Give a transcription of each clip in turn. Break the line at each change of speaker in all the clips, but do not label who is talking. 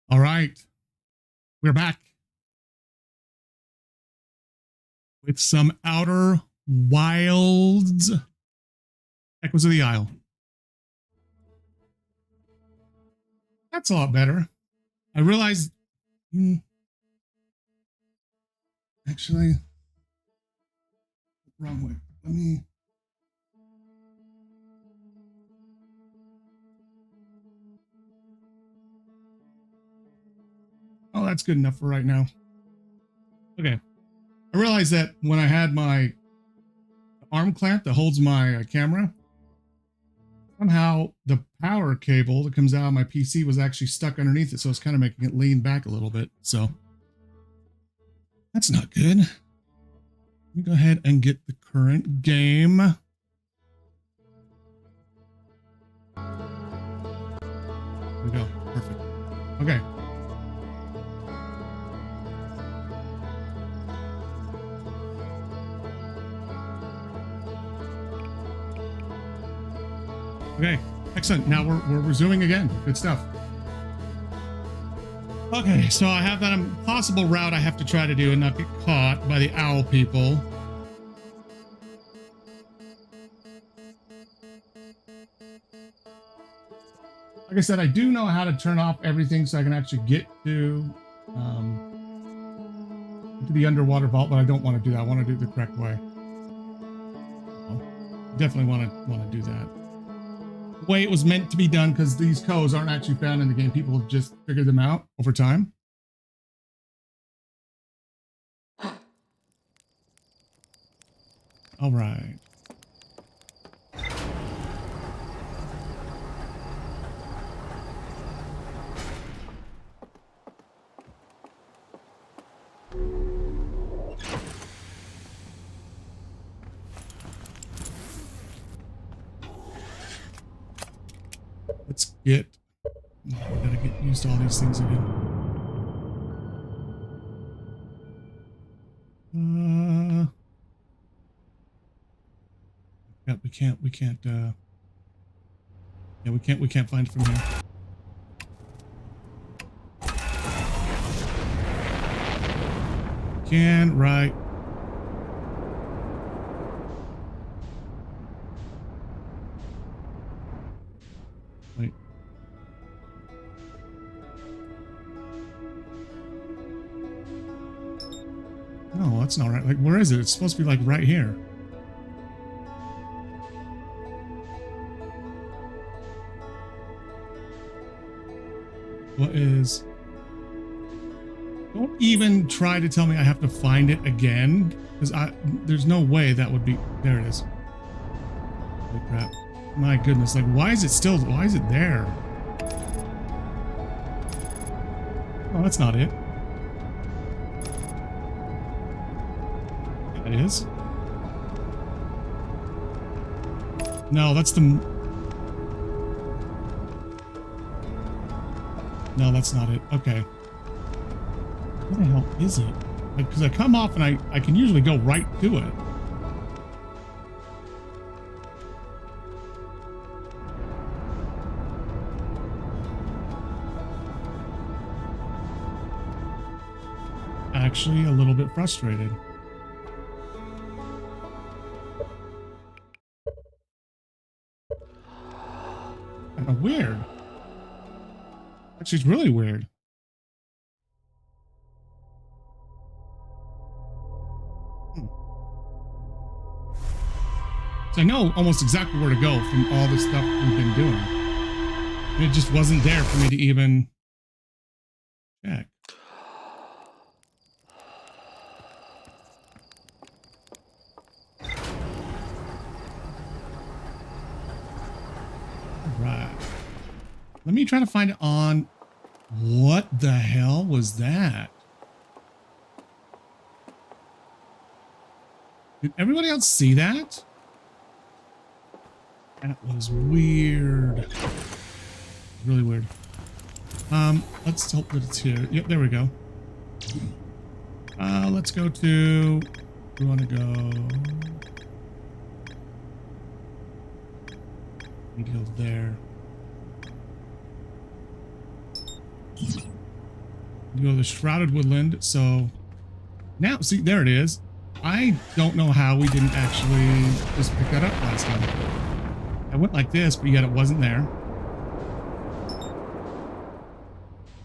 All right, we're back with some Outer Wilds Echoes of the Isle. That's a lot better. I realized, actually, wrong way. Let me. Oh, that's good enough for right now. Okay. I realized that when I had my arm clamp that holds my camera, somehow the power cable that comes out of my PC was actually stuck underneath it, so it's kind of making it lean back a little bit. So that's not good. Let me go ahead and get the current game. There we go. Perfect. Okay. Okay, excellent. Now we're resuming again. Good stuff. Okay, so I have that impossible route I have to try to do and not get caught by the owl people. Like I said, I do know how to turn off everything so I can actually get to into the underwater vault, but I don't want to do that. I want to do it the correct way. Definitely want to do that. The way it was meant to be done, because these codes aren't actually found in the game. People have just figured them out over time. All right. Let's get. We gotta get used to all these things again. Yeah, we can't. Yeah, we can't find it from here. Can, right. Wait. No, that's not right. Like, where is it? It's supposed to be like right here. What is... Don't even try to tell me I have to find it again, because there's no way that would be... There it is. Holy crap. My goodness, like, why is it there? Oh, that's not it. That is. No, that's the... No, that's not it. Okay. Where the hell is it? Because I come off and I can usually go right to it. Actually, a little bit frustrated. Kind of weird. Actually, it's really weird. So I know almost exactly where to go from all the stuff we've been doing. And it just wasn't there for me to even check. All right. Let me try to find it on... What the hell was that? Did everybody else see that? That was weird. Really weird. Let's hope that it's here. Yep, there we go. Let's go to... We want to go... Need to go there. You go to the Shrouded Woodland. So now, see, there it is. I don't know how we didn't actually just pick that up last time. I went like this, but yet it wasn't there.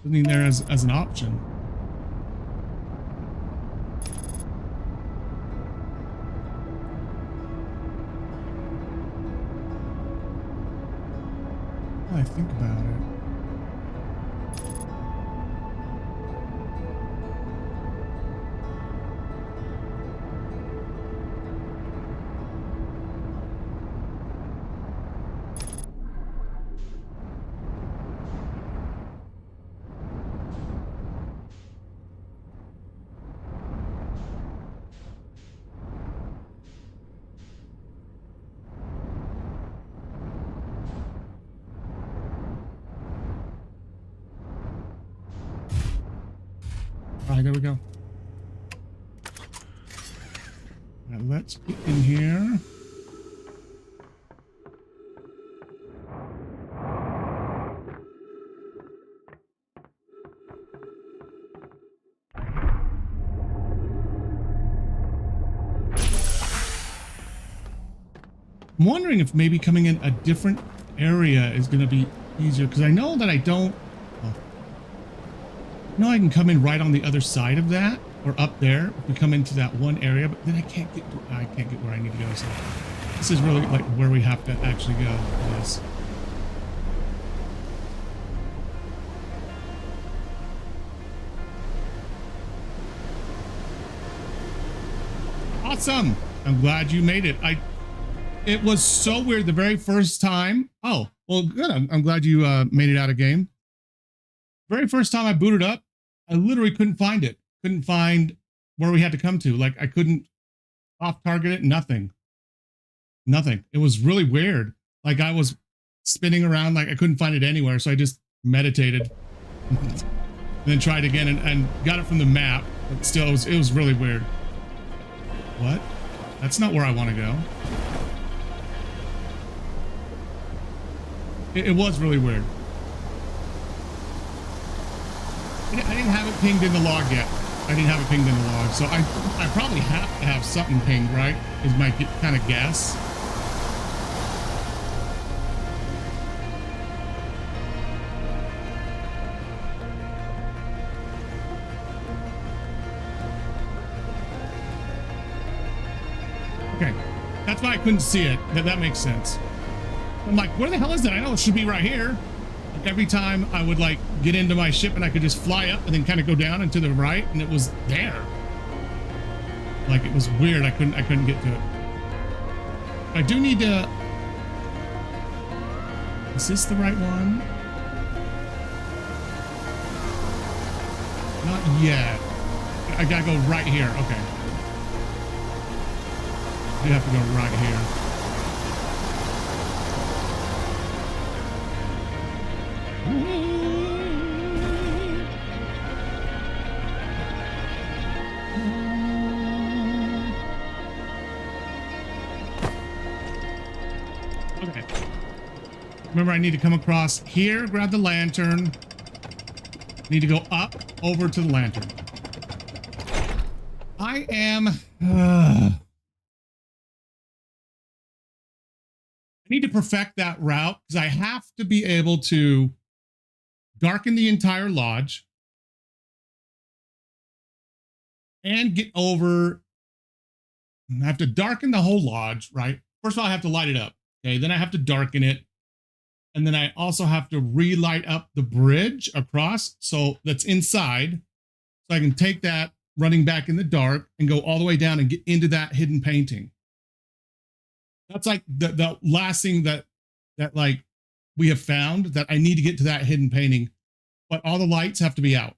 Wasn't even there as an option. Well, I think about it. All right, there we go. All right, let's get in here. I'm wondering if maybe coming in a different area is going to be easier, because I know that I don't. Oh, I know I can come in right on the other side of that, or up there if we come into that one area, but then I can't get where I need to go. So this is really like where we have to actually go. Yes. Awesome. I'm glad you made it. It was so weird the very first time. Oh, well, good. I'm glad you made it out of game. Very first time I booted up, I literally couldn't find it. Couldn't find where we had to come to. Like I couldn't off target it. Nothing. Nothing. It was really weird. Like I was spinning around, like I couldn't find it anywhere. So I just meditated and then tried again and got it from the map. But still, it was really weird. What? That's not where I want to go. It was really weird. I didn't have it pinged in the log yet. I didn't have it pinged in the log. So I probably have to have something pinged, right? Is my kind of guess. Okay. That's why I couldn't see it. That makes sense. I'm like, where the hell is it? I know it should be right here. Like every time I would like get into my ship and I could just fly up and then kind of go down and to the right, and it was there. Like it was weird. I couldn't get to it. I do need to. Is this the right one? Not yet. I gotta go right here. Okay. You have to go right here. Okay. Remember, I need to come across here, grab the lantern. Need to go up over to the lantern. I am. I need to perfect that route because I have to be able to darken the entire lodge and get over. I have to darken the whole lodge, right? First of all, I have to light it up. Okay, then I have to darken it. And then I also have to relight up the bridge across. So that's inside. So I can take that running back in the dark and go all the way down and get into that hidden painting. That's like the last thing that like we have found, that I need to get to that hidden painting, but all the lights have to be out.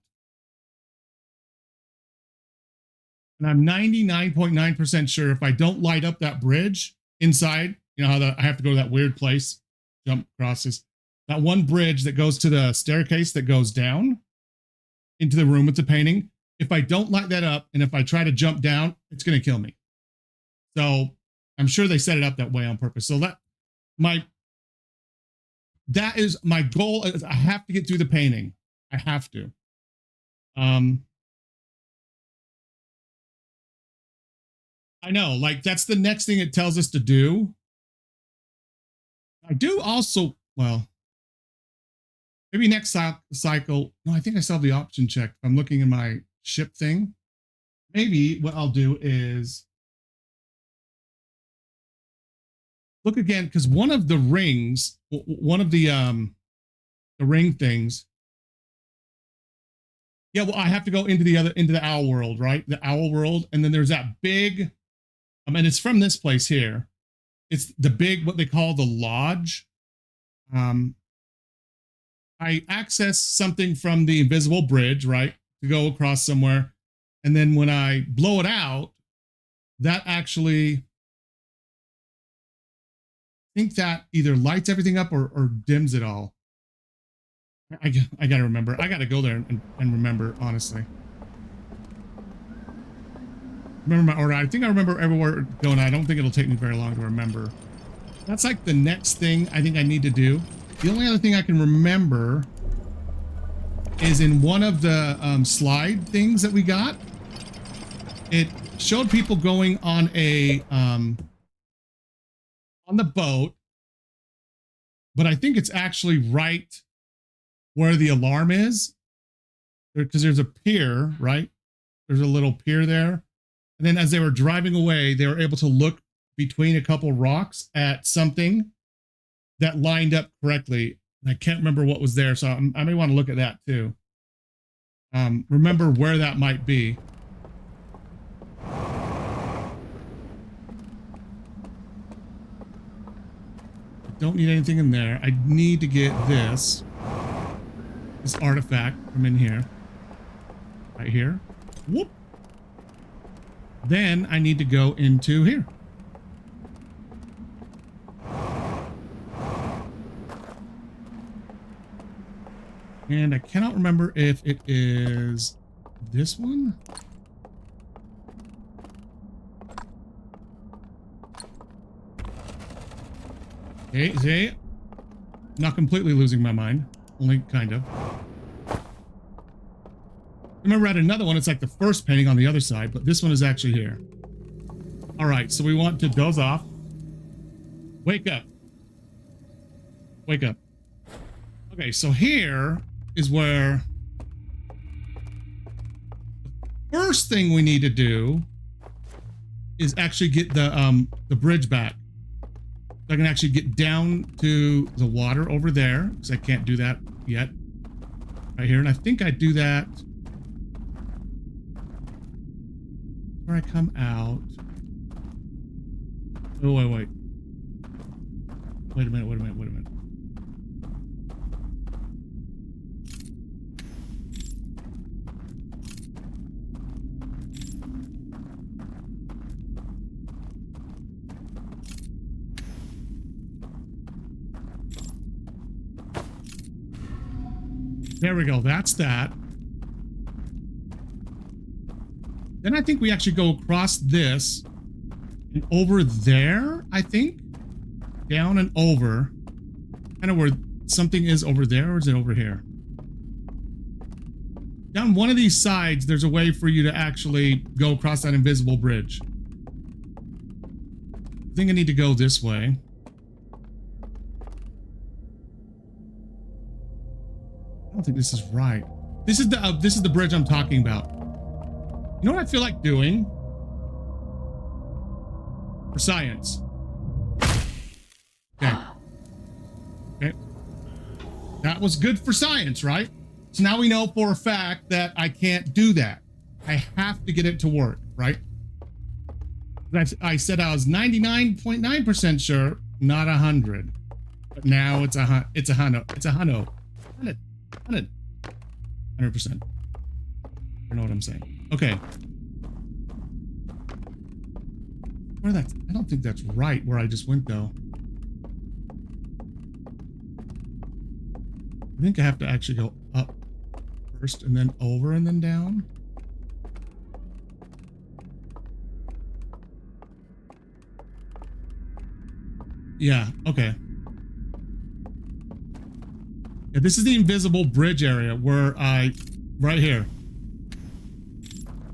And I'm 99.9% sure if I don't light up that bridge inside, you know how I have to go to that weird place, jump across this, that one bridge that goes to the staircase that goes down into the room with the painting. If I don't light that up and if I try to jump down, it's going to kill me. So I'm sure they set it up that way on purpose. So that is my goal. Is I have to get through the painting. I have to. Um, I know, like that's the next thing it tells us to do. I do also, well, maybe next cycle. No, I think I still have the option checked. I'm looking in my ship thing. Maybe what I'll do is look again, because one of the rings, one of the ring things. Yeah, well, I have to go into the owl world, right? The owl world, and then there's that big. And it's from this place here. It's the big, what they call the lodge. I access something from the invisible bridge, right, to go across somewhere, and then when I blow it out, that actually, I think that either lights everything up or dims it all. I gotta remember. I gotta go there and remember, honestly. Remember my order. I think I remember everywhere going. I don't think it'll take me very long to remember. That's like the next thing I think I need to do. The only other thing I can remember is in one of the slide things that we got. It showed people going on a on the boat, but I think it's actually right where the alarm is, because there's a pier, right? There's a little pier there. And then as they were driving away, they were able to look between a couple rocks at something that lined up correctly. And I can't remember what was there, so I may want to look at that too. Remember where that might be. I don't need anything in there. I need to get this artifact from in here. Right here. Whoop. Then I need to go into here. And I cannot remember if it is this one. Okay, see? Not completely losing my mind. Only kind of. Remember at another one, it's like the first painting on the other side, but this one is actually here. All right, so we want to doze off. Wake up. Wake up. Okay, so here is where the first thing we need to do is actually get the bridge back. So I can actually get down to the water over there, because I can't do that yet. Right here, and I think I do that where I come out. Oh, wait. Wait a minute. There we go. That's that. Then I think we actually go across this and over there, I think. Down and over. Kind of where something is over there, or is it over here? Down one of these sides, there's a way for you to actually go across that invisible bridge. I think I need to go this way. I don't think this is right. This is the bridge I'm talking about. You know what I feel like doing? For science. Okay. Okay. That was good for science, right? So now we know for a fact that I can't do that. I have to get it to work, right? I said I was 99.9% sure, not 100. But now it's a hundo. It's a hundo. 100%. I know what I'm saying. Okay. I don't think that's right where I just went though. I think I have to actually go up first and then over and then down. Yeah, okay. Yeah, this is the invisible bridge area where right here.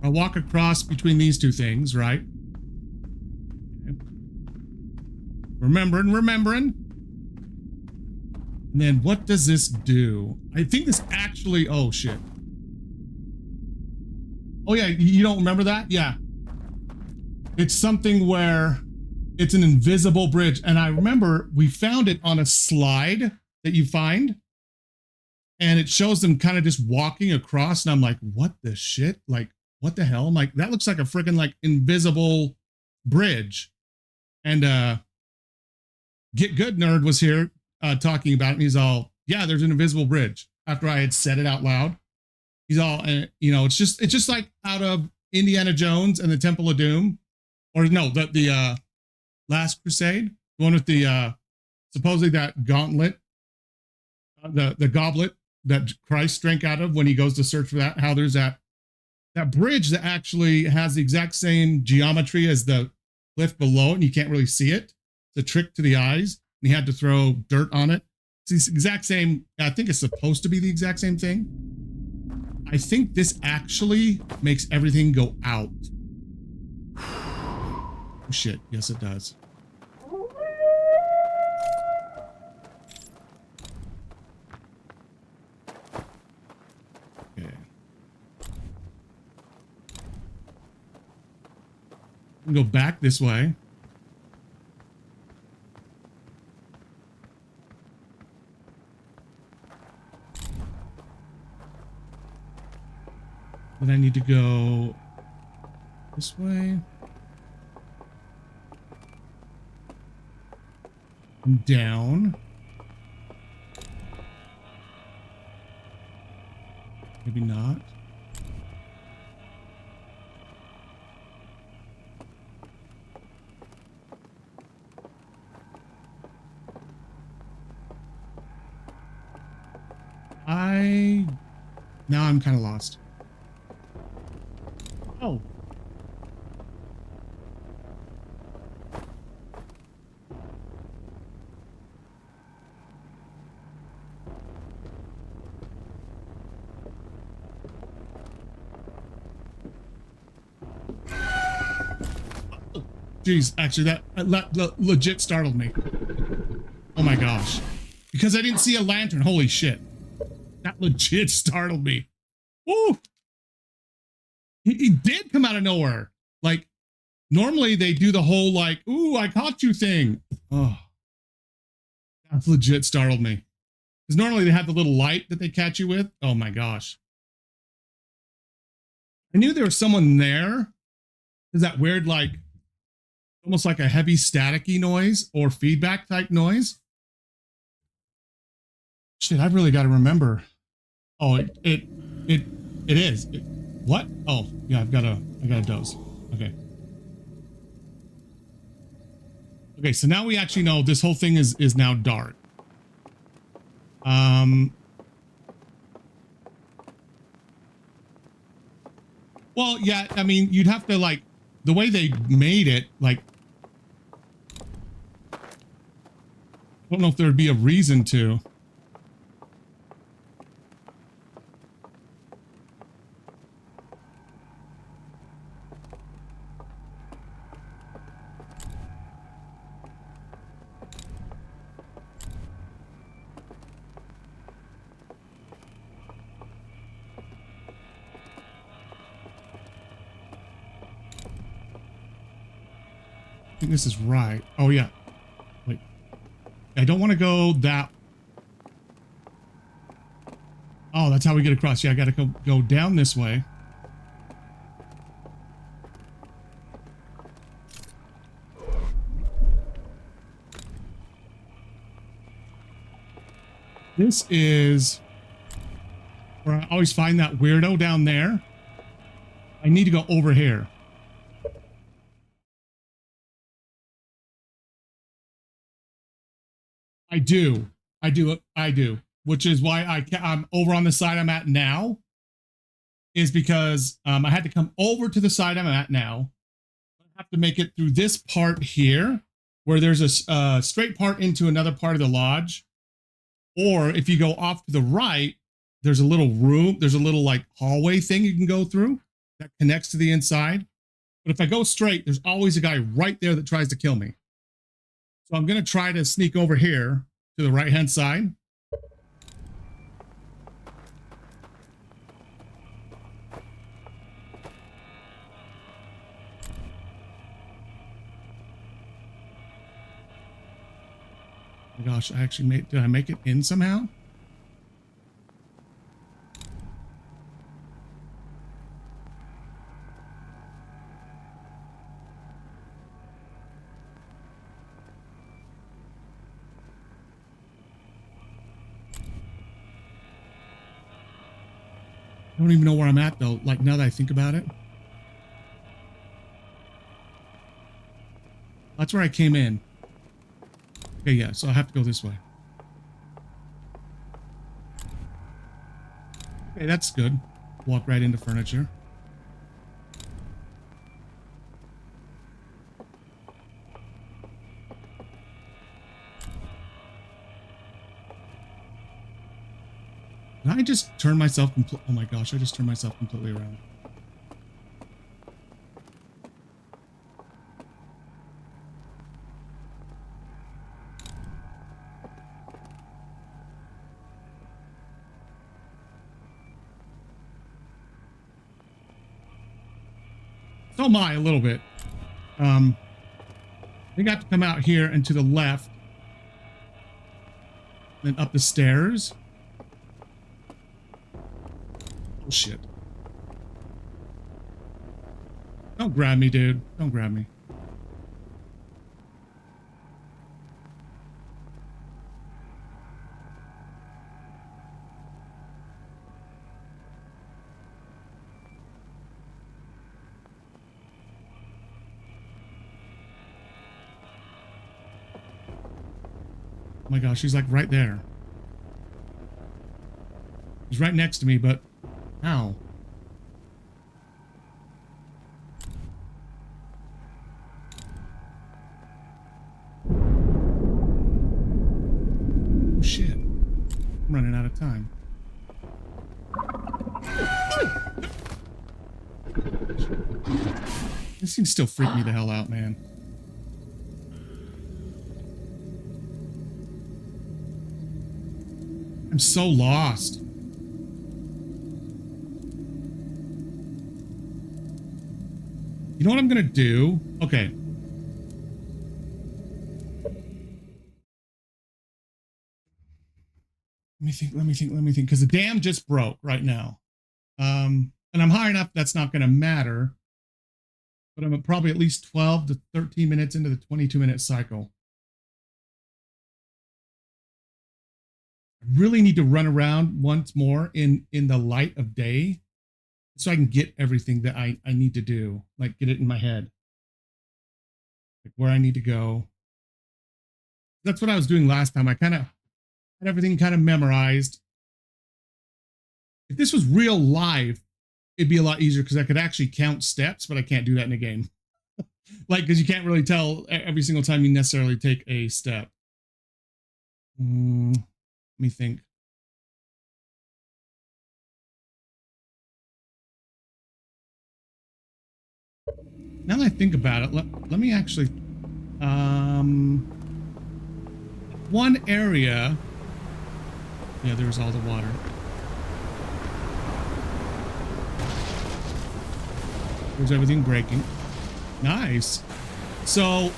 I'll walk across between these two things, right? Okay. Remembering. And then what does this do? I think this actually, oh shit. Oh yeah, you don't remember that? Yeah. It's something where it's an invisible bridge. And I remember we found it on a slide that you find. And it shows them kind of just walking across. And I'm like, what the shit? Like, what the hell? I'm like, that looks like a freaking like invisible bridge. And Get Good Nerd was here talking about it. And he's all, yeah, there's an invisible bridge. After I had said it out loud, he's all, you know, it's just like out of Indiana Jones and the Temple of Doom, or no, the Last Crusade, the one with the supposedly that gauntlet, the goblet that Christ drank out of when he goes to search for that. How there's that bridge that actually has the exact same geometry as the cliff below it, and you can't really see it. It's a trick to the eyes, and he had to throw dirt on it. It's the exact same. I think it's supposed to be the exact same thing. I think this actually makes everything go out. Oh shit, yes it does. Okay. Go back this way. Then I need to go this way. And down. Maybe not. Now I'm kind of lost. Oh. Jeez, actually that legit startled me. Oh my gosh. Because I didn't see a lantern. Holy shit. That legit startled me. Ooh. He did come out of nowhere. Like, normally they do the whole like, ooh, I caught you thing. Oh. That legit startled me. Because normally they have the little light that they catch you with. Oh my gosh. I knew there was someone there. There's that weird, like, almost like a heavy staticky noise or feedback type noise. Shit, I've really got to remember. Oh, it is. What? Oh, yeah, I got a dose. Okay. Okay, so now we actually know this whole thing is now dark. Well, yeah, I mean, you'd have to, like, the way they made it, like, I don't know if there'd be a reason to. I think this is right. Oh, yeah. Wait. I don't want to go that. Oh, that's how we get across. Yeah, I got to go down this way. This is where I always find that weirdo down there. I need to go over here. I do. Which is why I'm over on the side I'm at now. Is because I had to come over to the side I'm at now. I have to make it through this part here, where there's a straight part into another part of the lodge. Or if you go off to the right, there's a little room. There's a little like hallway thing you can go through. that connects to the inside. But if I go straight, there's always a guy right there that tries to kill me. So I'm going to try to sneak over here to the right-hand side. Oh my gosh, I actually did I make it in somehow? I don't even know where I'm at though, like now that I think about it. That's where I came in. Okay, yeah, so I have to go this way. Okay, that's good. Walk right into furniture. Did I just turn myself oh my gosh, I just turned myself completely around. So am I a little bit. I think I have to come out here and to the left. Then up the stairs. Oh shit. Don't grab me, dude. Don't grab me. Oh my gosh, he's like right there. He's right next to me, but how? Oh shit. I'm running out of time. This thing still freak me the hell out, man. I'm so lost. You know what I'm gonna do? Okay. Let me think. Because the dam just broke right now. And I'm high enough that's not gonna matter. But I'm probably at least 12 to 13 minutes into the 22-minute cycle. I really need to run around once more in the light of day so I can get everything that I need to do, like get it in my head, like where I need to go. That's what I was doing last time. I kind of had everything kind of memorized. If this was real live, it'd be a lot easier because I could actually count steps, but I can't do that in a game. Like, because you can't really tell every single time you necessarily take a step. Let me think. Now that I think about it, let me actually, one area, yeah, there's all the water. There's everything breaking. Nice. So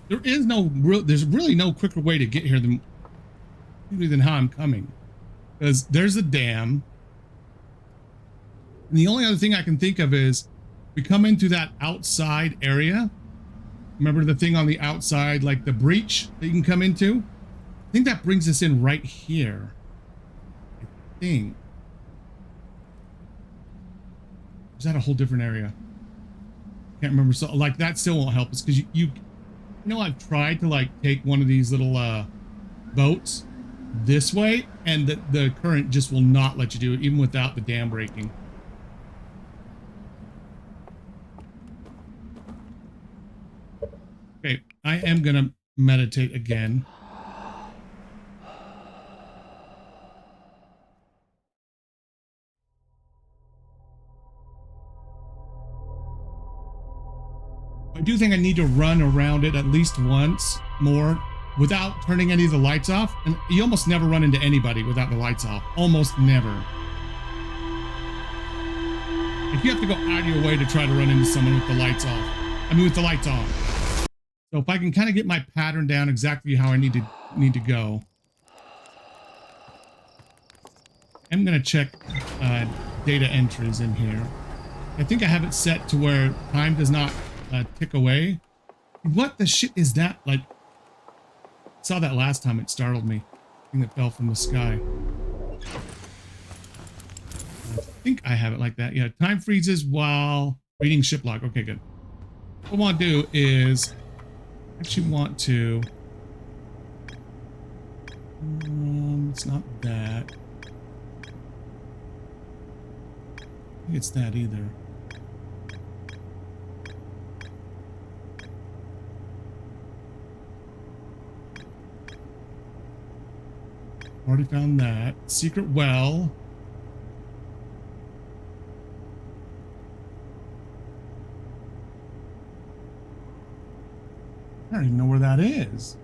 there's really no quicker way to get here than how I'm coming, because there's a dam. And the only other thing I can think of is we come into that outside area. Remember the thing on the outside, like the breach that you can come into? I think that brings us in right here. I think. Is that a whole different area? Can't remember. So like that still won't help us because you know, I've tried to like take one of these little boats this way, and the current just will not let you do it even without the dam breaking. Okay, I am gonna meditate again. I do think I need to run around it at least once more without turning any of the lights off. And you almost never run into anybody without the lights off. Almost never. Like you have to go out of your way to try to run into someone with the lights off. I mean, with the lights on. So if I can kind of get my pattern down exactly how I need to go. I'm going to check data entries in here. I think I have it set to where time does not tick away. What the shit is that? Like, I saw that last time. It startled me. Thing that fell from the sky. I think I have it like that. Yeah, time freezes while reading ship log. Okay, good. What I want to do is actually want to. It's not that. I think it's that either. Already found that. Secret well. I don't even know where that is.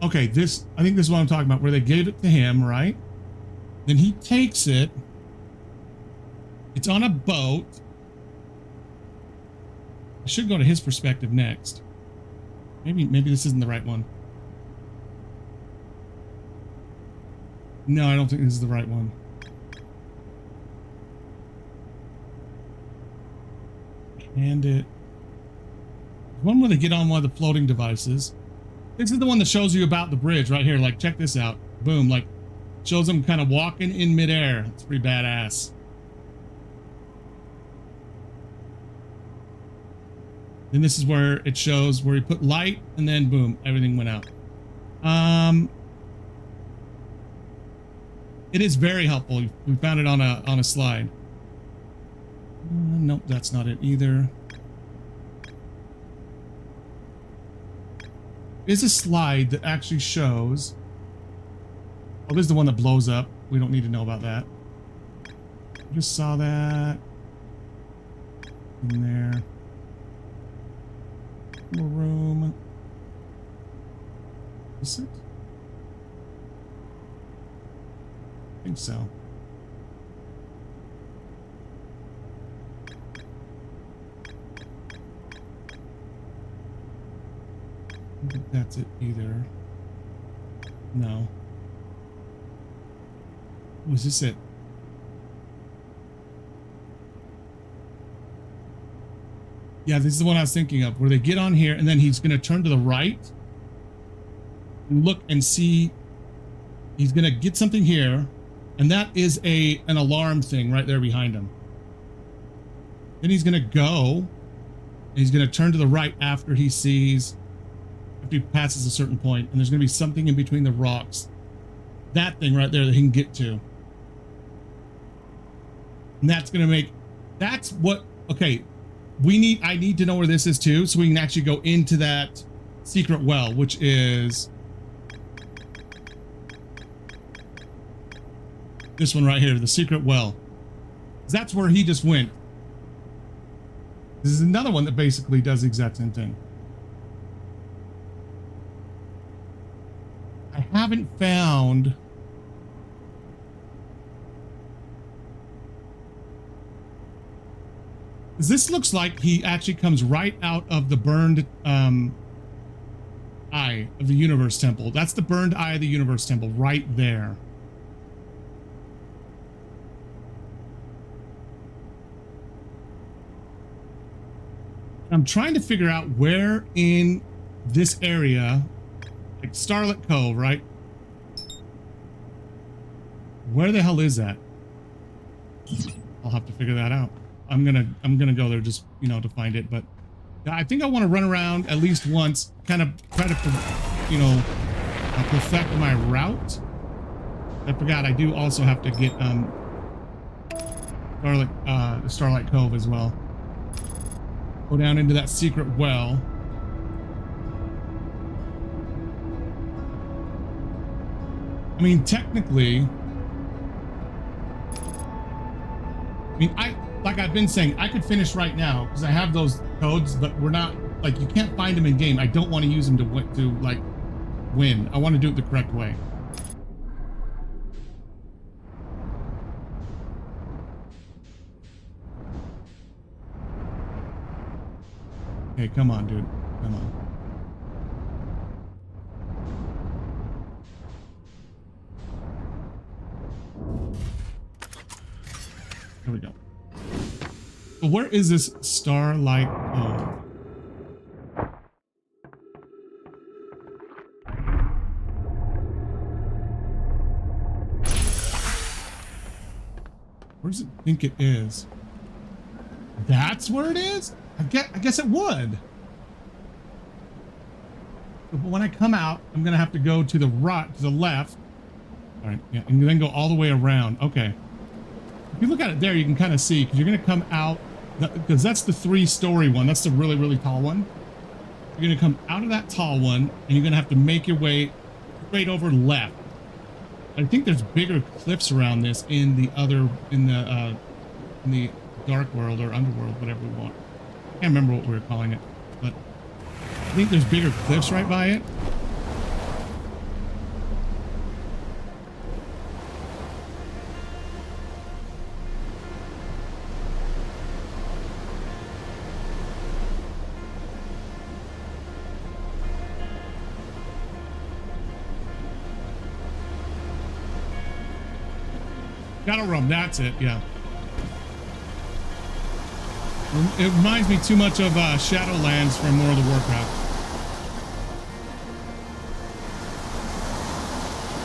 Okay, this, I think this is what I'm talking about, where they gave it to him, right? Then he takes it. It's on a boat. I should go to his perspective next. Maybe this isn't the right one. No, I don't think this is the right one. And it. One where they get on one of the floating devices. This is the one that shows you about the bridge right here. Like, check this out. Boom. Like, shows them kind of walking in midair. It's pretty badass. Then this is where it shows where he put light and then boom, everything went out. It is very helpful. We found it on a slide. Nope, that's not it either. There's a slide that actually shows. Oh, this is the one that blows up. We don't need to know about that. I just saw that in there. More room. Is it? I think so. I don't think that's it either. No. Was this it? Yeah, this is the one I was thinking of, where they get on here and then he's going to turn to the right and look and see. He's going to get something here, and that is an alarm thing right there behind him. Then he's going to go, and he's going to turn to the right after he passes a certain point, and there's going to be something in between the rocks. That thing right there that he can get to. And that's going to make, that's what, okay. I need to know where this is too, so we can actually go into that secret well, which is this one right here, the secret well. That's where he just went. This is another one that basically does the exact same thing. I haven't found. This looks like he actually comes right out of the burned eye of the universe temple. That's the burned eye of the universe temple right there. I'm trying to figure out where in this area, like Starlit Cove, right? Where the hell is that? I'll have to figure that out. I'm gonna go there just, you know, to find it, but I think I want to run around at least once, kind of try to, you know, perfect my route. I forgot I do also have to get Starlight Cove as well. Go down into that secret well. I mean, technically, mean, like I've been saying, I could finish right now because I have those codes, but we're not, like, you can't find them in game. I don't want to use them to like win. I want to do it the correct way. Okay, come on, dude. Come on. Here we go. So where is this Starlight Cove? Where does it think it is? That's where it is? I guess it would. But when I come out, I'm gonna have to go to the right, to the left. All right, yeah, and then go all the way around. Okay. If you look at it there, you can kind of see, because you're gonna come out, because that's the 3-story one. That's the really, really tall one. You're gonna come out of that tall one, and you're gonna have to make your way straight over left. I think there's bigger cliffs around this in the other, in the dark world or underworld, whatever we want. I can't remember what we were calling it, but I think there's bigger cliffs right by it. Shadow Realm, that's it, yeah. It reminds me too much of Shadowlands from World of Warcraft.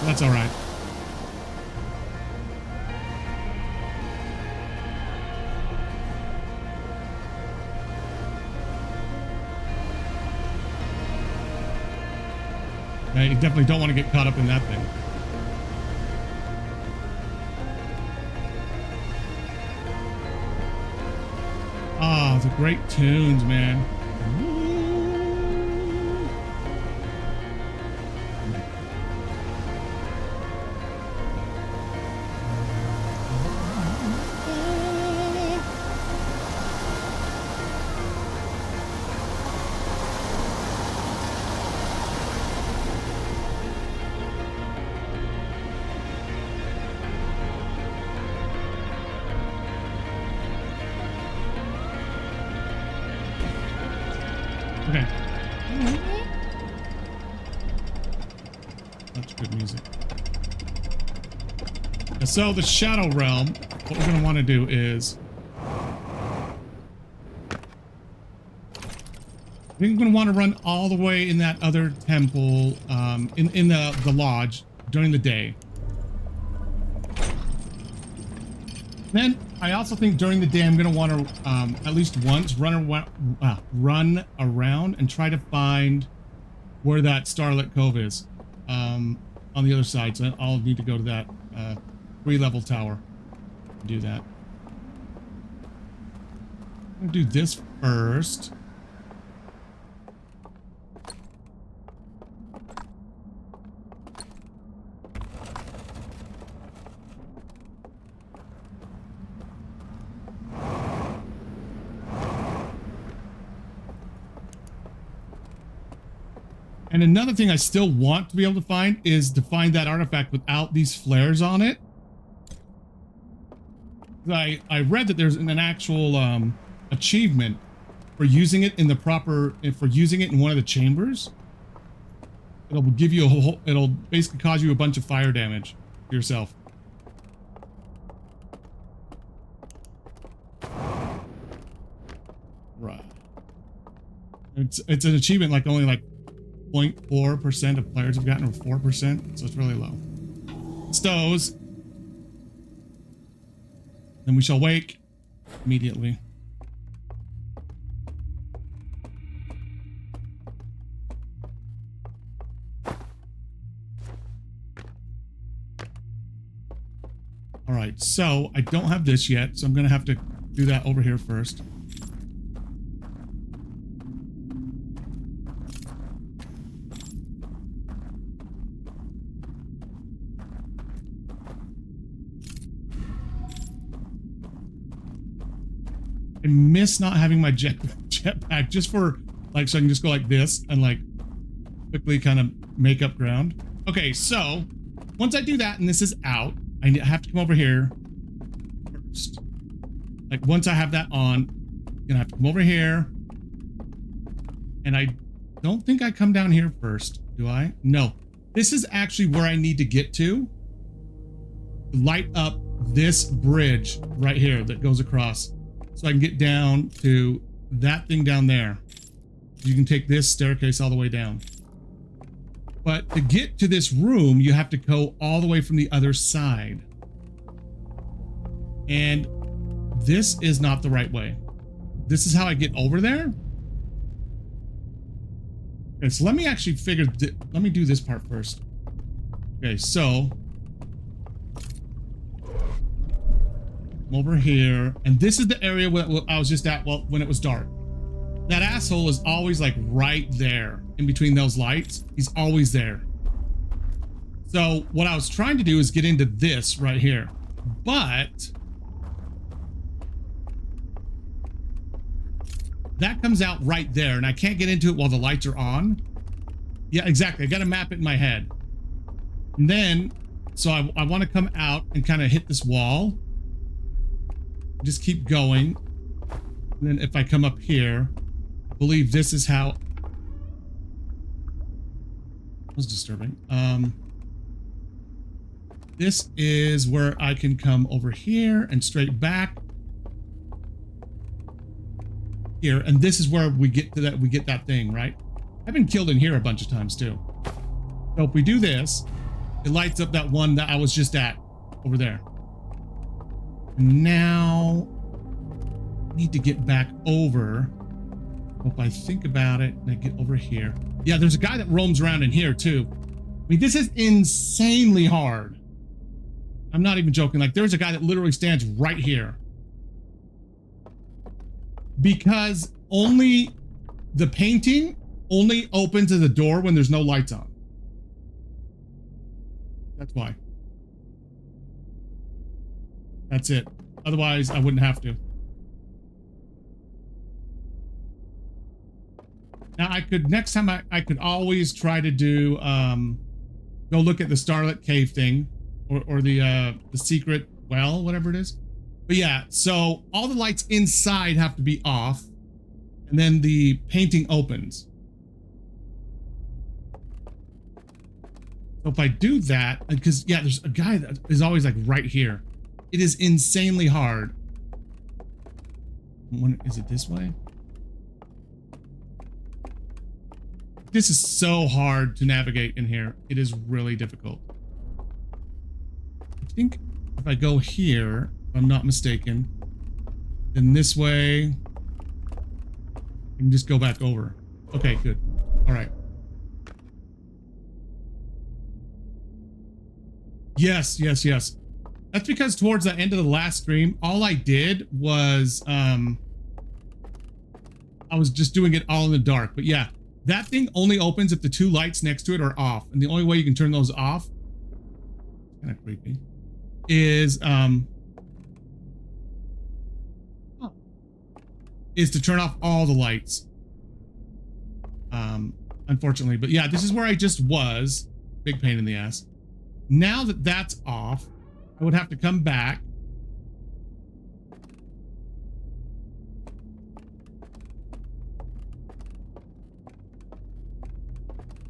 That's all right. Yeah, you definitely don't want to get caught up in that thing. Oh, the great tunes, man. Okay. That's good music. So the Shadow Realm, what we're going to want to do is we're going to want to run all the way in that other temple, in the lodge during the day. Then I also think during the day I'm going to want to at least once run around and try to find where that Starlit Cove is on the other side. So I'll need to go to that 3-level tower to do that. I'm going to do this first. And another thing I still want to be able to find is to find that artifact without these flares on it. I read that there's an actual achievement for using it in the proper, for using it in one of the chambers. It'll give you a whole, it'll basically cause you a bunch of fire damage to yourself. Right. It's an achievement like only like 0.4% of players have gotten, or 4%, so it's really low. Stows. Then we shall wake immediately. All right, so I don't have this yet, so I'm gonna have to do that over here first. I miss not having my jetpack just for like, so I can just go like this and like quickly kind of make up ground. Okay, so once I do that and this is out, I have to come over here first. Like once I have that on, I'm gonna have to come over here. And I don't think I come down here first, do I? No. This is actually where I need to get to. Light up this bridge right here that goes across. So I can get down to that thing down there. You can take this staircase all the way down. But to get to this room, you have to go all the way from the other side. And this is not the right way. This is how I get over there. Okay, so let me actually figure, let me do this part first. Okay, so I'm over here, and this is the area where I was just at, well, when it was dark. That asshole is always like right there in between those lights. He's always there. So what I was trying to do is get into this right here, but that comes out right there, and I can't get into it while the lights are on. Yeah, exactly. I got to map it in my head. And then, so I want to come out and kind of hit this wall. Just keep going. And then if I come up here, I believe this is how... That was disturbing. This is where I can come over here and straight back. Here, and this is where we get to that, we get that thing, right? I've been killed in here a bunch of times too. So if we do this, it lights up that one that I was just at over there. Now I need to get back over. If I think about it and I get over here. Yeah, there's a guy that roams around in here too. I mean, this is insanely hard. I'm not even joking. Like, there's a guy that literally stands right here. Because only the painting only opens at the door when there's no lights on. That's why. That's it. Otherwise, I wouldn't have to. Now, I could, next time I could always try to do, go look at the Starlit Cave thing, or the secret well, whatever it is. But yeah, so all the lights inside have to be off, and then the painting opens. So if I do that, because yeah, there's a guy that is always like right here. It is insanely hard. Is it this way? This is so hard to navigate in here. It is really difficult. I think if I go here, if I'm not mistaken, then this way, I can just go back over. Okay, good. All right. Yes, yes, yes. That's because towards the end of the last stream, all I did was, I was just doing it all in the dark. But yeah, that thing only opens if the two lights next to it are off. And the only way you can turn those off, kind of creepy, is to turn off all the lights. Unfortunately, but yeah, this is where I just was. Big pain in the ass. Now that that's off, I would have to come back.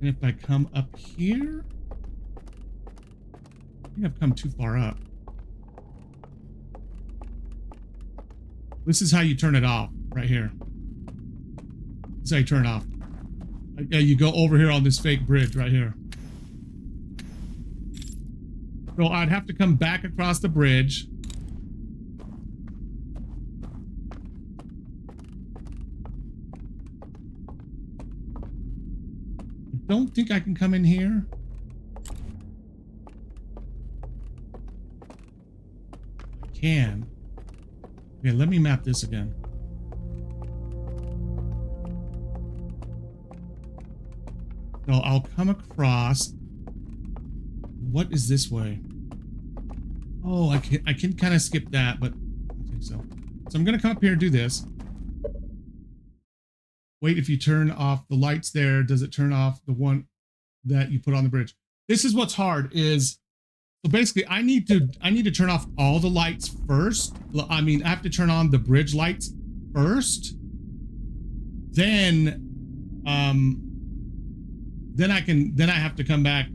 And if I come up here, I think I've come too far up. This is how you turn it off, right here. This is how you turn it off. Yeah, you go over here on this fake bridge right here. So I'd have to come back across the bridge. I don't think I can come in here. I can. Okay, let me map this again. So I'll come across. What is this way? Oh, I can kind of skip that, but I don't think so. So I'm going to come up here and do this. Wait, if you turn off the lights there, does it turn off the one that you put on the bridge? This is what's hard is, so basically I need to turn off all the lights first. I mean, I have to turn on the bridge lights first. Then I have to come back.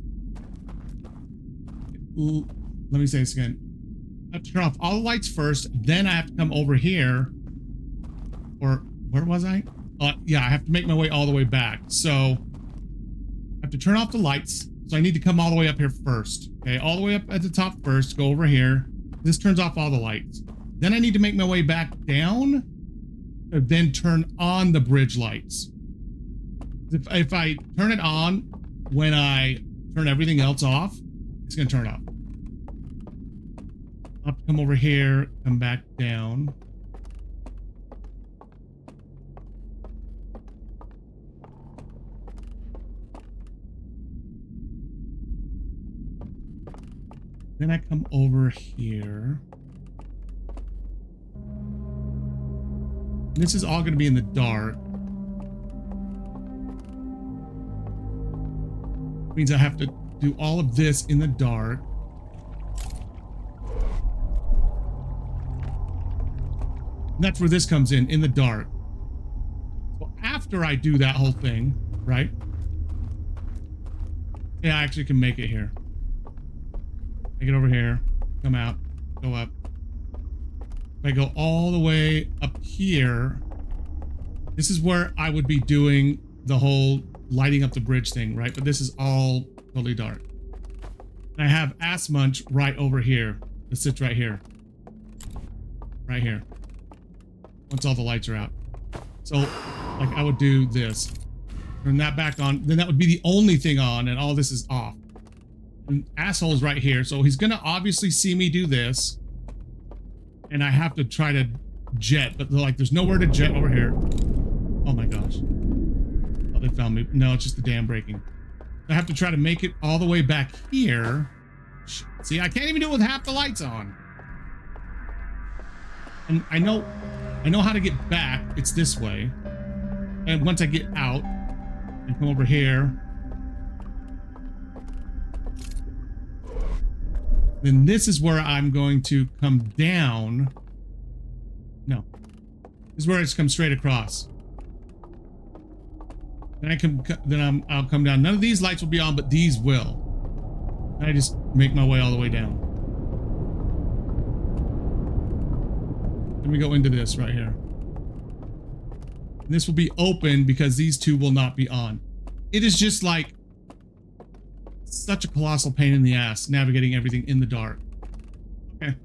Let me say this again. I have to turn off all the lights first. Then I have to come over here. Or where was I? Yeah, I have to make my way all the way back. So I have to turn off the lights. So I need to come all the way up here first. Okay, all the way up at the top first. Go over here. This turns off all the lights. Then I need to make my way back down. Then turn on the bridge lights. If I turn it on when I turn everything else off, it's going to turn off. I'll have to come over here, come back down. Then I come over here. This is all going to be in the dark. Means I have to do all of this in the dark. And that's where this comes in the dark. So after I do that whole thing, right? Yeah, I actually can make it here. Make it over here, come out, go up. If I go all the way up here, this is where I would be doing the whole lighting up the bridge thing, right? But this is all totally dark. And I have Ass Munch right over here. It sits right here. Right here. Once all the lights are out. So, like, I would do this. Turn that back on. Then that would be the only thing on, and all this is off. And Asshole's right here. So he's going to obviously see me do this. And I have to try to jet. But, like, there's nowhere to jet over here. Oh, my gosh. Oh, they found me. No, it's just the dam breaking. I have to try to make it all the way back here. See, I can't even do it with half the lights on. And I know how to get back. It's this way. And once I get out and come over here, then this is where I'm going to come down. No. This is where it's come straight across. Then I'll come down. None of these lights will be on, but these will. And I just make my way all the way down. Then we go into this right here. And this will be open because these two will not be on. It is just like such a colossal pain in the ass navigating everything in the dark. Okay.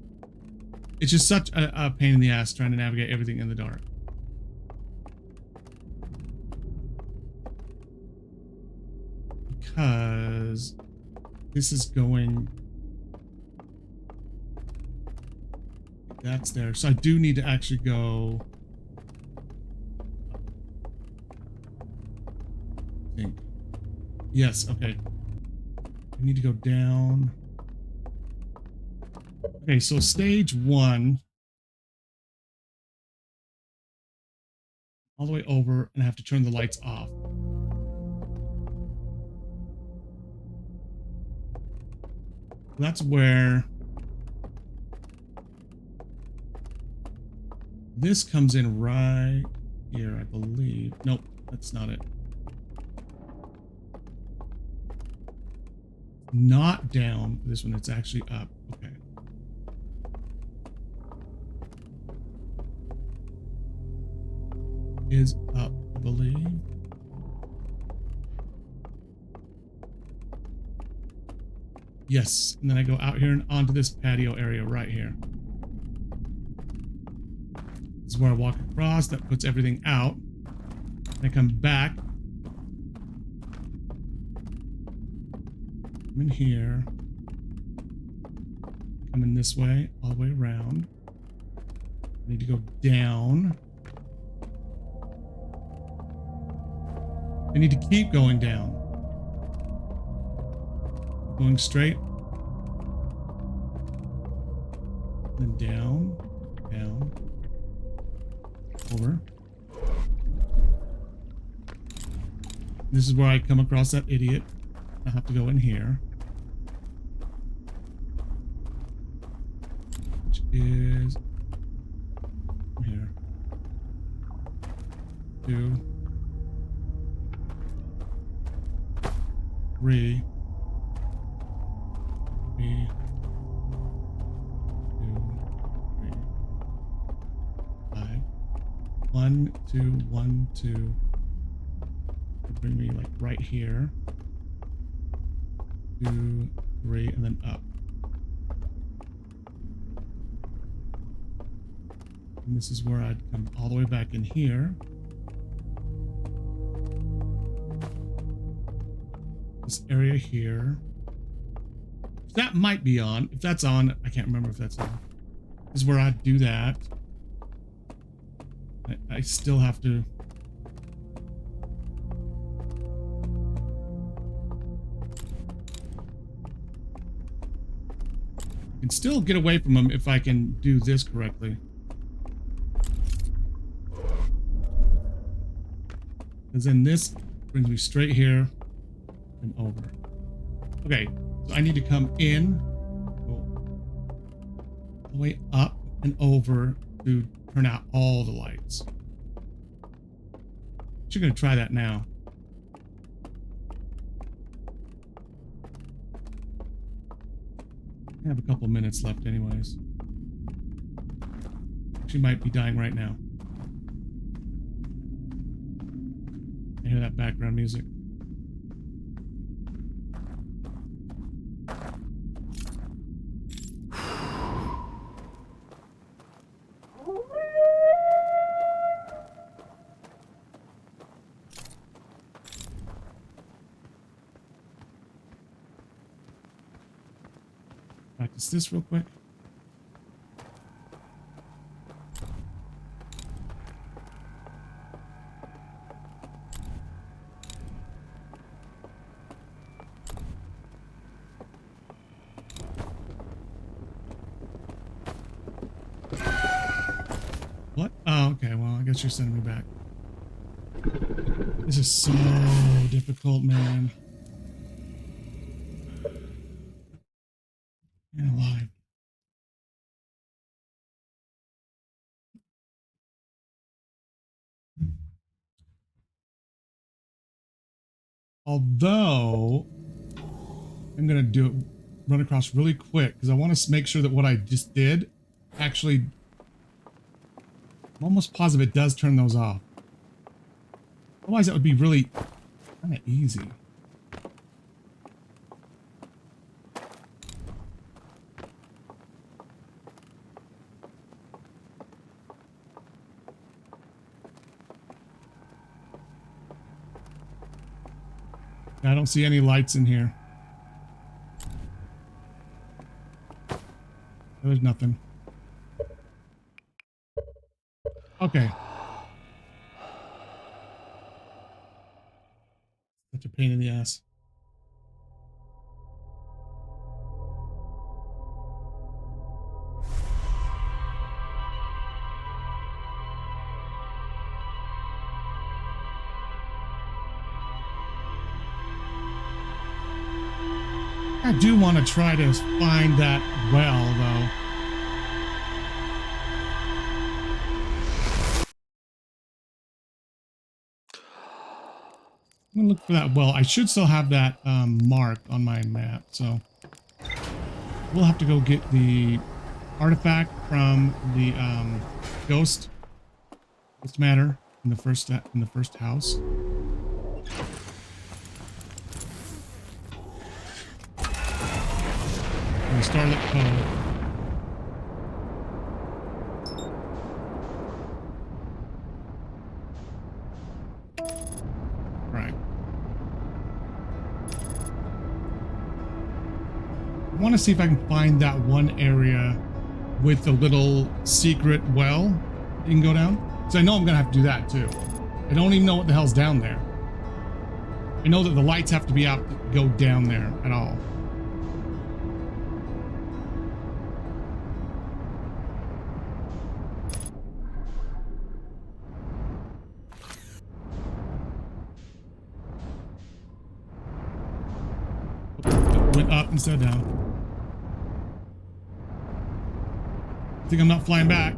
It's just such a pain in the ass trying to navigate everything in the dark. Because this is going... That's there. So I do need to actually go... I think. Yes, okay. I need to go down. Okay, so stage 1. All the way over, and I have to turn the lights off. That's where this comes in right here, I believe. Nope, that's not it. Not down. This one, it's actually up. Okay. Is up, I believe. Yes, and then I go out here and onto this patio area right here. This is where I walk across. That puts everything out. I come back. Come in here. Come in this way, all the way around. I need to go down. I need to keep going down. Going straight. Then down, down, Over. This is where I come across that idiot. I have to go in here. Which is here. 2, 3. 3, 2, 3, 5. 1, 2, 1, 2. Bring me like right here. 2, 3, and then up. And this is where I'd come all the way back in here. This area here. That might be on. If that's on, I can't remember if that's on. This is where I'd do that. I still have to. I can still get away from them if I can do this correctly. Because then this brings me straight here and over. Okay, so I need to come in, go all the way up and over to turn out all the lights. You're going to try that now. I have a couple minutes left anyways. She might be dying right now. I hear that background music. Practice this real quick. What? Oh, okay. Well, I guess you're sending me back. This is so difficult, man. Man alive. Although I'm gonna do it, run across really quick because I want to make sure that what I just did actually. I'm almost positive it does turn those off. Otherwise, that would be really kind of easy. I don't see any lights in here. There's nothing. Okay. Such a pain in the ass. I do want to try to find that well, though. I'm gonna look for that well. I should still have that marked on my map, so we'll have to go get the artifact from the ghost matter in the first house. And Starlit Cove. Right. I want to see if I can find that one area with the little secret well you can go down. Because I know I'm going to have to do that too. I don't even know what the hell's down there. I know that the lights have to be out to go down there at all. went up instead of down. I think I'm not flying back.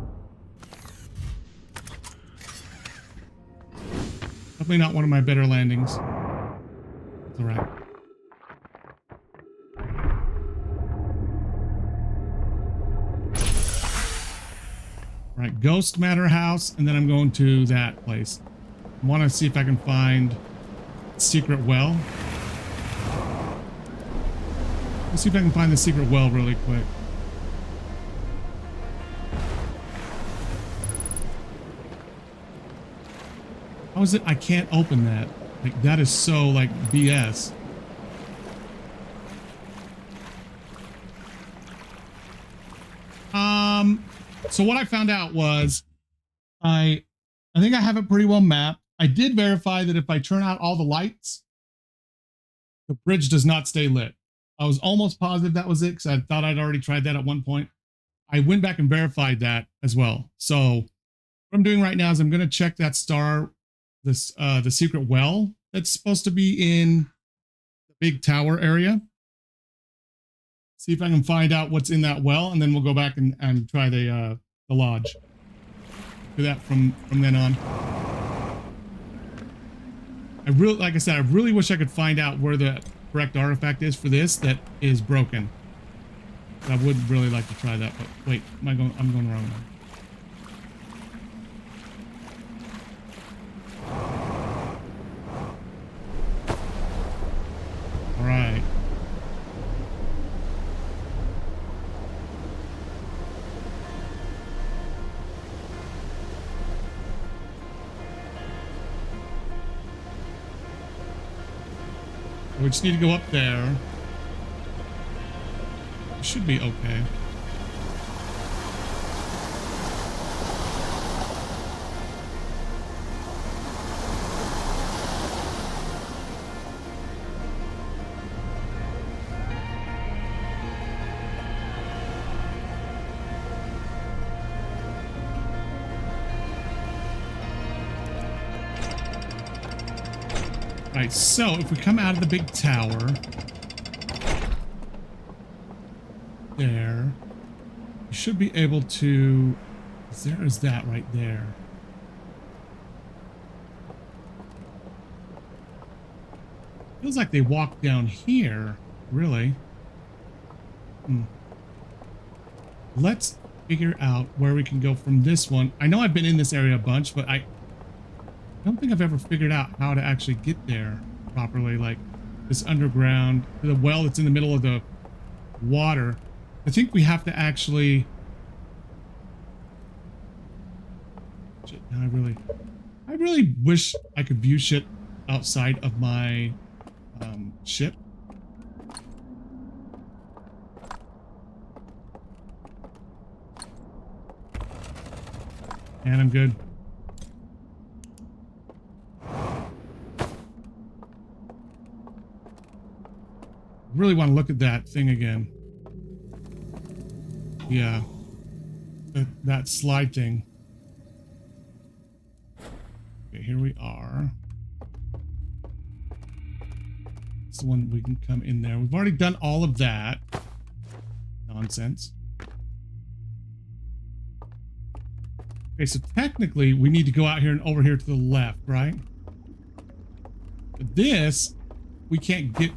Definitely not one of my better landings. It's all right. All right, Ghost Matter House, and then I'm going to that place. I want to see if I can find secret well. Let's see if I can find the secret well really quick. How is it I can't open that? Like, that is so, like, BS. So what I found out was I think I have it pretty well mapped. I did verify that if I turn out all the lights, the bridge does not stay lit. I was almost positive that was it because I thought I'd already tried that at one point. I went back and verified that as well. So what I'm doing right now is I'm going to check that star, this the secret well that's supposed to be in the big tower area. See if I can find out what's in that well, and then we'll go back and try the lodge. Do that from then on. Like I said, I really wish I could find out where the correct artifact is for this that is broken. I would really like to try that, but wait, I'm going the wrong way. All right. We just need to go up there. It should be okay. Right, so if we come out of the big tower, there, we should be able to, there is that right there. Feels like they walked down here, really. Let's figure out where we can go from this one. I know I've been in this area a bunch, but I don't think I've ever figured out how to actually get there properly, like this underground, the well that's in the middle of the water. I think we have to actually... Shit, now I really wish I could view shit outside of my ship. And I'm good. Really want to look at that thing again. Yeah. That slide thing. Okay, here we are. It's the one we can come in there. We've already done all of that. Nonsense. Okay, so technically we need to go out here and over here to the left, right? But this, we can't get...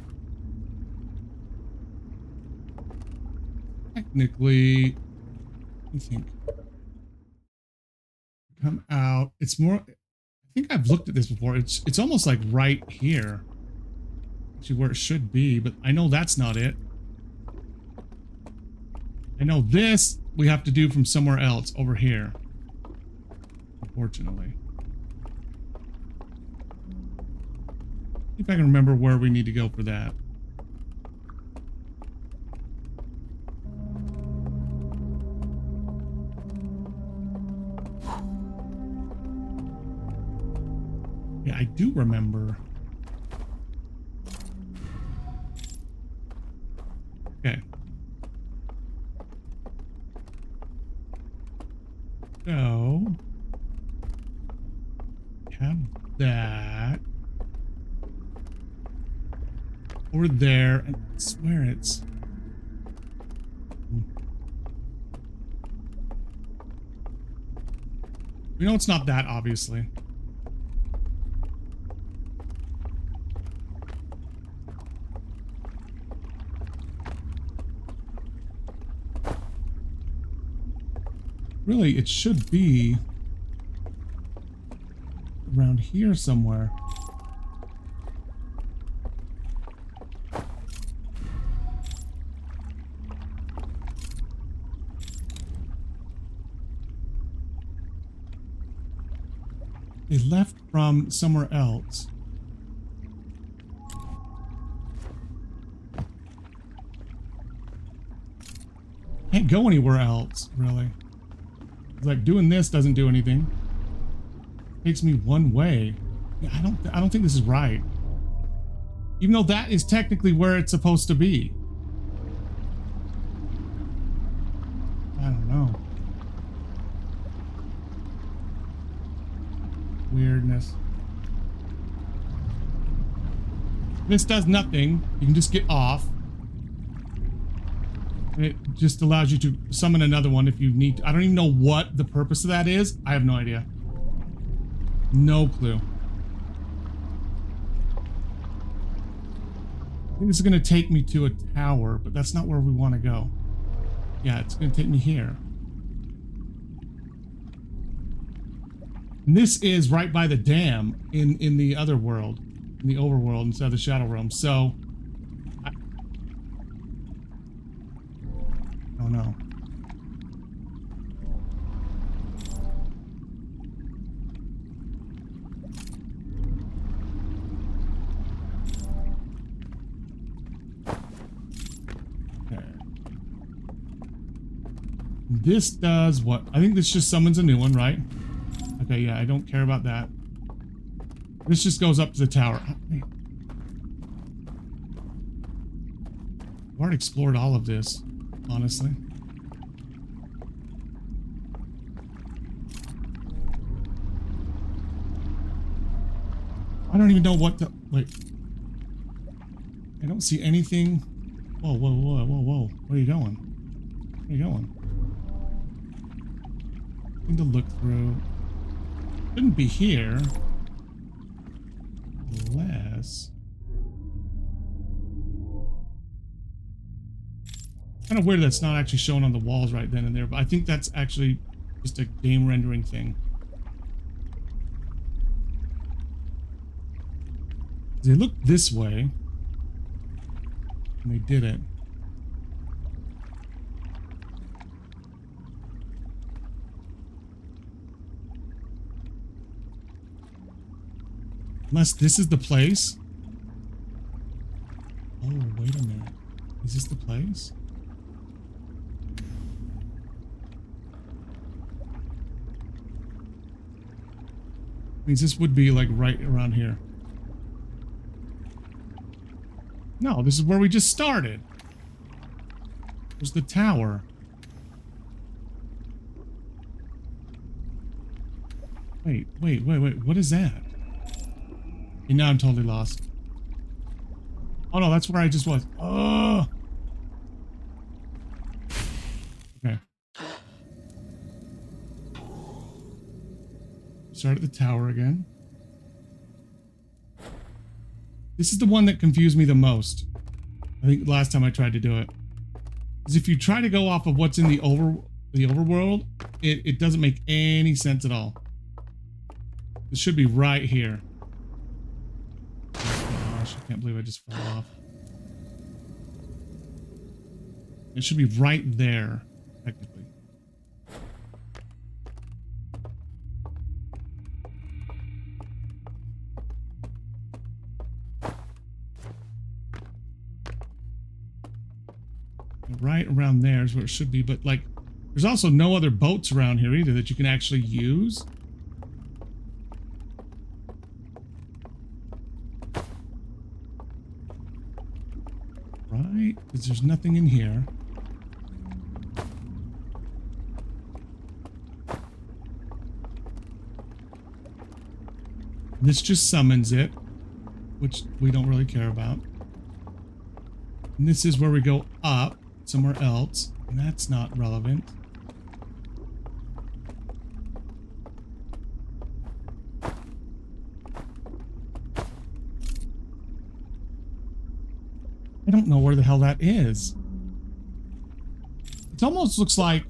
Technically, I think come out. It's more. I think I've looked at this before. It's almost like right here, actually, where it should be. But I know that's not it. I know this we have to do from somewhere else over here. Unfortunately, see if I can remember where we need to go for that. Yeah, I do remember. Okay. So, have that. over there, and I swear it's... We know it's not that, obviously. Really, it should be around here somewhere. They left from somewhere else. Can't go anywhere else, really. It's like doing this doesn't do anything. Takes me one way. Yeah, I don't think this is right. Even though that is technically where it's supposed to be. I don't know. Weirdness. This does nothing. You can just get off. It just allows you to summon another one if you need to. I don't even know what the purpose of that is. I have no idea. No clue. I think this is going to take me to a tower, but that's not where we want to go. Yeah, it's going to take me here. And this is right by the dam in the other world, in the overworld instead of the Shadow Realm. So, I don't know. Okay. This does what? I think this just summons a new one, right? Okay, yeah, I don't care about that. This just goes up to the tower. I've already explored all of this, honestly. I don't even know what the... Wait. I don't see anything... Whoa, whoa, whoa, whoa, whoa. Where are you going? Where are you going? Thing to look through. Shouldn't be here. Unless... Kind of weird that's not actually shown on the walls right then and there, but I think that's actually just a game rendering thing. They looked this way, and they did it. Unless this is the place. Oh, wait a minute. Is this the place? Means this would be like right around here. No, this is where we just started. There's the tower. Wait. What is that? Okay, now I'm totally lost. Oh no, that's where I just was. Oh. Okay. Start at the tower again. This is the one that confused me the most. I think last time I tried to do it. Because if you try to go off of what's in the overworld, it doesn't make any sense at all. It should be right here. Oh gosh, I can't believe I just fell off. It should be right there, technically. Right around there is where it should be, but like, there's also no other boats around here either that you can actually use. Right? Because there's nothing in here. This just summons it, which we don't really care about. And this is where we go up somewhere else. And that's not relevant. I don't know where the hell that is. It almost looks like...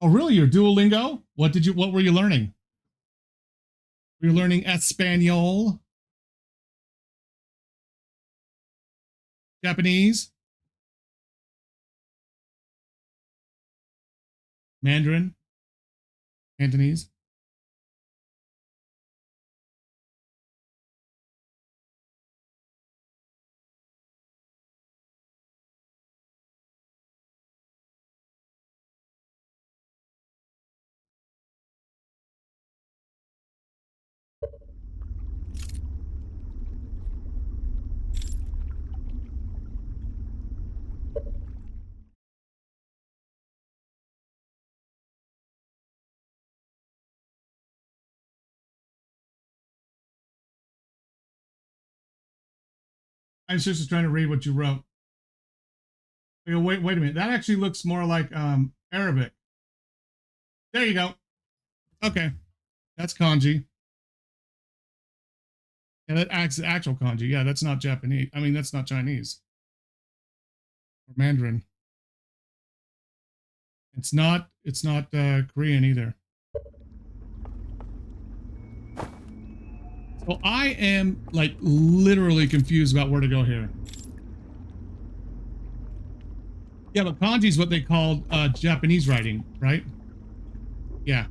Oh, really? Your Duolingo? What were you learning? Were you learning Espanol? Japanese? Mandarin? Cantonese? I'm just trying to read what you wrote. Wait a minute. That actually looks more like Arabic. There you go. Okay. That's kanji. Yeah, that acts actual kanji. Yeah, that's not Japanese. I mean, that's not Chinese. Or Mandarin. It's not Korean either. So I am like literally confused about where to go here. Yeah, but kanji is what they called Japanese writing, right? Yeah.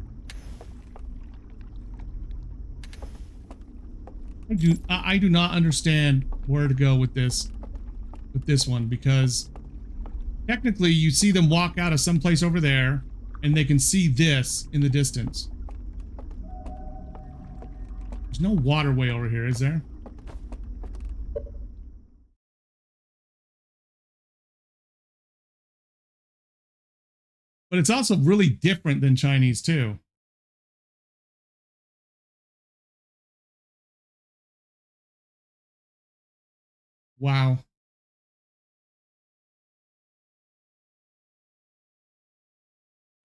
I do not understand where to go with this one, because technically you see them walk out of someplace over there and they can see this in the distance. There's no waterway over here, is there? But it's also really different than Chinese too. Wow.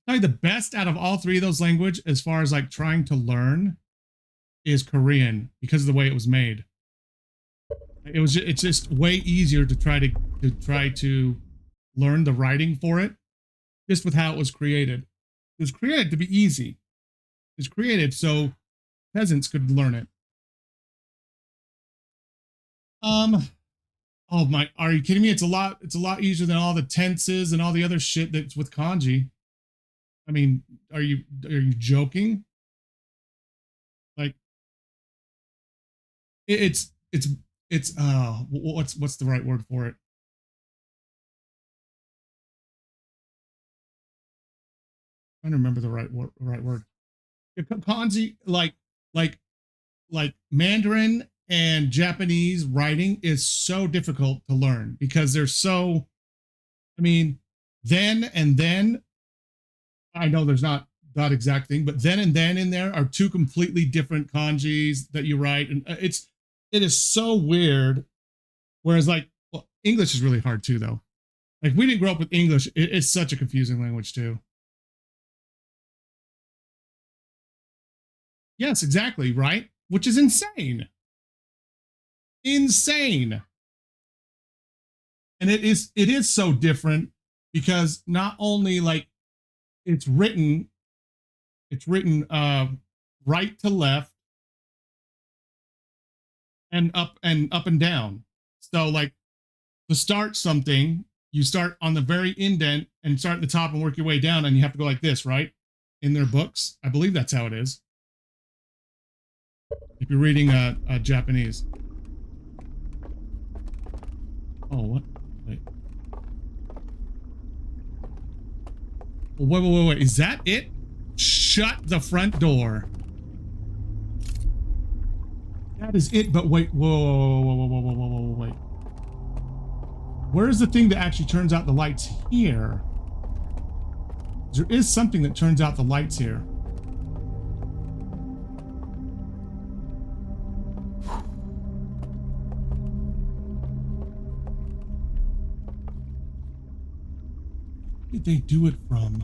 Probably the best out of all three of those languages, as far as like trying to learn, is Korean, because of the way it was made. It's just way easier to try to learn the writing for it, just with how it was created. It was created to be easy. It was created so peasants could learn it. Oh my, are you kidding me? It's a lot easier than all the tenses and all the other shit that's with kanji. I mean, are you joking? Like, it's what's the right word for it? I'm trying to remember the right word. Kanji, like Mandarin and Japanese writing is so difficult to learn because they're so, I mean, then and then, I know there's not that exact thing, but then and then in there are two completely different kanjis that you write. And it is so weird. Whereas like, well, English is really hard too, though. Like we didn't grow up with English. It's such a confusing language too. Yes, exactly. Right. Which is insane. Insane. And it is so different because not only like it's written right to left and up and down. So like to start something, you start on the very indent and start at the top and work your way down, and you have to go like this, right? In their books. I believe that's how it is. If you're reading Japanese. Oh, what? Wait. Wait. Is that it? Shut the front door. That is it, but wait. Whoa, wait. Where's the thing that actually turns out the lights here? There is something that turns out the lights here. Where did they do it from?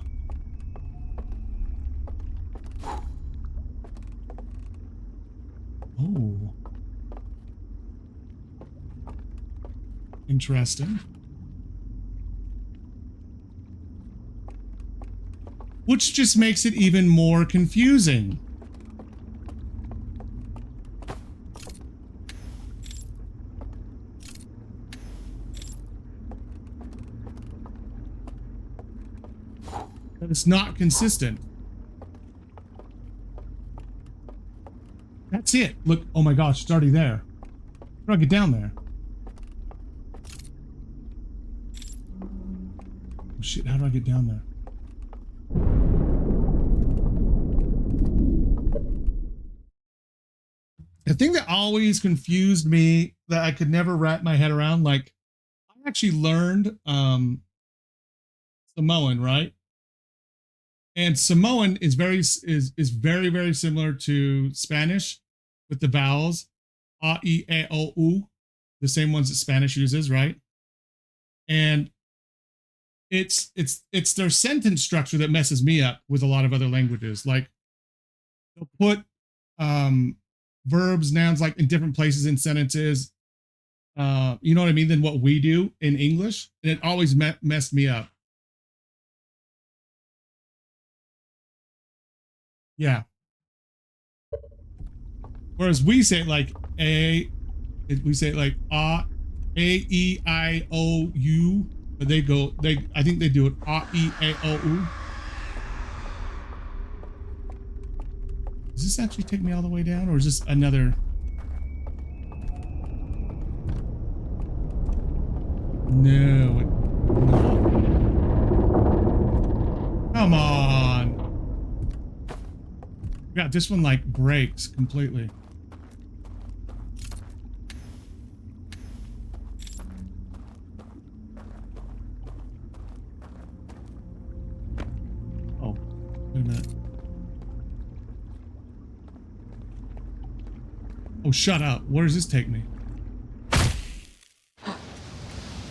Oh. Interesting. Which just makes it even more confusing. That it's not consistent. That's it. Look, oh my gosh, it's already there. How do I get down there? Oh shit, how do I get down there? The thing that always confused me that I could never wrap my head around, like I actually learned Samoan, right? And Samoan is very very similar to Spanish with the vowels a, e, e, o, u, the same ones that Spanish uses, right? And it's their sentence structure that messes me up with a lot of other languages. Like they'll put verbs, nouns like in different places in sentences. You know what I mean? Than what we do in English, and it always messed me up. Yeah. Whereas we say it like we say it like a e I o u, but I think they do it a e a o u. Does this actually take me all the way down, or is this another? No. Come on. Yeah, this one like breaks completely. Oh, wait a minute. Oh, shut up. Where does this take me?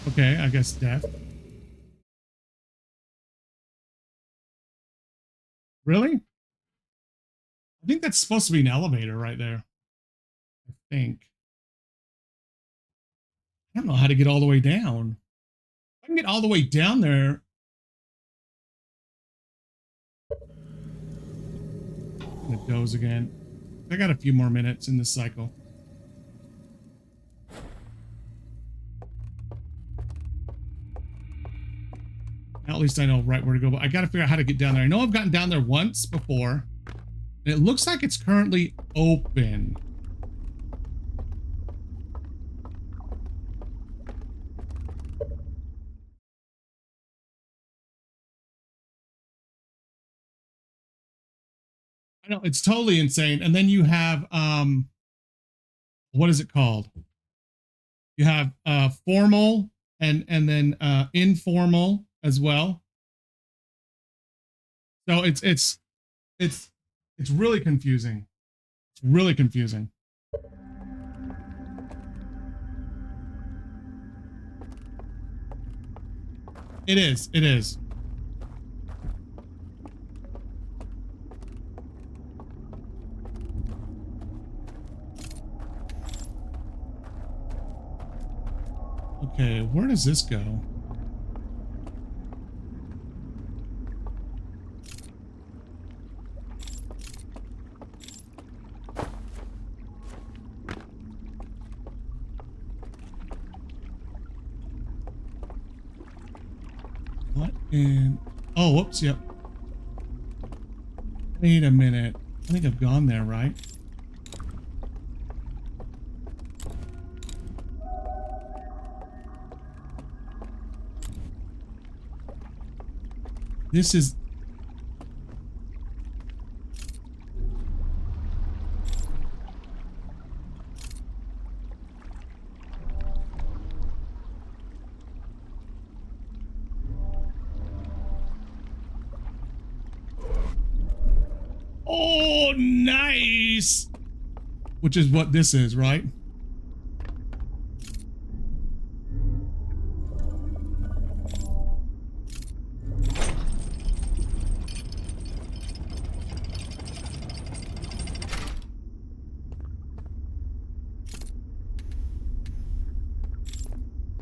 Okay, I guess death. Really? I think that's supposed to be an elevator right there. I think. I don't know how to get all the way down. If I can get all the way down there. And it goes again. I got a few more minutes in this cycle. Now at least I know right where to go, but I got to figure out how to get down there. I know I've gotten down there once before. And it looks like it's currently open. I know, it's totally insane. And then you have, what is it called? You have formal and then informal as well. So it's really confusing. It's really confusing. It is. It is. Okay, where does this go? What in... Oh, whoops, yep. Wait a minute. I think I've gone there, right? This is... Oh, nice. Which is what this is, right?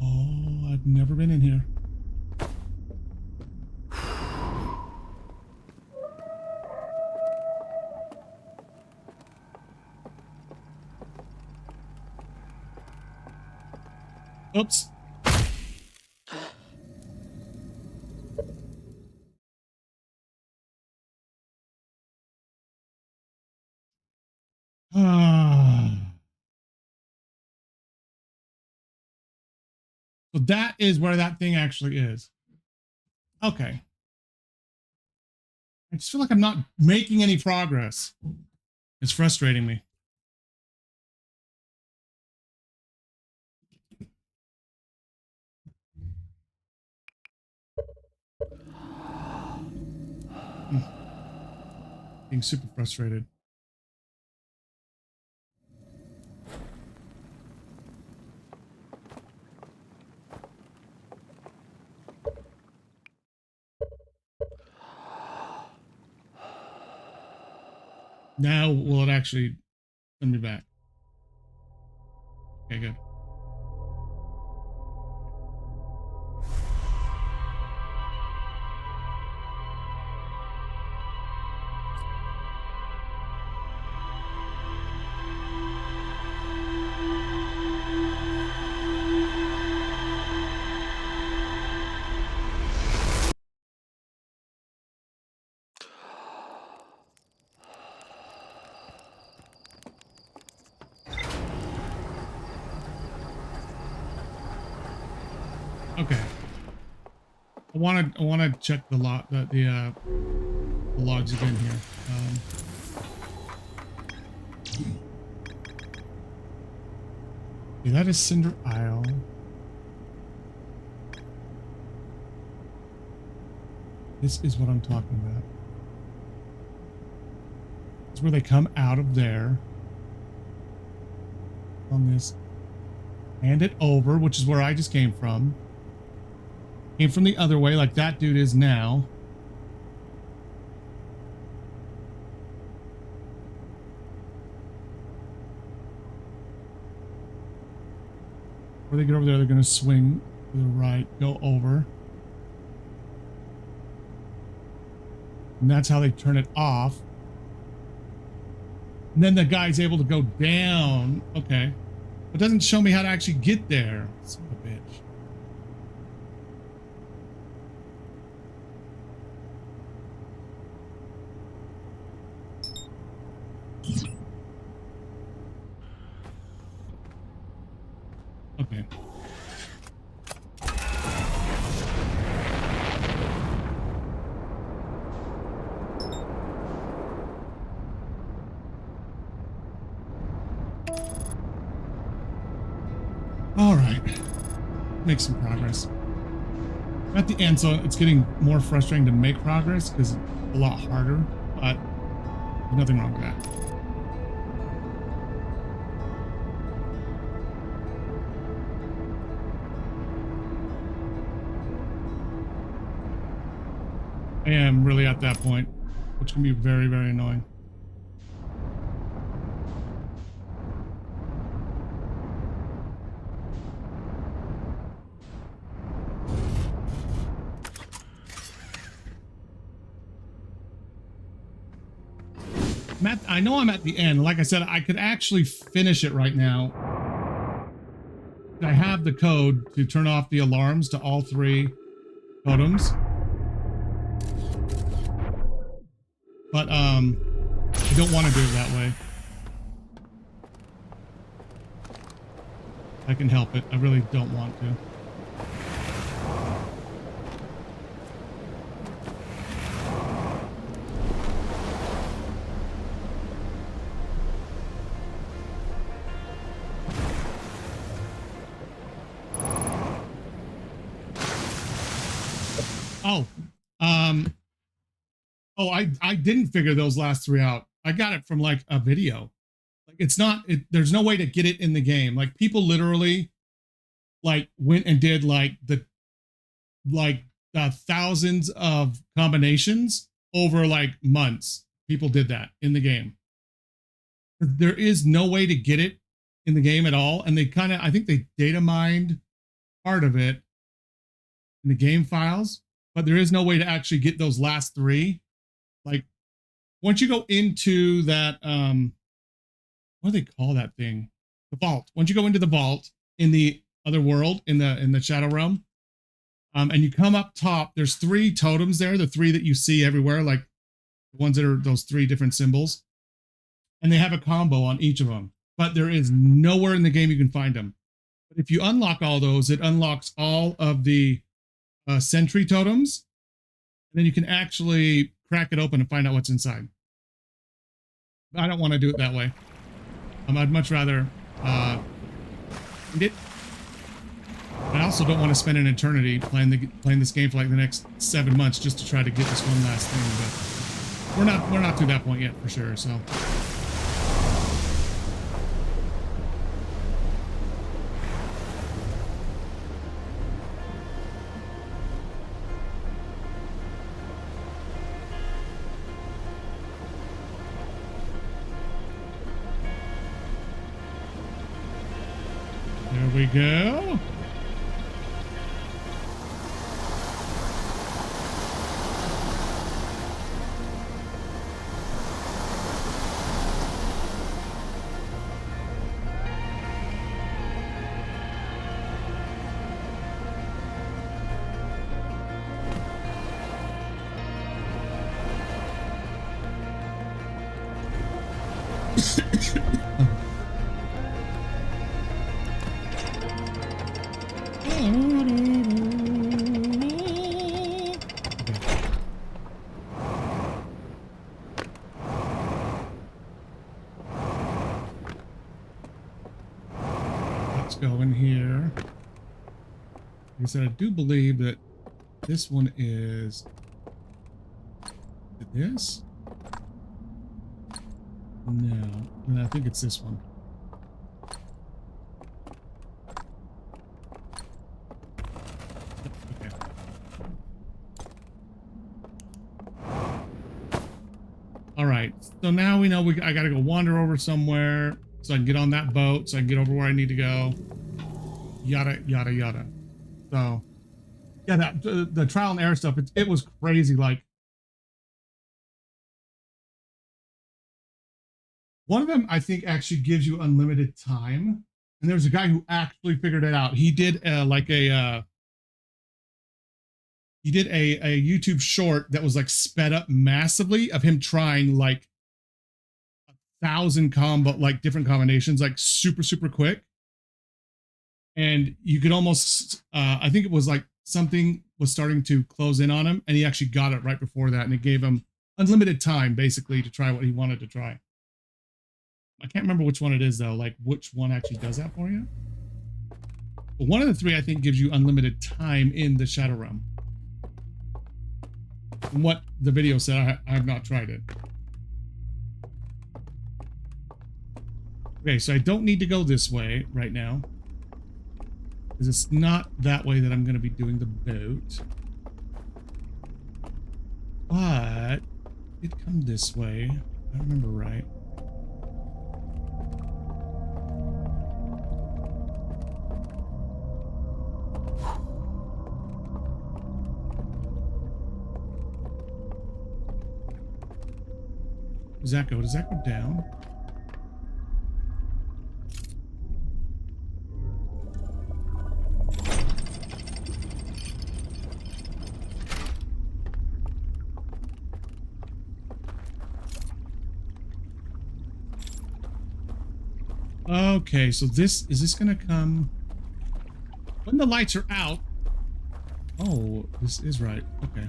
Oh, I've never been in here. Oops. So that is where that thing actually is. Okay. I just feel like I'm not making any progress. It's frustrating me. Being super frustrated. Now will it actually send me back? Okay, good. Okay. I want to check the log, the logs again here. Okay, that is Cinder Isle. This is what I'm talking about. It's where they come out of there. On this. Hand it over, which is where I just came from. Came from the other way, like that dude is now. Before they get over there, they're going to swing to the right, go over. And that's how they turn it off. And then the guy's able to go down. Okay. It doesn't show me how to actually get there. Son of a bitch. Okay. All right. Make some progress. I'm at the end, so it's getting more frustrating to make progress because it's a lot harder, but there's nothing wrong with that. I am really at that point, which can be very, very annoying. I know I'm at the end. Like I said, I could actually finish it right now. I have the code to turn off the alarms to all 3 totems. But I don't want to do it that way. I can help it. I really don't want to. Oh, Oh, I didn't figure those last three out. I got it from like a video. Like it's not. There's no way to get it in the game. Like people literally, like went and did like thousands of combinations over like months. People did that in the game. There is no way to get it in the game at all, and they kind of, I think they data mined part of it in the game files, but there is no way to actually get those last three. Like once you go into that, what do they call that thing? The vault. Once you go into the vault in the other world, in the Shadow Realm, and you come up top, there's three totems there, the three that you see everywhere, like the ones that are those three different symbols, and they have a combo on each of them. But there is nowhere in the game you can find them. But if you unlock all those, it unlocks all of the sentry totems, and then you can actually crack it open and find out what's inside. But I don't want to do it that way. I'd much rather find it. I also don't want to spend an eternity playing this game for like the next 7 months just to try to get this one last thing. But we're not to that point yet for sure. So. There we go. Let's go in here. Like I said, I do believe that this one is this. No, and I think it's this one. Okay. All right. So now we know I got to go wander over somewhere so I can get on that boat, so I can get over where I need to go. Yada yada yada. So yeah, that the trial and error stuff. It was crazy. Like. One of them, I think, actually gives you unlimited time. And there's a guy who actually figured it out. He did a YouTube short that was like sped up massively of him trying like 1,000 different combinations, like super quick. And you could almost, I think it was like something was starting to close in on him, and he actually got it right before that, and it gave him unlimited time basically to try what he wanted to try. I can't remember which one it is though, like which one actually does that for you. But one of the three I think gives you unlimited time in the Shadow Realm. From what the video said, I have not tried it. Okay, so I don't need to go this way right now, because it's not that way that I'm going to be doing the boat. But it come this way, if I remember right. Does that go? Does that go down? Okay, so is this gonna come when the lights are out? Oh, this is right. Okay.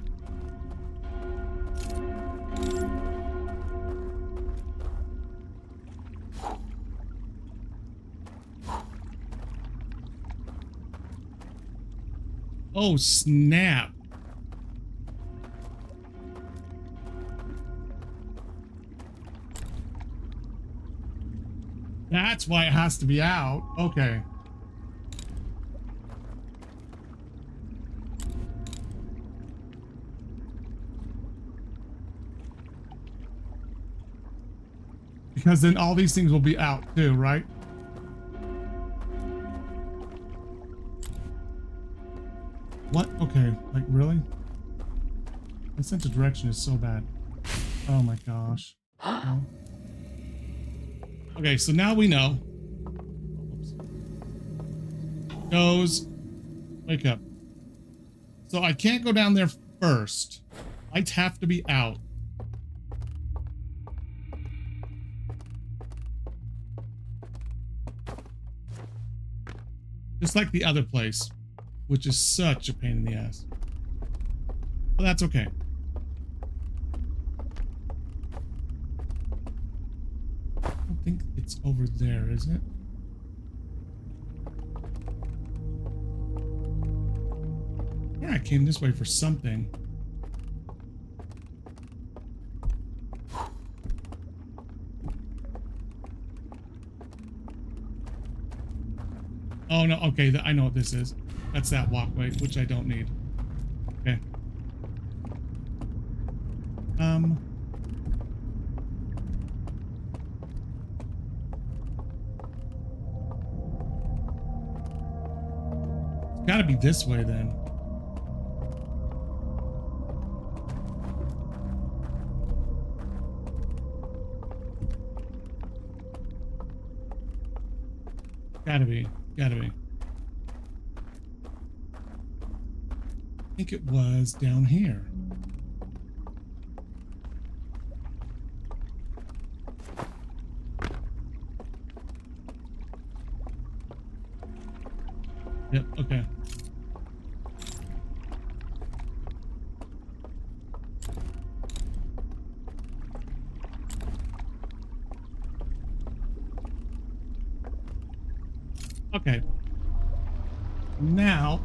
Oh, snap. That's why it has to be out. Okay. Because then all these things will be out too, right? What? Okay, like really? My sense of direction is so bad. Oh my gosh. No. Okay, so now we know. Oops. Goes. Wake up. So I can't go down there first. Lights have to be out. Just like the other place, which is such a pain in the ass. But that's okay. I don't think it's over there, is it? Yeah, I came this way for something. Oh no, okay, I know what this is. That's that walkway, which I don't need. Okay. It's gotta be this way then. Gotta be. Gotta be. I think it was down here. Yep, okay. Okay. Now,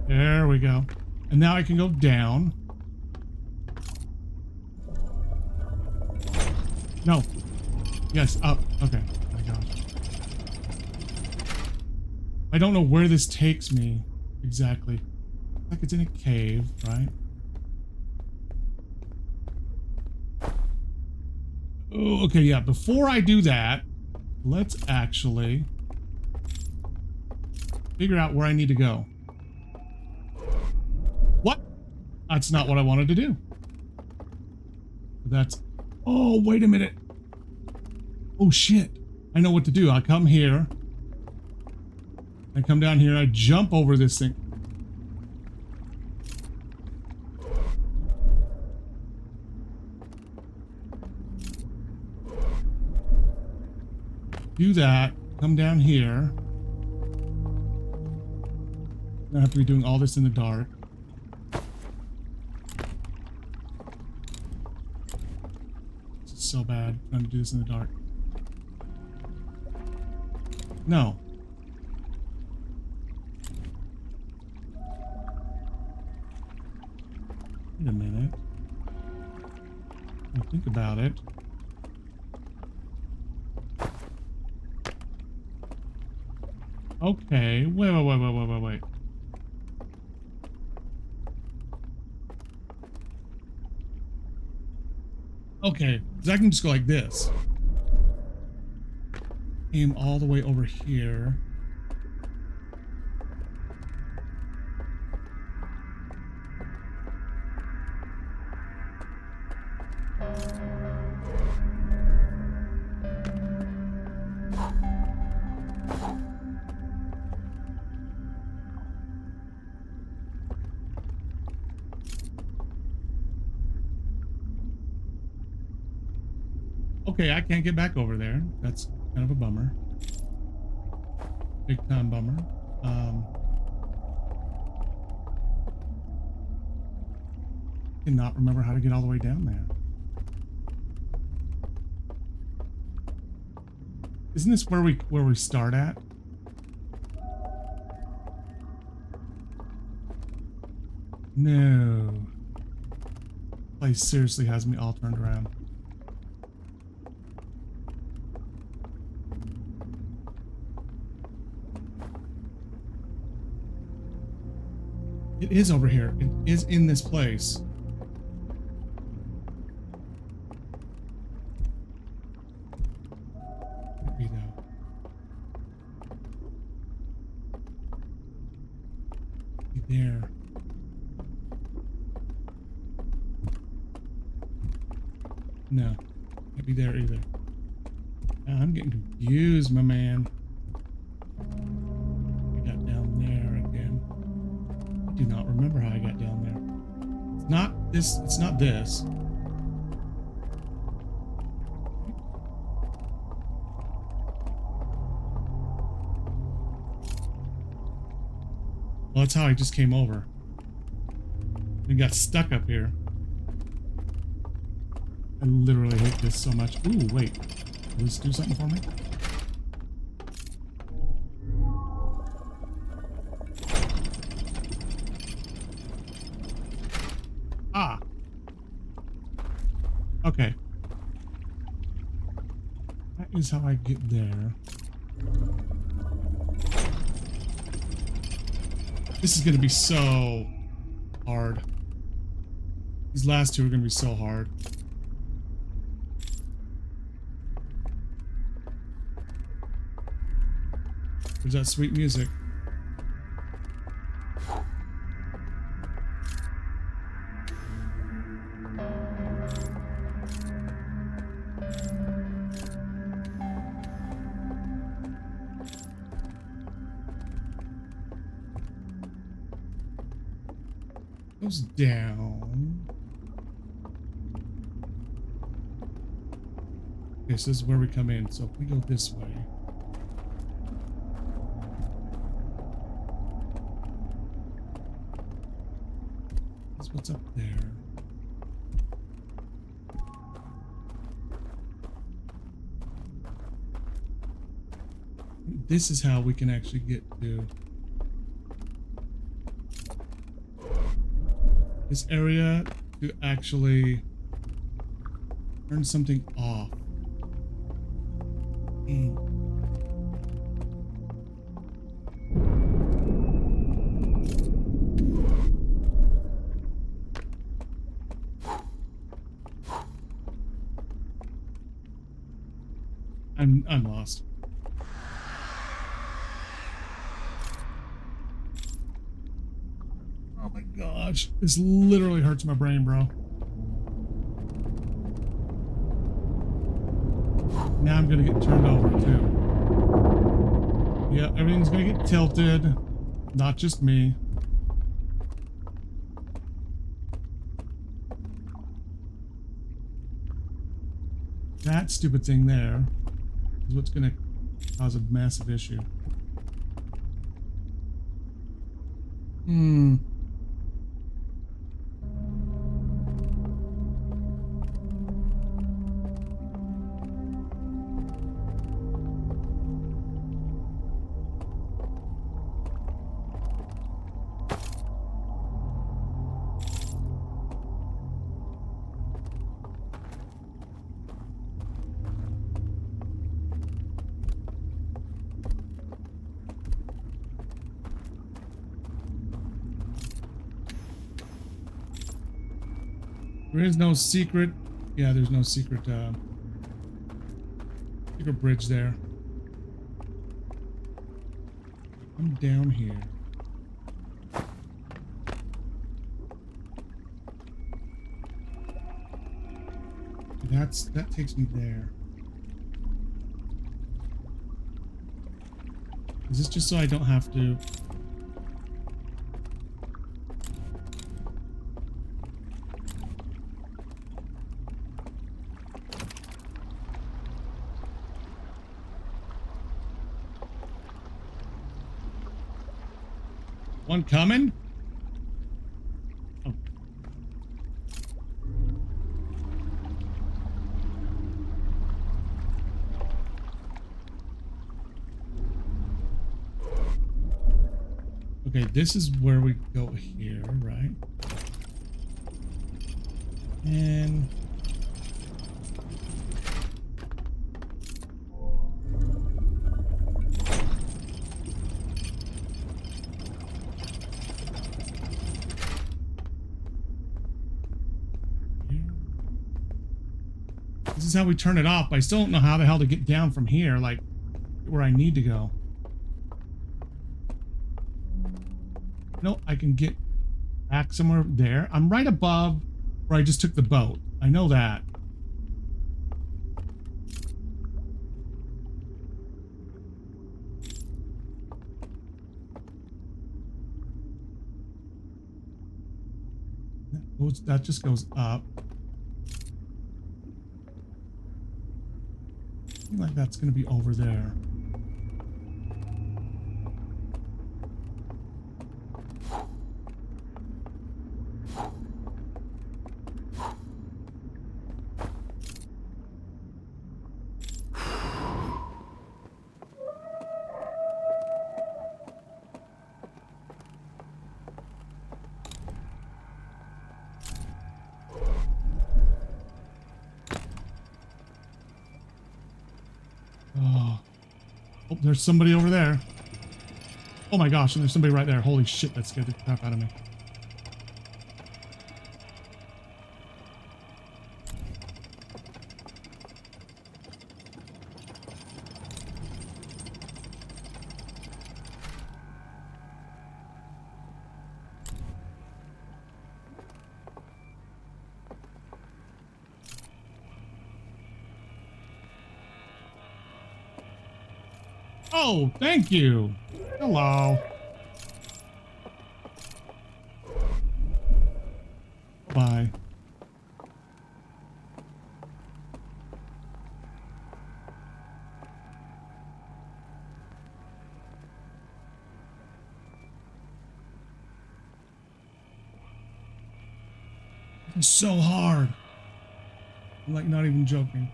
there we go. And now I can go down. No. Yes, up. Okay. Oh my gosh. I don't know where this takes me exactly. Like it's in a cave, right? Oh, okay, yeah. Before I do that, let's actually figure out where I need to go. What? That's not what I wanted to do. That's... Oh, wait a minute. Oh, shit. I know what to do. I come here. I come down here. I jump over this thing. Do that. Come down here. I have to be doing all this in the dark. This is so bad. Trying to do this in the dark. No. Wait a minute. I'll think about it. Okay. Wait. Okay, because I can just go like this. Aim all the way over here. Okay, I can't get back over there. That's kind of a bummer. Big time bummer. Cannot remember how to get all the way down there. Isn't this where we start at? No. place seriously has me all turned around. It is over here. It is in this place. Maybe though. There. No, can't be there either. I'm getting confused, my man. I got down there again. I do not remember how I got down there. It's not this. It's not this. Well, that's how I just came over. And got stuck up here. I literally hate this so much. Ooh, wait. Will this do something for me? Ah. Okay. That is how I get there. This is going to be so hard. These last two are going to be so hard. There's that sweet music. Goes down. Okay, so this is where we come in. So if we go this way. That's what's up there. This is how we can actually get to this area to actually turn something off. I'm lost. Oh my gosh. This literally hurts my brain, bro. Now I'm gonna get turned over too. Yeah, everything's gonna get tilted. Not just me. That stupid thing there is what's gonna cause a massive issue. There is no secret. Yeah, there's no secret secret bridge there. I'm down here. That takes me there. Is this just so I don't have to? One coming? Oh. Okay, this is where we go here, right? And this is how we turn it off. But I still don't know how the hell to get down from here, like where I need to go. No, I can get back somewhere there. I'm right above where I just took the boat. I know that. That just goes up. I feel like that's going to be over there. Oh, there's somebody over there. Oh my gosh, and there's somebody right there. Holy shit, that scared the crap out of me. Oh, thank you. Hello. Bye. It's so hard. I'm like not even joking.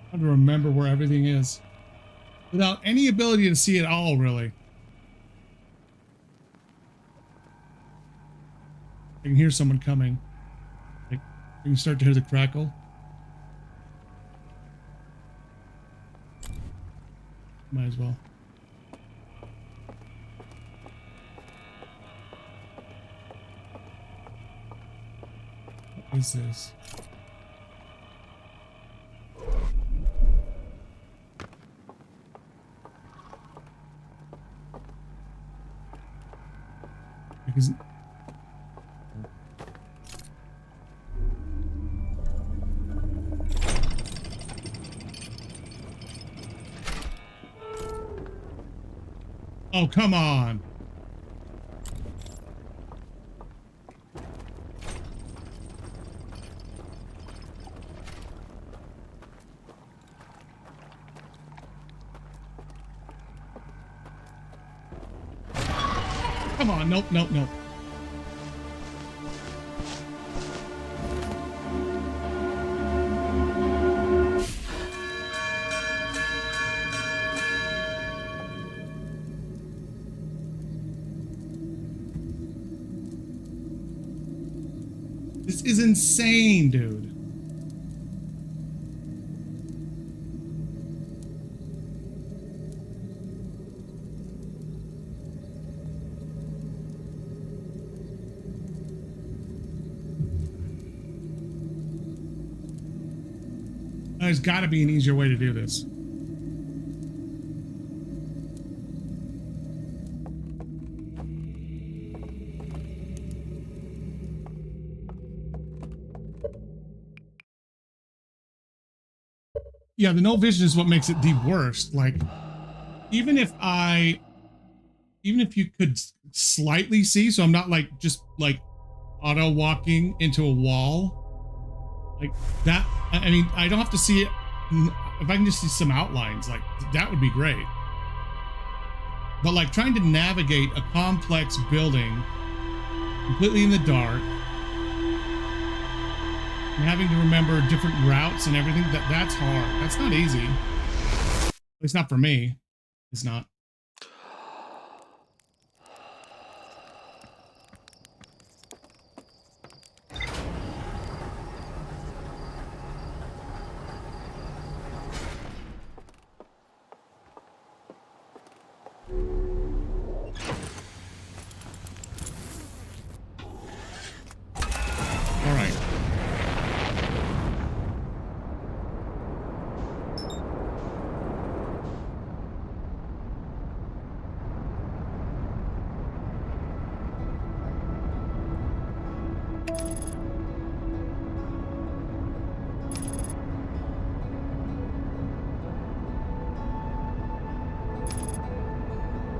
I have to remember where everything is without any ability to see it all, really. I can hear someone coming. Like, you can start to hear the crackle. Might as well. What is this? Because oh, come on. Come on, nope, nope, nope. This is insane, dude. There's got to be an easier way to do this. Yeah, the no vision is what makes it the worst. Like, even if you could slightly see, so I'm not like just like auto walking into a wall like that. I mean, I don't have to see it. If I can just see some outlines, like that would be great. But like trying to navigate a complex building completely in the dark and having to remember different routes and everything, that's hard. That's not easy. It's not for me. It's not.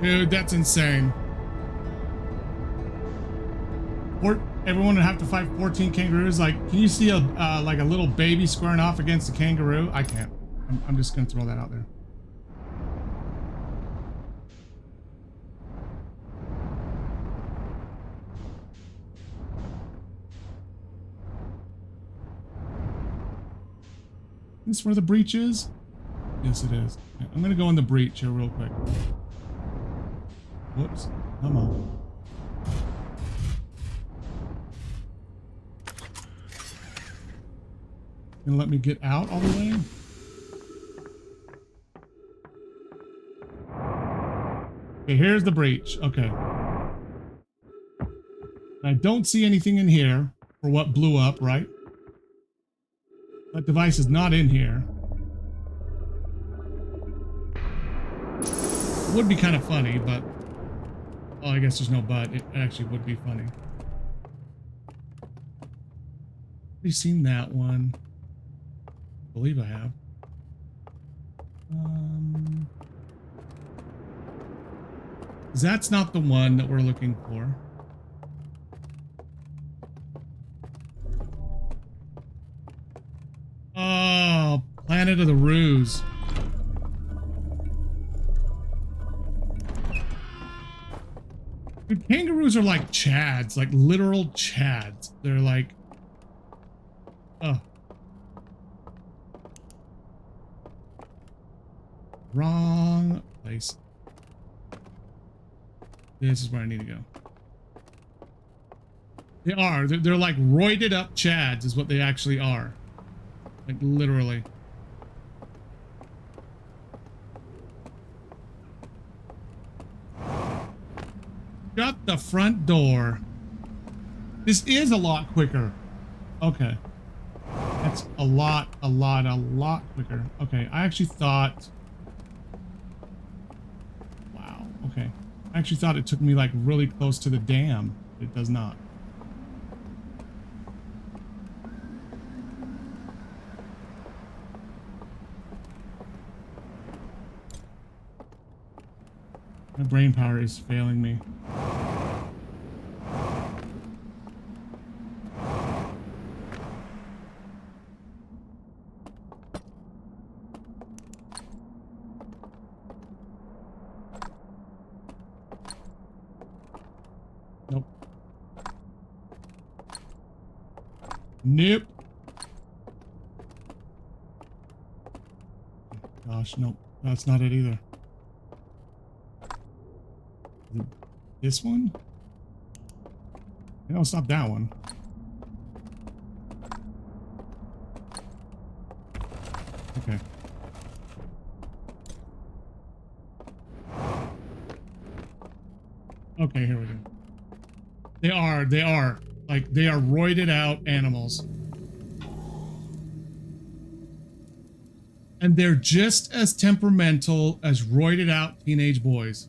Dude, that's insane. Everyone would have to fight 14 kangaroos. Like, can you see a like a little baby squaring off against a kangaroo? I can't. I'm just gonna throw that out there. Is this where the breach is? Yes, it is. I'm gonna go in the breach here real quick. Whoops. Come on. Gonna let me get out all the way? Okay, here's the breach. Okay. I don't see anything in here for what blew up, right? That device is not in here. It would be kind of funny, but... Oh, I guess there's no but. It actually would be funny. Have you seen that one? I believe I have. That's not the one that we're looking for. Oh, Planet of the Ruse. Dude, kangaroos are like chads, like literal chads. They're like, oh. Wrong place. This is where I need to go. They are. They're like roided up chads is what they actually are. Like literally. Shut the front door. This is a lot quicker. Okay. That's a lot quicker. Okay, I actually thought... Wow, okay. I actually thought it took me like really close to the dam. It does not. My brain power is failing me. Nope. Nope. Gosh, nope. That's not it either. This one? No, it's not that one. Okay. Okay, here we go. They are. Like, they are roided out animals. And they're just as temperamental as roided out teenage boys.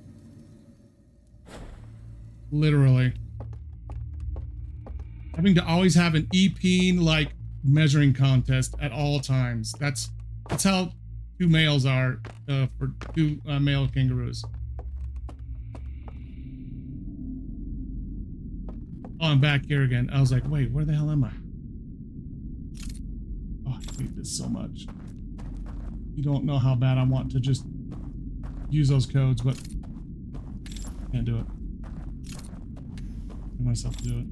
Literally. Having to always have an EP like measuring contest at all times. That's how two males are for two male kangaroos. Oh, I'm back here again. I was like, wait, where the hell am I? Oh, I hate this so much. You don't know how bad I want to just use those codes, but can't do it. I myself to do it.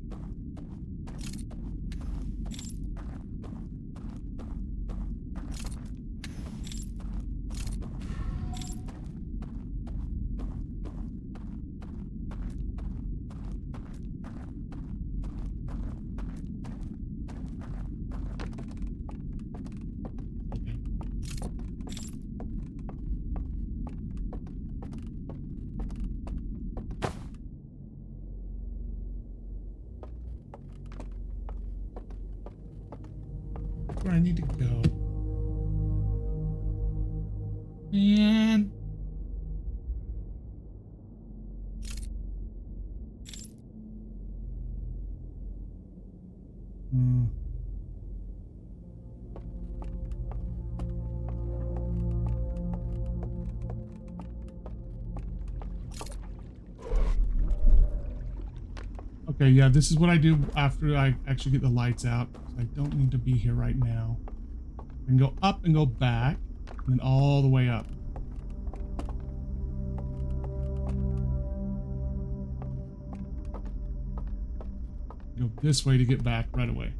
Where I need to go. Man. Hmm. Okay, yeah, this is what I do after I actually get the lights out. I don't need to be here right now. I can go up and go back, and then all the way up. Go this way to get back right away.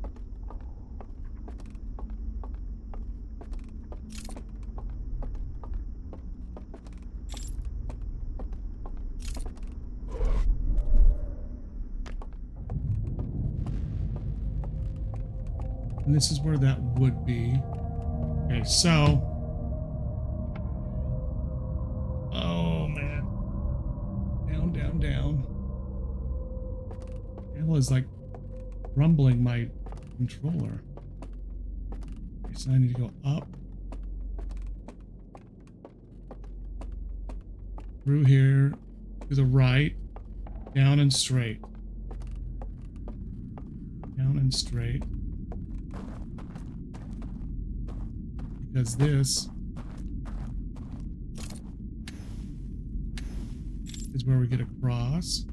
And this is where that would be. Okay, so. Oh, man. Down, down, down. Hell is like rumbling my controller. Okay, so I need to go up. Through here. To the right. Down and straight. Down and straight. Because this is where we get across.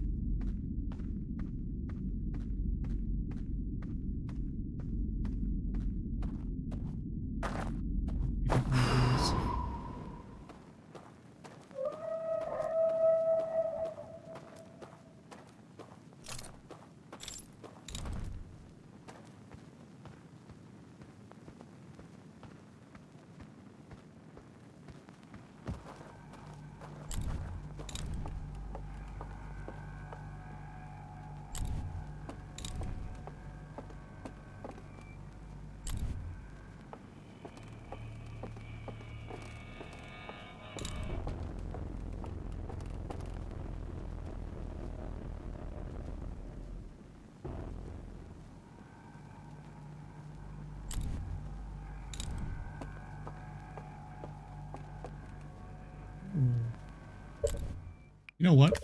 You know what?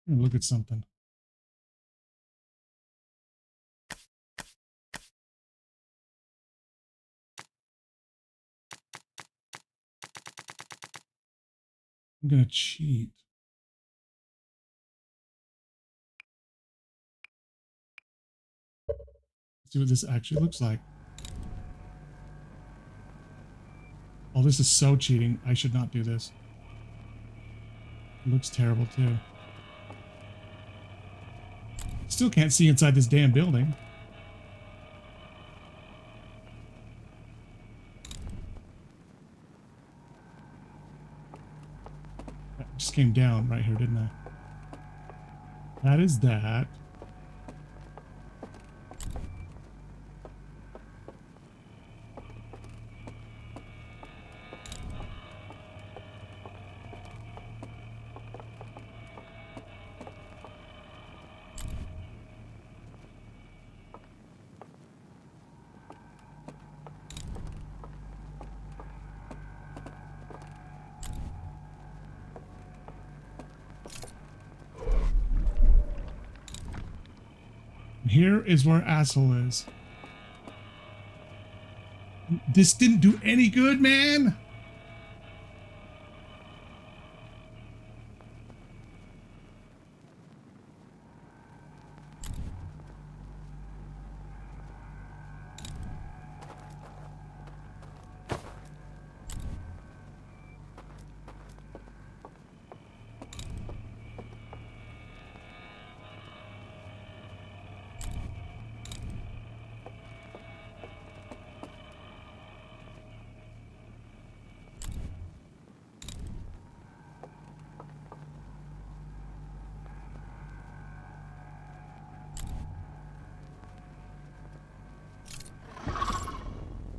I'm gonna look at something. I'm gonna cheat. See what this actually looks like. Oh, this is so cheating. I should not do this. It looks terrible too. Still can't see inside this damn building. I just came down right here, didn't I? That is that. Here is where asshole is. This didn't do any good, man.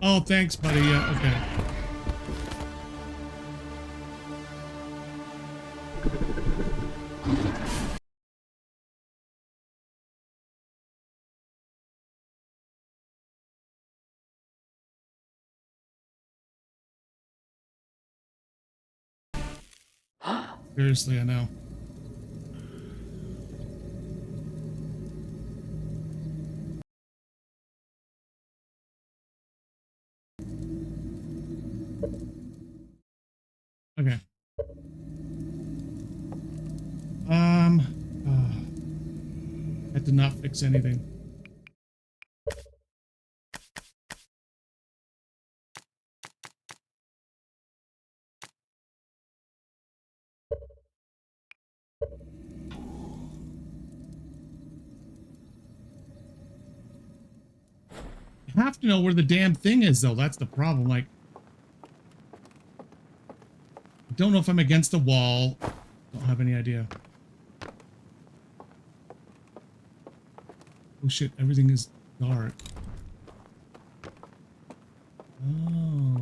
Oh, thanks, buddy. Yeah, okay. Seriously, I know. Okay. That did not fix anything. I have to know where the damn thing is, though. That's the problem. Like, I don't know if I'm against the wall. Don't have any idea. Oh shit, everything is dark. Oh.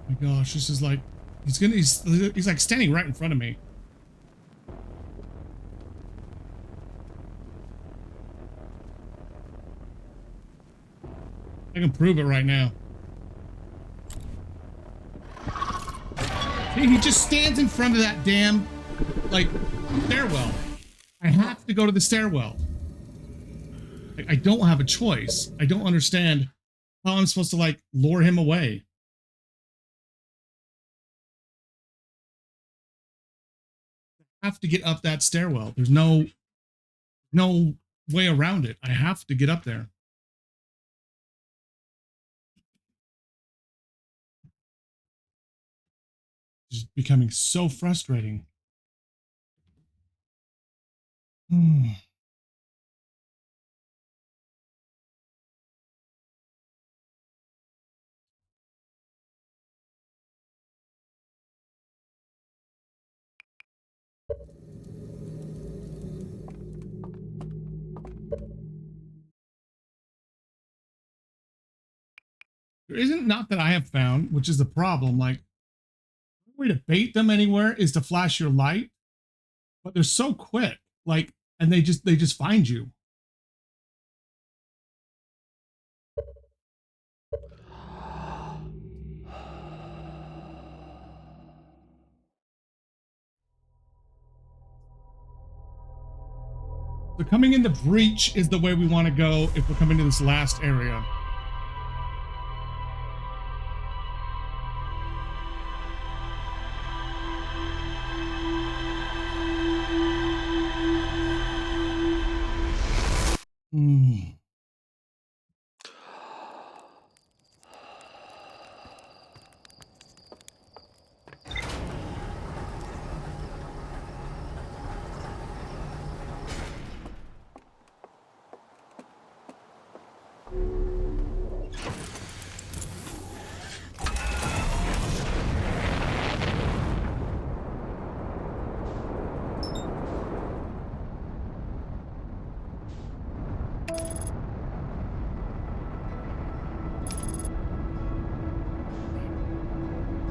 My gosh, this is like he's like standing right in front of me. I can prove it right now. See, he just stands in front of that damn like stairwell. I have to go to the stairwell. Like, I don't have a choice. I don't understand how I'm supposed to like lure him away. Have to get up that stairwell. There's no way around it. I have to get up there. It's just becoming so frustrating. There isn't, not that I have found, which is the problem. Like, the way to bait them anywhere is to flash your light, but they're so quick. Like, and they just find you. So coming in the breach is the way we want to go if we're coming to this last area.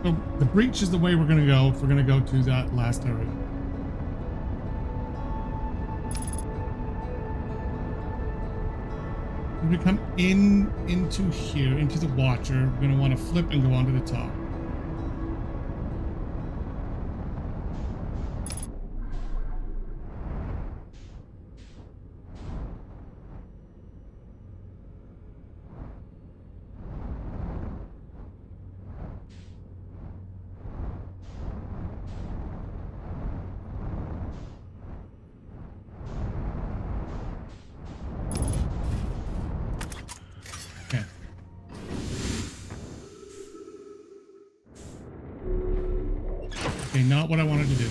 So the breach is the way we're going to go if we're going to go to that last area. When we come into here, into the Watcher, we're going to want to flip and go onto the top. Okay, not what I wanted to do.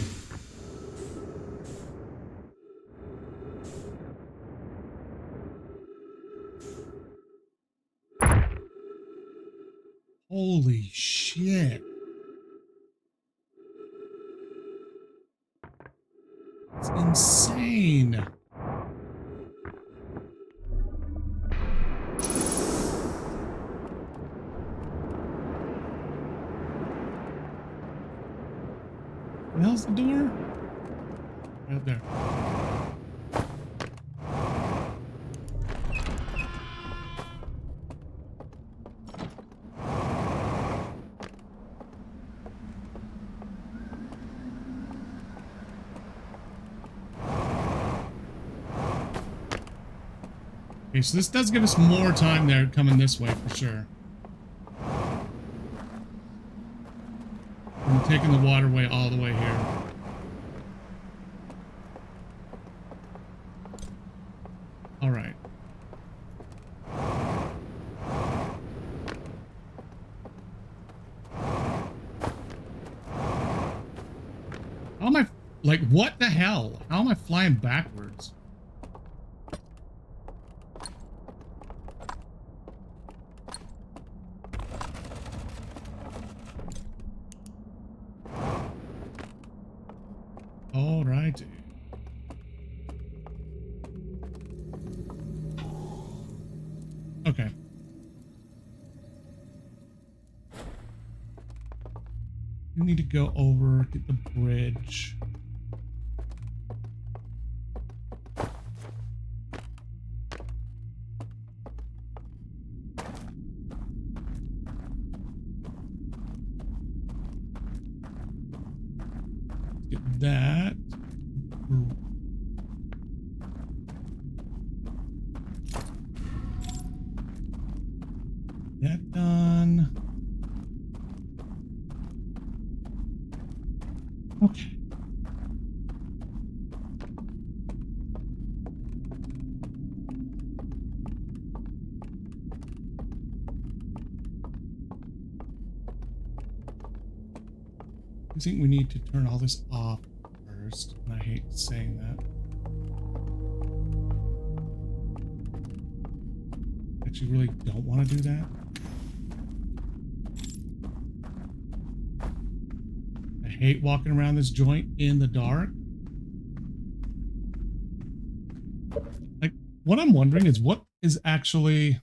Holy shit. It's insane. Where the hell's the door? Right up there. Okay, so this does give us more time there coming this way for sure. I'm taking the waterway all the way here. All right. How am I, like, what the hell? How am I flying backwards? All right. Okay. We need to go over, get the bridge. Get that. That done. Okay. I think we need to turn all this off first, and I hate saying that. Actually, really don't want to do that. I hate walking around this joint in the dark. Like, what I'm wondering is what is actually...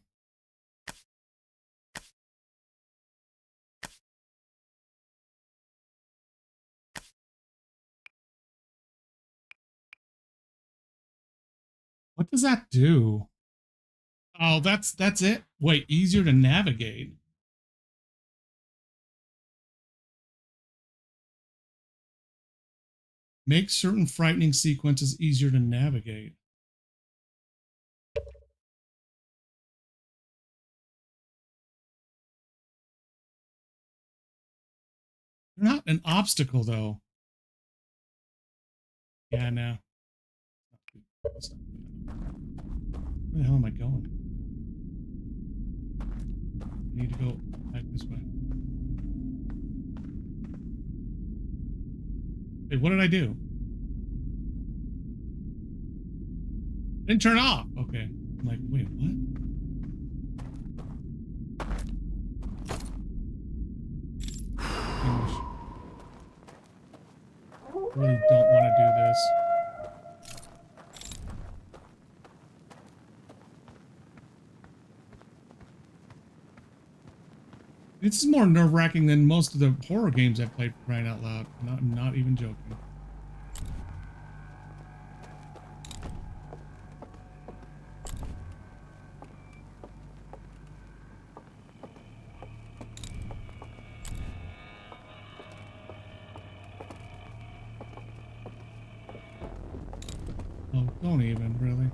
What does that do? Oh, that's it? Wait, easier to navigate. Make certain frightening sequences easier to navigate. They're not an obstacle, though. Yeah, no. Where the hell am I going? I need to go back this way. Hey, what did I do? I didn't turn off. Okay. I'm like, wait, what? I really don't want to do this. This is more nerve-wracking than most of the horror games I've played, for crying out loud. I'm not even joking. Oh, don't even, really.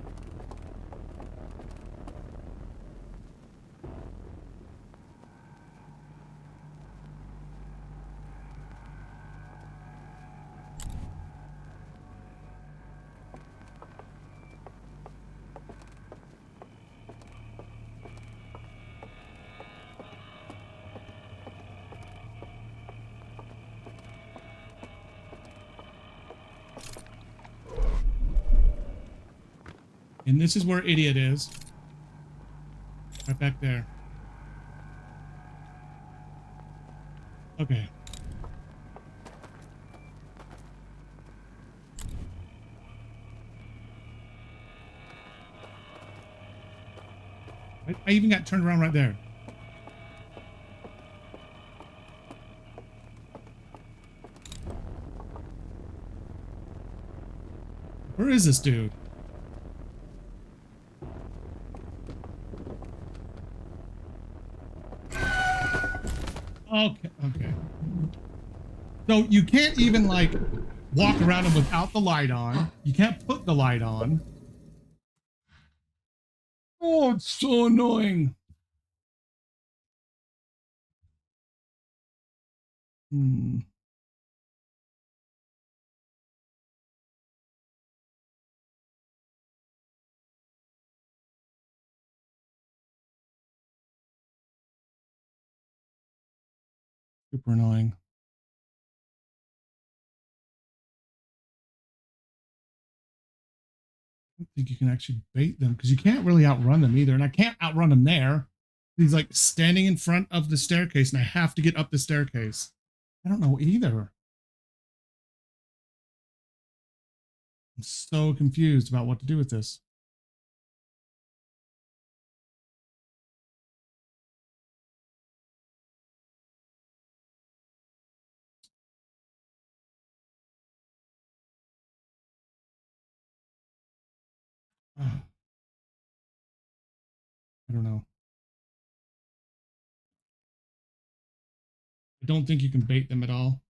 And this is where idiot is. Right back there. Okay. I even got turned around right there. Where is this dude? Okay, okay. So you can't even like walk around him without the light on. You can't put the light on. Oh, it's so annoying. Hmm. Super annoying. I don't think you can actually bait them because you can't really outrun them either. And I can't outrun him there. He's like standing in front of the staircase and I have to get up the staircase. I don't know either. I'm so confused about what to do with this. Oh, I don't know. I don't think you can bait them at all.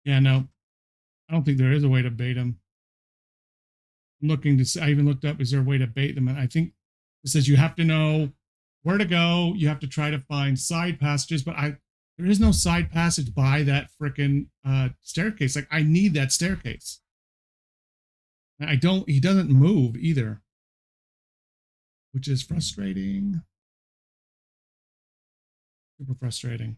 Yeah, no, I don't think there is a way to bait them. I'm looking to see, I even looked up, is there a way to bait them? And I think it says you have to know where to go. You have to try to find side passages, but there is no side passage by that freaking staircase. Like I need that staircase. I don't, he doesn't move either, which is frustrating. Super frustrating.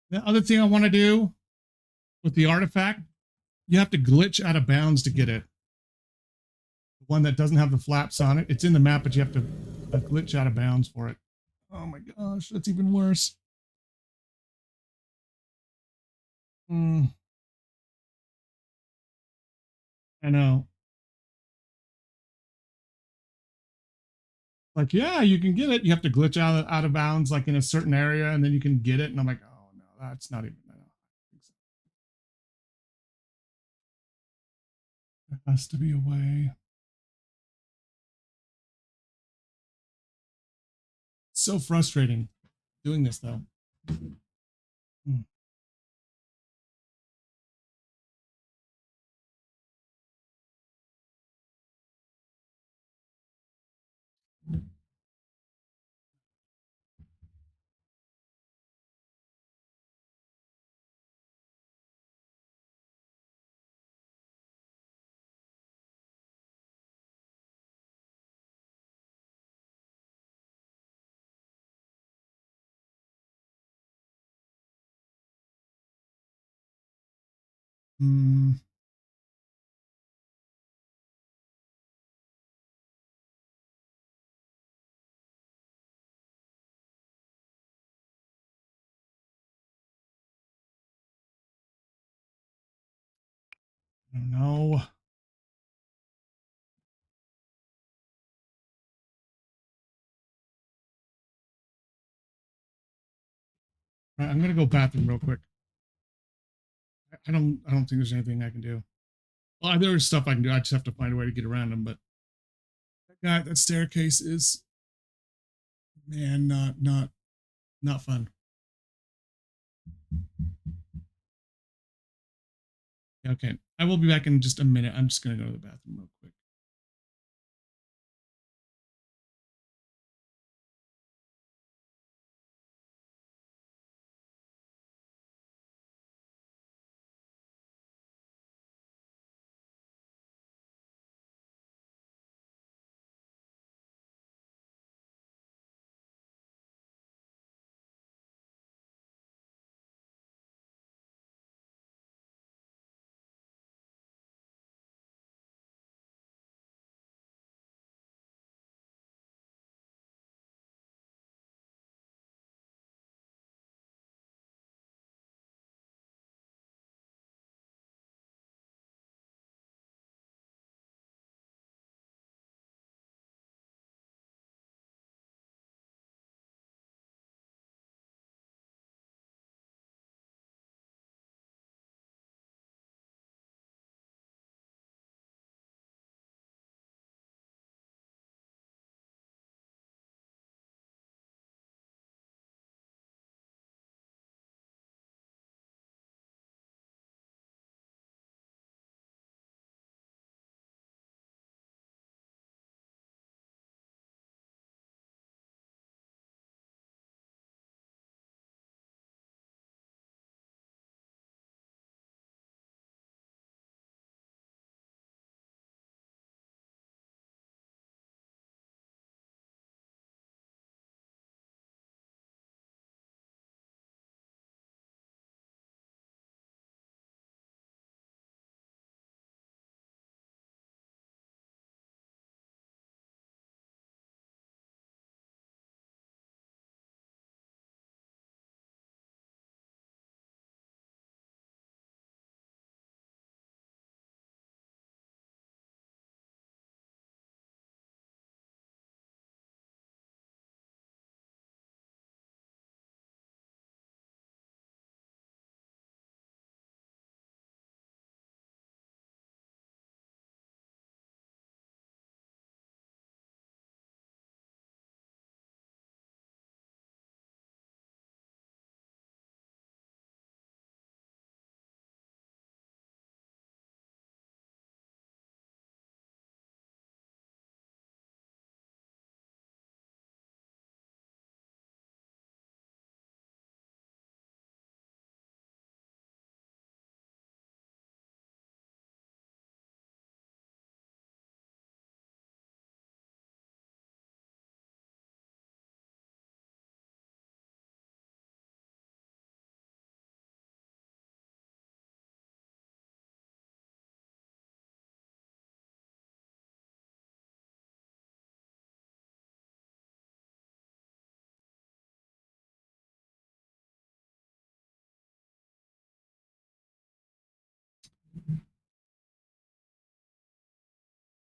The other thing I want to do with the artifact, you have to glitch out of bounds to get it. The one that doesn't have the flaps on it. It's in the map, but you have to glitch out of bounds for it. Oh my gosh, that's even worse. Hmm. I know. Like, yeah, you can get it. You have to glitch out of bounds, like in a certain area, and then you can get it. And I'm like, oh no, that's not even. No, there has to be a way. So frustrating doing this though. Hmm. Hmm. I don't know. All right, I'm gonna go bathroom real quick. I don't think there's anything I can do. Well, there's stuff I can do. I just have to find a way to get around them. But that staircase is, man, not fun. Okay, I will be back in just a minute. I'm just gonna go to the bathroom real quick.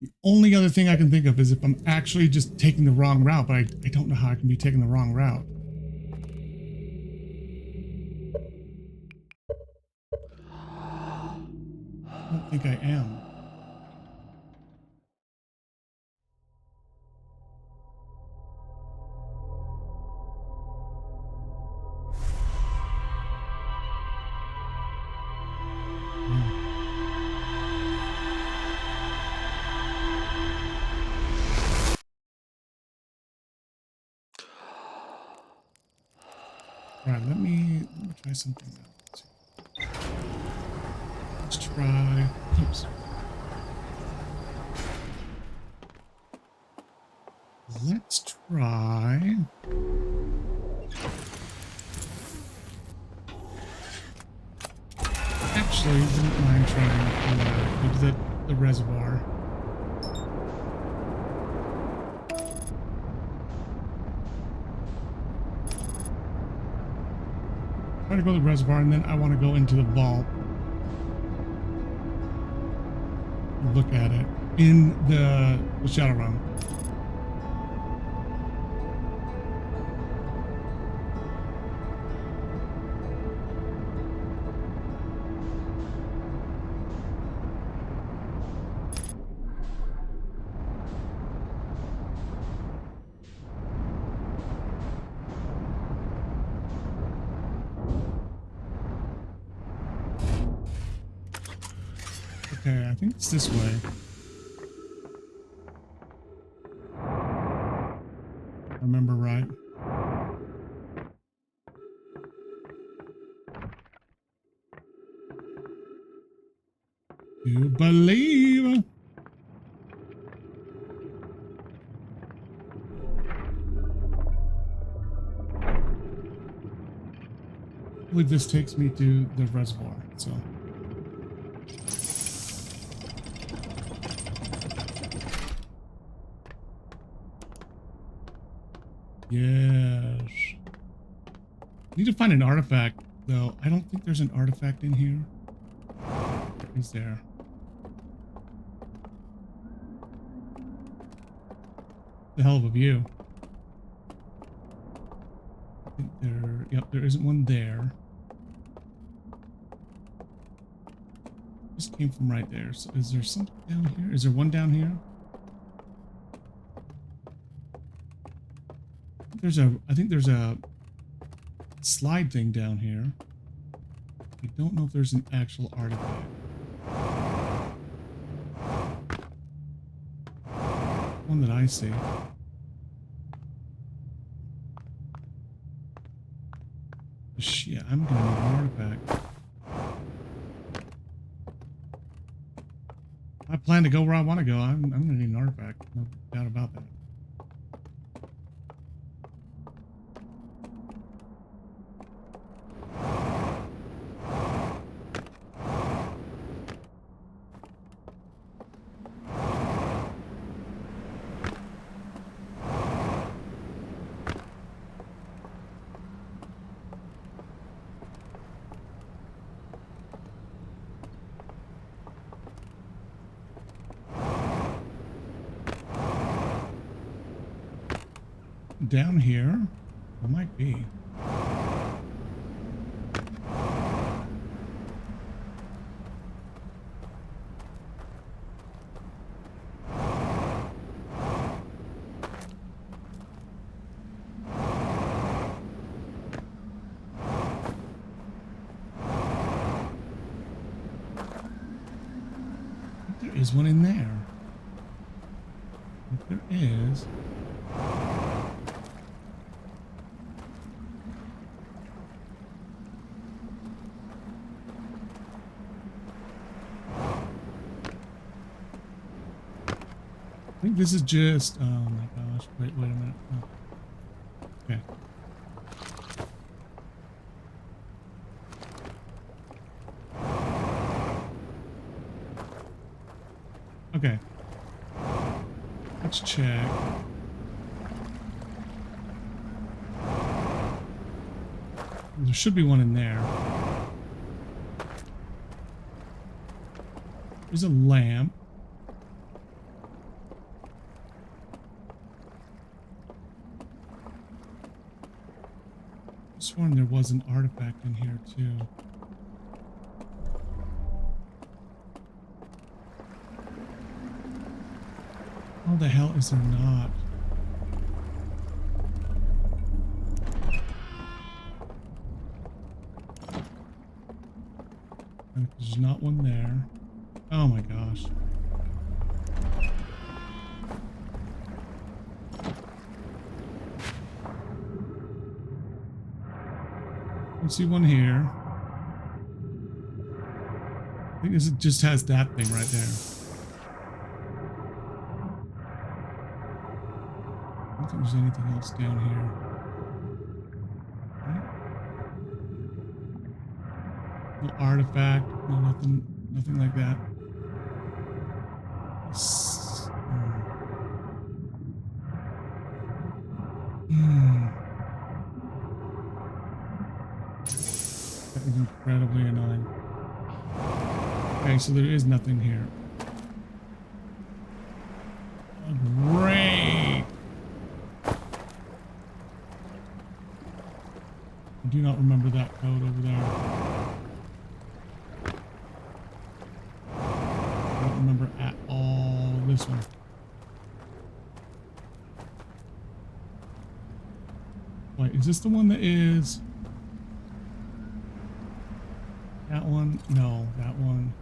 The only other thing I can think of is if I'm actually just taking the wrong route, but I don't know how I can be taking the wrong route. I don't think I am. Oh. All right, let me try something else. Let's try. Oops. Let's try. Actually, wouldn't mind try and go to the reservoir. Try to go to the reservoir, and then I want to go into the vault. Look at it in the shadow realm. Okay, I think it's this way. I remember right. You believe? I believe this takes me to the reservoir, so. Yes. Need to find an artifact, though. I don't think there's an artifact in here. Is there? The hell of a view. I think there. Yep, there isn't one there. Just came from right there. So is there something down here? Is there one down here? I think there's a slide thing down here. I don't know if there's an actual artifact. One that I see. Shit, I'm gonna need an artifact. I plan to go where I want to go. I'm gonna need an artifact. No doubt about that. Down here, it might be. There is one in there. If there is. I think this is just, oh my gosh, wait a minute. Oh. Okay. Okay. Let's check. There should be one in there. There's a lamp. I sworn there was an artifact in here too. How the hell is there not? There's not one there. Oh my gosh. I see one here. I think this just has that thing right there. I don't think there's anything else down here. Right? No artifact, no nothing. Nothing like that. Yes. That is incredibly annoying. Okay, so there is nothing here. Oh, great! I do not remember that code over there. I don't remember at all this one. Wait, is this the one that is... That one? No, that one.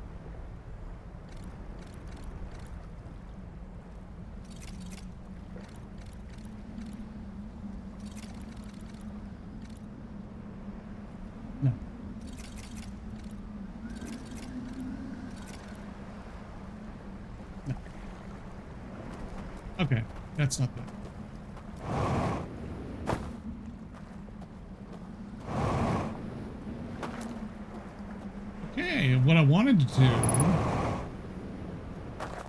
No. No. Okay, that's not that. Okay, what I wanted to do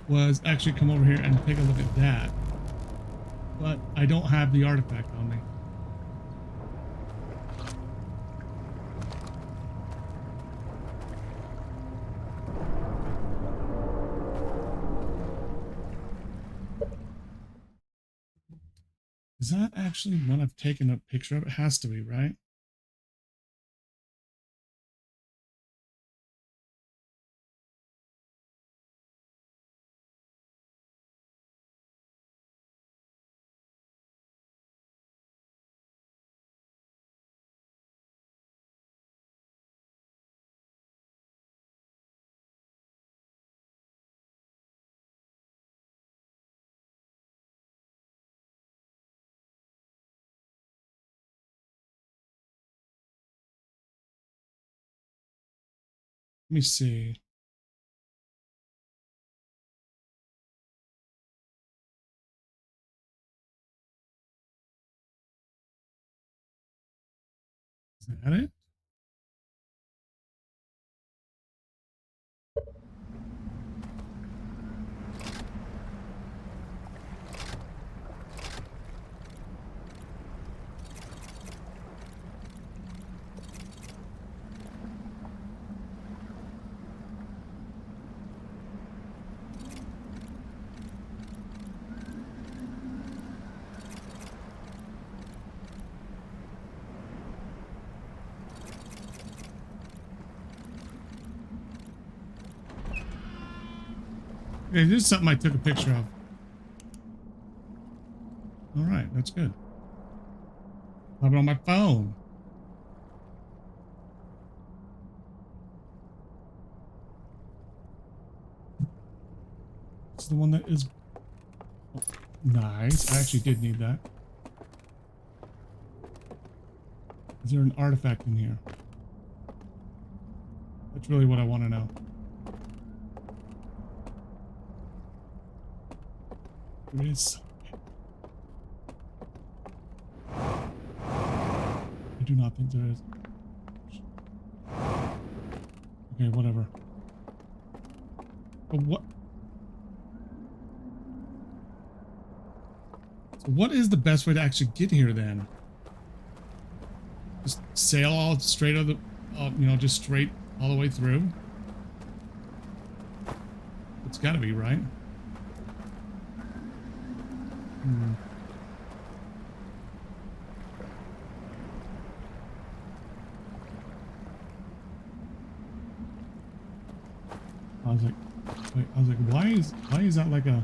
was actually come over here and take a look at that. But I don't have the artifact on me. Is that actually one I've taken a picture of? It has to be, right? Let me see. Is that it? Okay, this is something I took a picture of. All right, that's good. I have it on my phone. It's the one that is... Oh, nice. I actually did need that. Is there an artifact in here? That's really what I want to know. There is. I do not think there is. Okay, whatever. But what? So what is the best way to actually get here then? Just sail all straight of the, you know, just straight all the way through? It's got to be, right? Hmm. I was like, wait, I was like, why is that like a...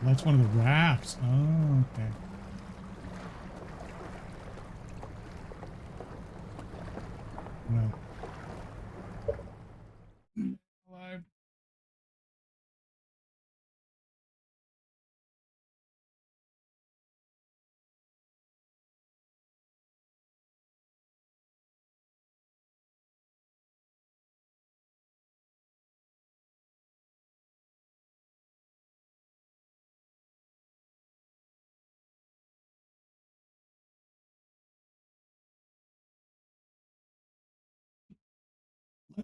That's one of the rafts. Oh, okay. No. Alive.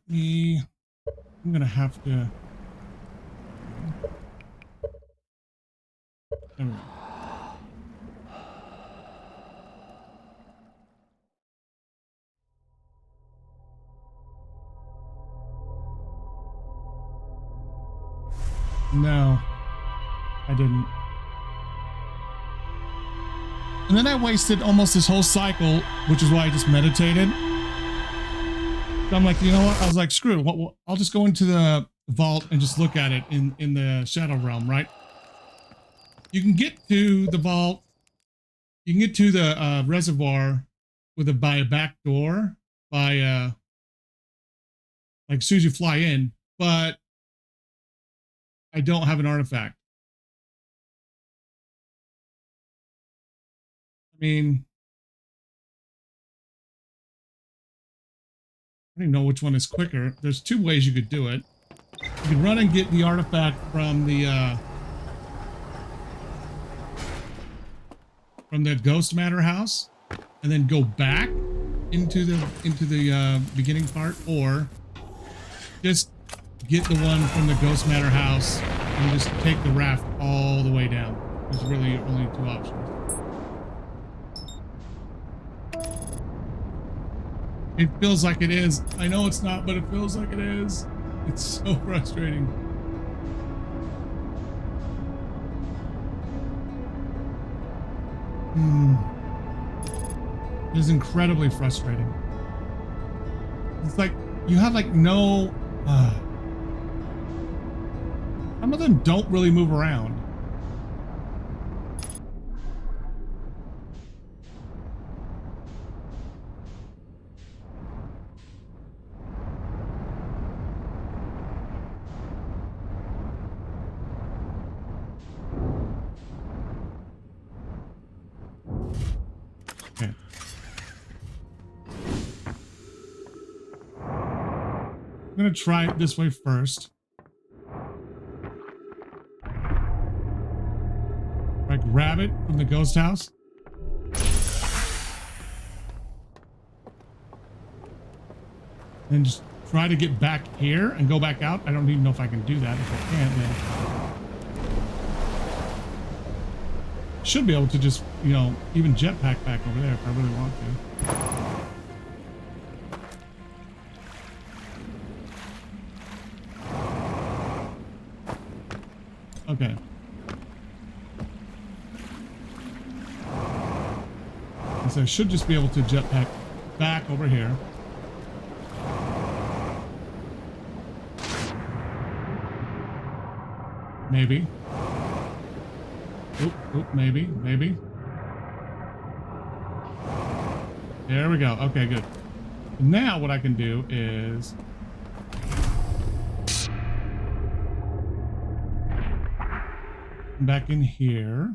I'm gonna have to. There we go. No, I didn't. And then I wasted almost this whole cycle, which is why I just meditated. So I'm like, you know what? I was like, screw it. I'll just go into the vault and just look at it in the shadow realm, right? You can get to the vault. You can get to the reservoir by a back door, like as soon as you fly in, but I don't have an artifact. I mean, I don't even know which one is quicker. There's two ways you could do it. You could run and get the artifact from the ghost matter house, and then go back into the beginning part, or just get the one from the ghost matter house and just take the raft all the way down. There's really only two options. It feels like it is. I know it's not, but it feels like it is. It's so frustrating. It is incredibly frustrating. It's like you have like no. Some of them don't really move around. Okay. I'm gonna try it this way first. I grab it from the ghost house. And just try to get back here and go back out. I don't even know if I can do that. If I can't, then should be able to just, you know, even jetpack back over there if I really want to. Okay. So I should just be able to jetpack back over here. Maybe. Oop, maybe. There we go. Okay, good. Now what I can do is come back in here.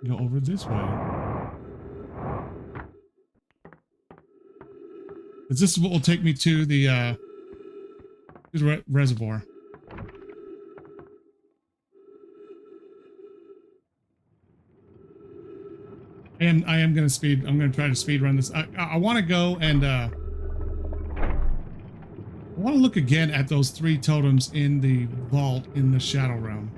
Go over this way. Because this is what will take me to the reservoir. I am going to speed. I'm going to try to speed run this. I want to go and I want to look again at those 3 totems in the vault in the shadow realm.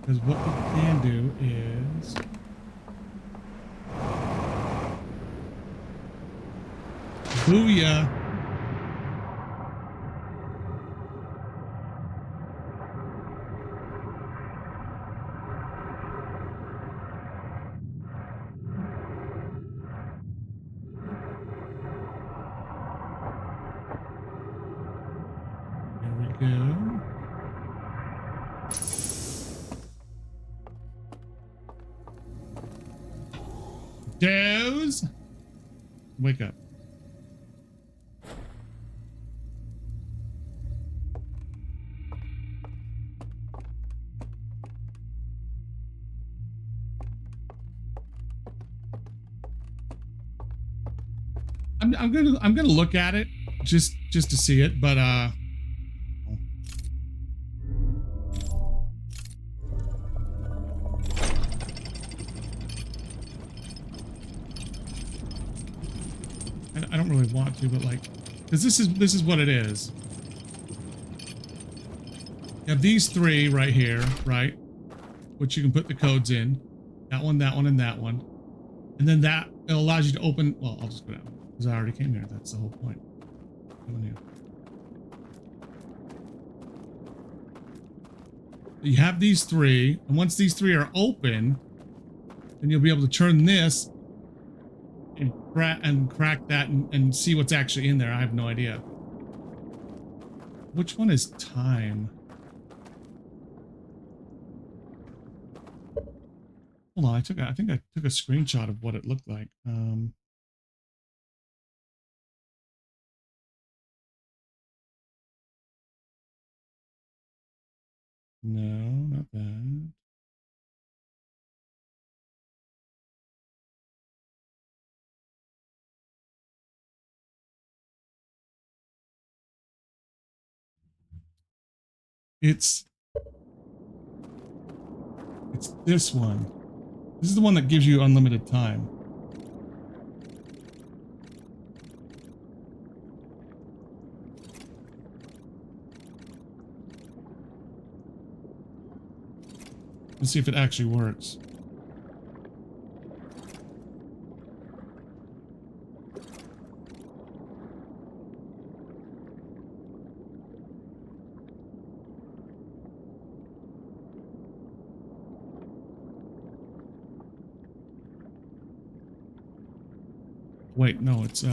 Because what we can do is booyah. There we go. Doze. Wake up. I'm gonna look at it just to see it, but I don't really want to, but like, because this is what it is. You have these three right here, right? Which you can put the codes in. That one, and that one. And then that, it allows you to open, well, I'll just go down because I already came here. That's the whole point. Coming here. You have these three, and once these three are open, then you'll be able to turn this and crack that and see what's actually in there. I have no idea. Which one is time? Hold on, I think I took a screenshot of what it looked like. No, not that. It's this one. This is the one that gives you unlimited time. Let's see if it actually works. Wait, no, it's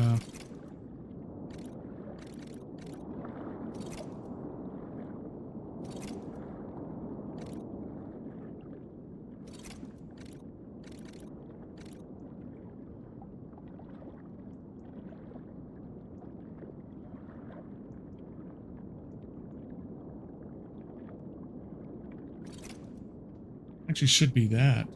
actually should be that.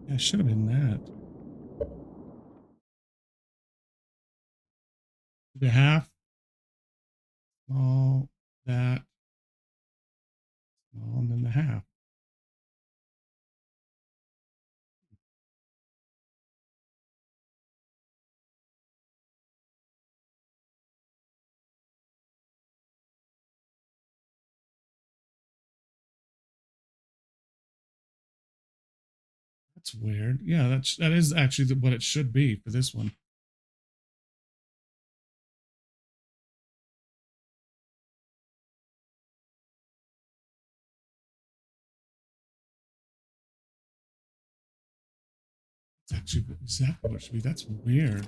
Yeah, it should have been that. The half, small, that, small, and then the half. That's weird. Yeah, that is actually what it should be for this one. It's actually exactly what it should be. That's weird.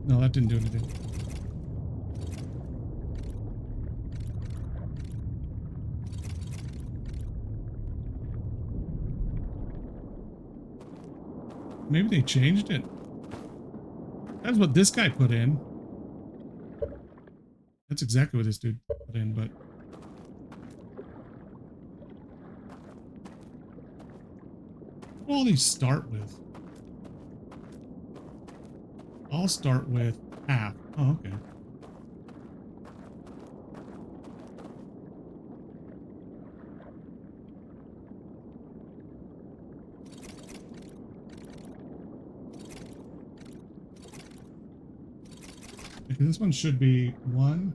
No, that didn't do anything. Maybe they changed it. That's what this guy put in. That's exactly what this dude put in, but what do all these start with? I'll start with half. Oh, okay. Because this one should be 1,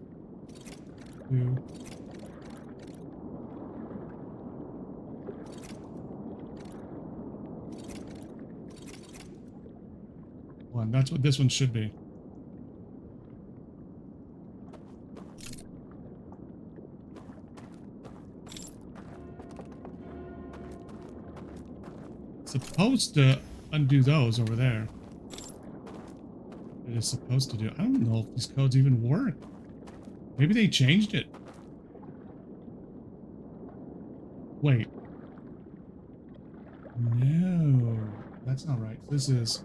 2. One. That's what this one should be. supposed to undo those over there. It is supposed to do. I don't know if these codes even work. Maybe they changed it. Wait. No, that's not right. This is.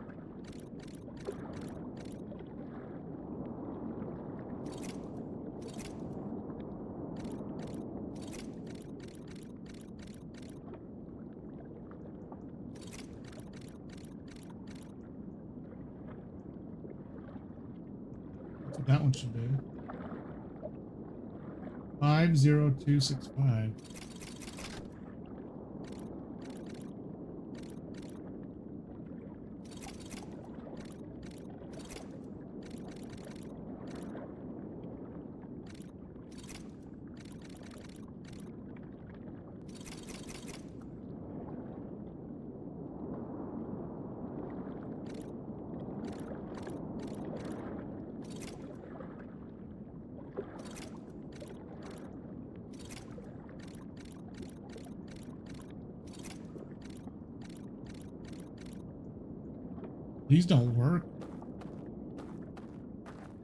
That's what that one should do. 50265. These don't work.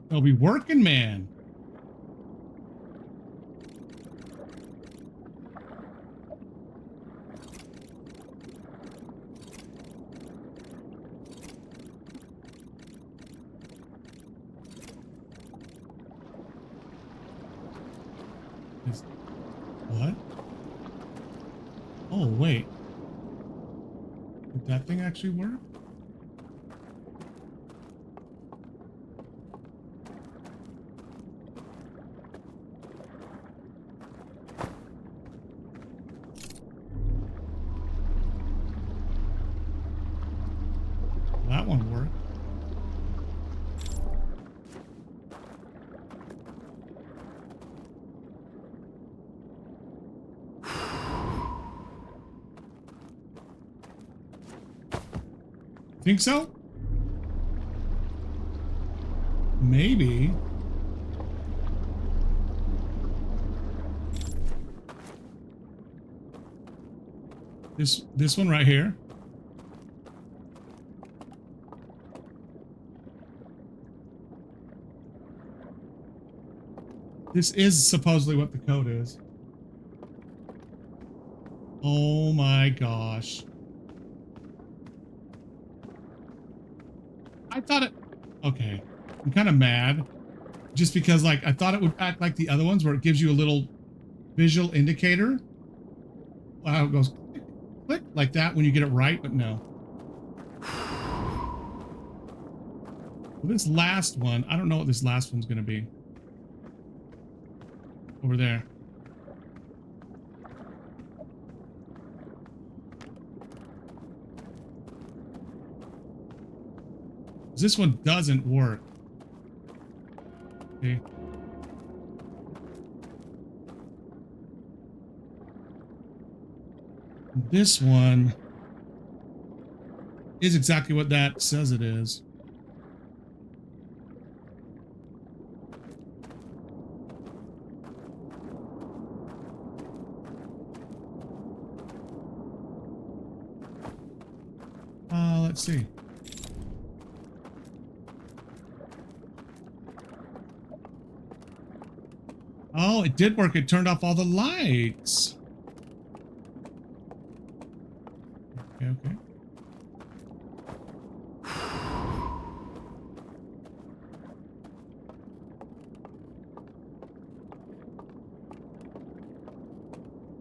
They'll be working, man. What? Oh, wait. Did that thing actually work? That one worked. Think so? Maybe. This one right here. This is supposedly what the code is. Oh my gosh. I thought it... Okay. I'm kind of mad. Just because, like, I thought it would act like the other ones where it gives you a little visual indicator. Wow, it goes click, click, like that when you get it right, but no. Well, this last one, I don't know what this last one's going to be. Over there. This one doesn't work. Okay. This one is exactly what that says it is. Let's see. Oh, it did work. It turned off all the lights. Okay, okay.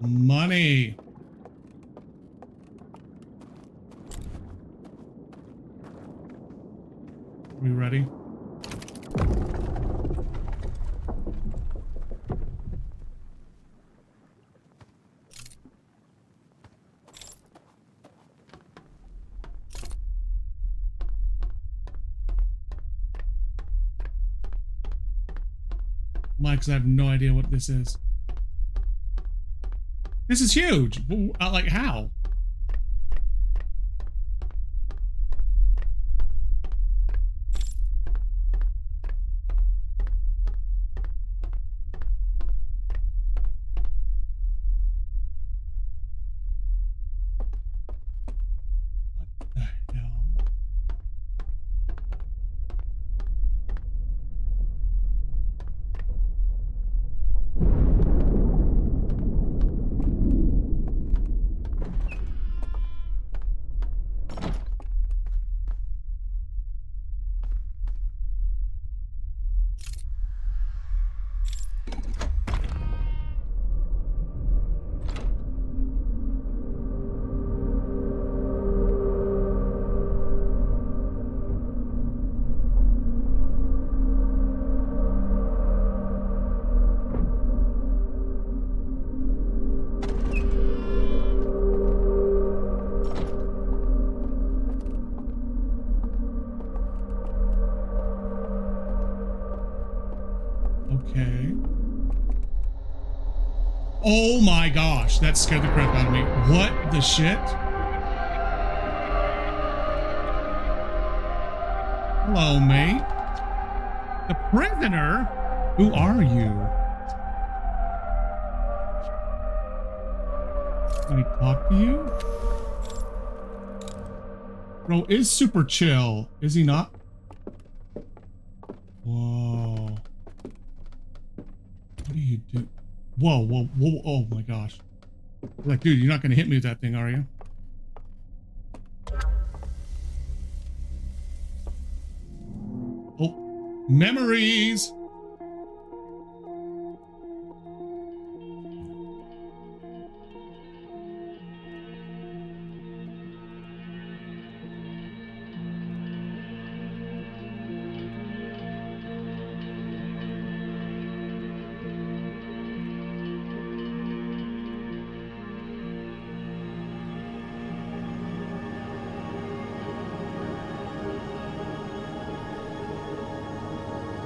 Money. Are we ready? Mike, 'cause I have no idea what this is. This is huge. Like, how? Okay. Oh my gosh, that scared the crap out of me. What the shit? Hello, mate. The prisoner? Who are you? Can I talk to you? Bro is super chill. Is he not? Whoa. What do you do? Whoa, whoa, whoa. Oh my gosh. Like, dude, you're not going to hit me with that thing, are you? Oh, memories.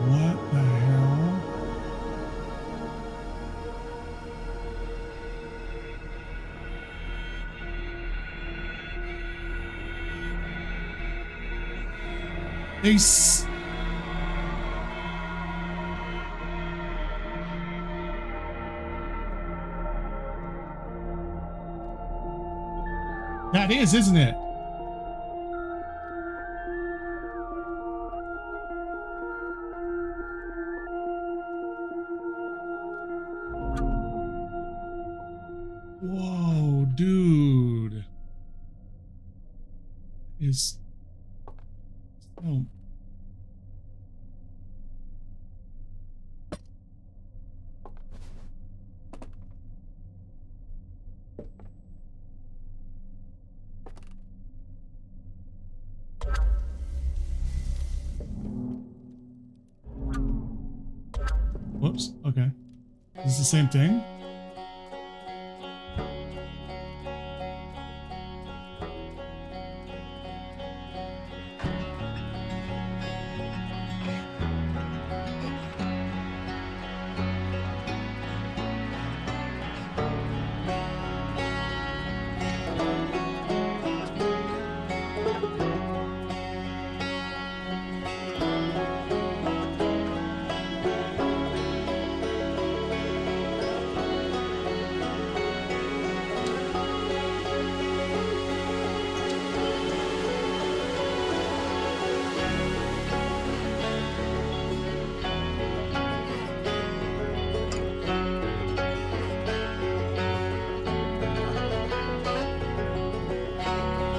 What the hell? That is, isn't it? Whoa, dude. Is so. Whoops. Okay. Is this the same thing?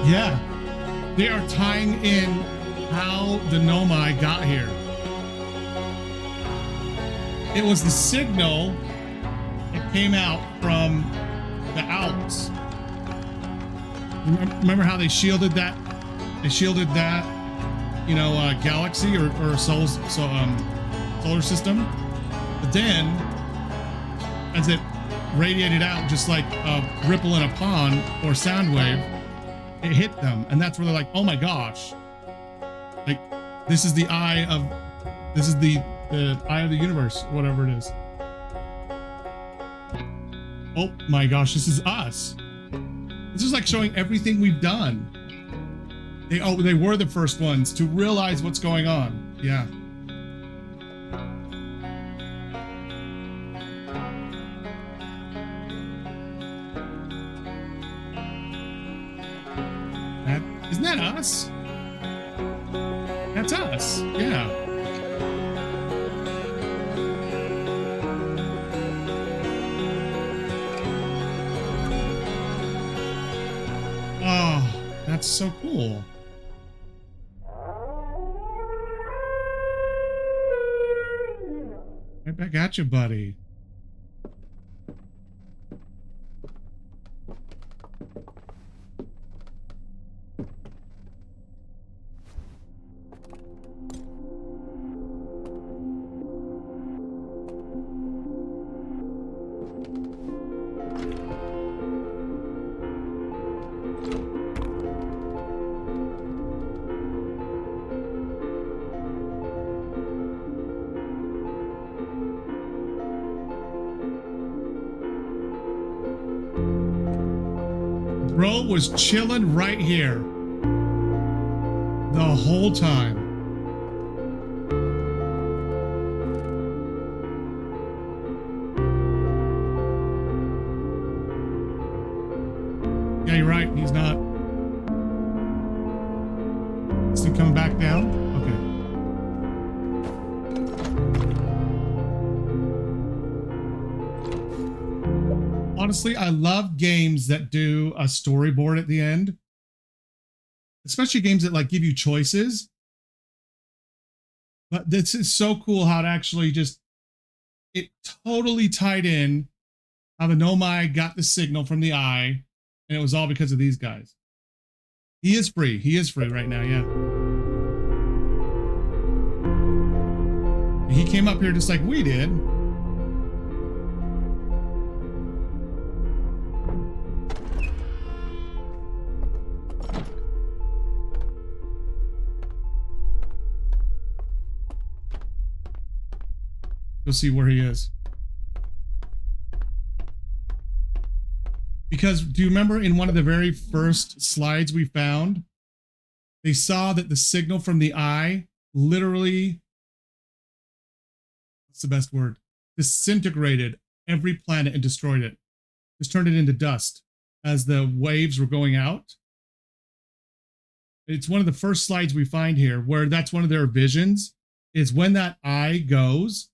Yeah, they are tying in how the Nomai got here. It was the signal that came out from the Alps. Remember how they shielded that? They shielded that, you know, galaxy or solar system. But then, as it radiated out, just like a ripple in a pond or sound wave, it hit them, and that's where they're like, oh my gosh, like this is the eye of the eye of the universe, whatever it is. Oh my gosh, this is us. This is like showing everything we've done. They were the first ones to realize what's going on. Yeah. Isn't that us? That's us. Yeah. Oh, that's so cool. Right back at you, buddy. Bro was chilling right here the whole time. Yeah, you're right. He's not. Is he coming back down? Okay. Honestly, I love games that do a storyboard at the end, especially games that like give you choices. But this is so cool how it actually just, it totally tied in how the Nomai got the signal from the eye, and it was all because of these guys. He is free. He is free right now, yeah. He came up here just like we did. Go see where he is. Because do you remember in one of the very first slides we found, they saw that the signal from the eye literally, what's the best word? Disintegrated every planet and destroyed it. Just turned it into dust as the waves were going out. It's one of the first slides we find here where that's one of their visions, is when that eye goes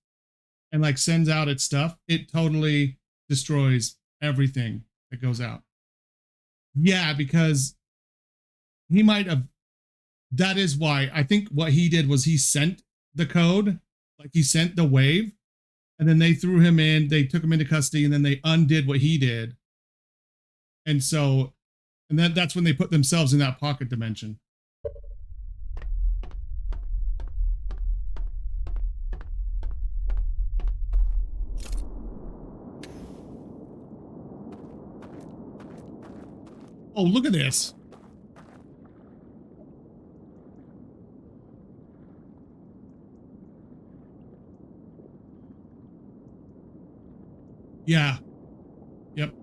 and like sends out its stuff, it totally destroys everything that goes out. Yeah, because he might have, that is why I think what he did was he sent the code, like he sent the wave, and then they threw him in, they took him into custody, and then they undid what he did. And so, and then that's when they put themselves in that pocket dimension. Oh, look at this. Yeah. Yep.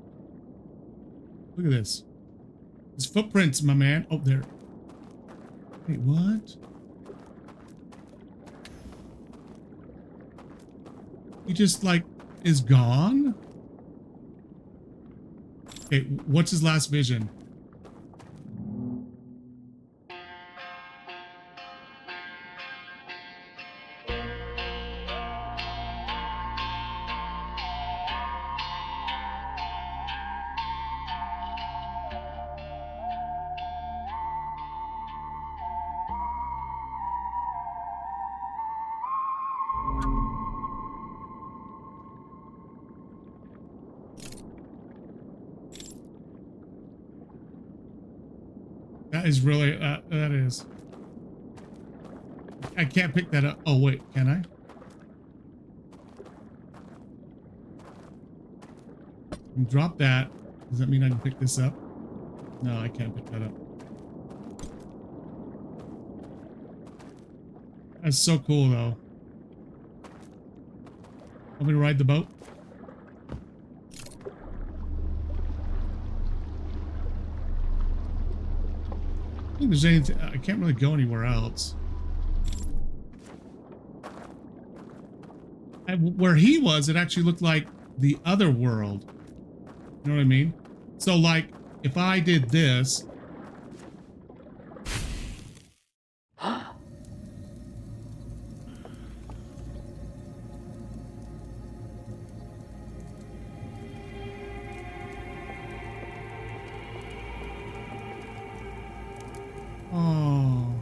Look at this. His footprints, my man. Oh, there. Wait, what? He just like is gone? Okay, what's his last vision? That is really, that is. I can't pick that up. Oh, wait, can I? Drop that. Does that mean I can pick this up? No, I can't pick that up. That's so cool, though. Want me to ride the boat? I think there's anything. I can't really go anywhere else. And where he was, it actually looked like the other world. You know what I mean? So, like, if I did this. Oh.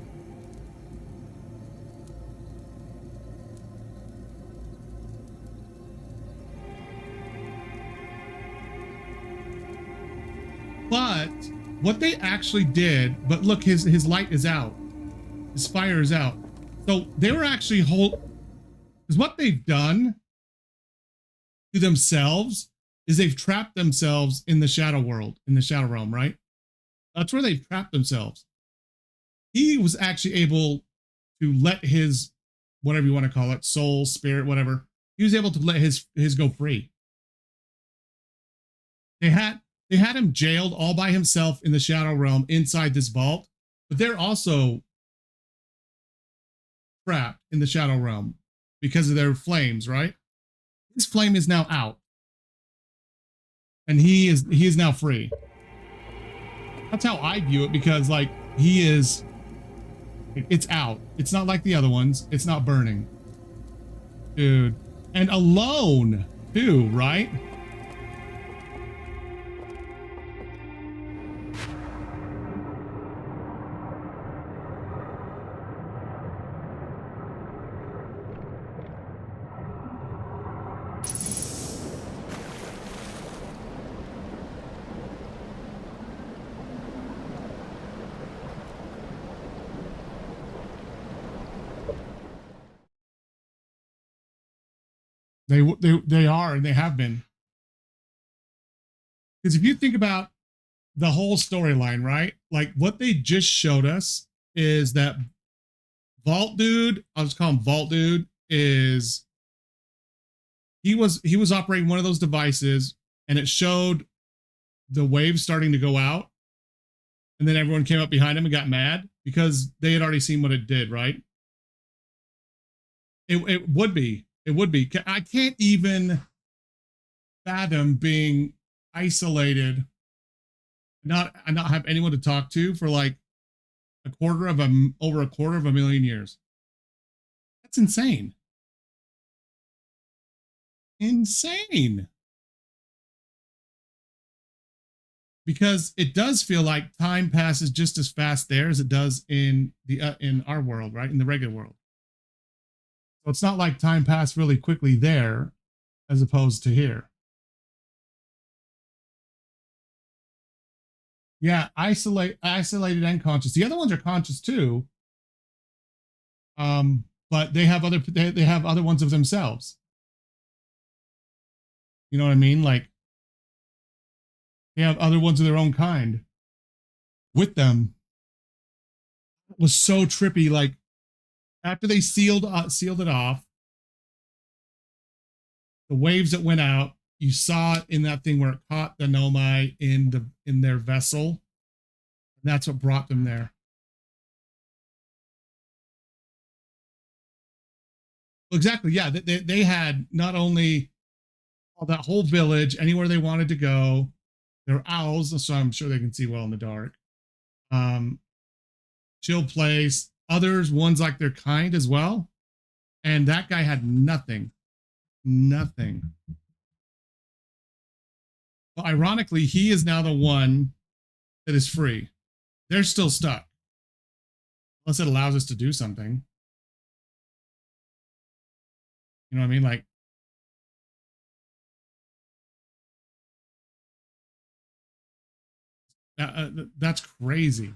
But what they actually did, but look, his light is out. His fire is out. So they were actually because what they've done to themselves is they've trapped themselves in the shadow world, in the shadow realm, right? That's where they've trapped themselves. He was actually able to let his, whatever you want to call it, soul, spirit, whatever, he was able to let his go free. They had, they had him jailed all by himself in the Shadow Realm inside this vault, but they're also trapped in the Shadow Realm because of their flames, right? His flame is now out. And he is now free. That's how I view it, because like it's out. It's not like the other ones. It's not burning. Dude. And alone too, right? They are, and they have been. Because if you think about the whole storyline, right? Like what they just showed us is that Vault Dude, I'll just call him Vault Dude, is he was operating one of those devices, and it showed the waves starting to go out, and then everyone came up behind him and got mad because they had already seen what it did, right? It would be. It would be. I can't even fathom being isolated, not have anyone to talk to for like over a quarter of a million years. That's insane. Insane. Because it does feel like time passes just as fast there as it does in our world, right? In the regular world. So it's not like time passed really quickly there as opposed to here. Yeah, isolated and conscious. The other ones are conscious too. But they have other ones of themselves. You know what I mean? Like they have other ones of their own kind with them. It was so trippy. Like after they sealed it off, the waves that went out, you saw it in that thing where it caught the Nomai in their vessel. And that's what brought them there. Exactly. Yeah. They had not only that whole village, anywhere they wanted to go. They're owls, so I'm sure they can see well in the dark. Chill place. Others, ones like their kind as well. And that guy had nothing. Nothing. Well, ironically, he is now the one that is free. They're still stuck. Unless it allows us to do something. You know what I mean? Like, that's crazy.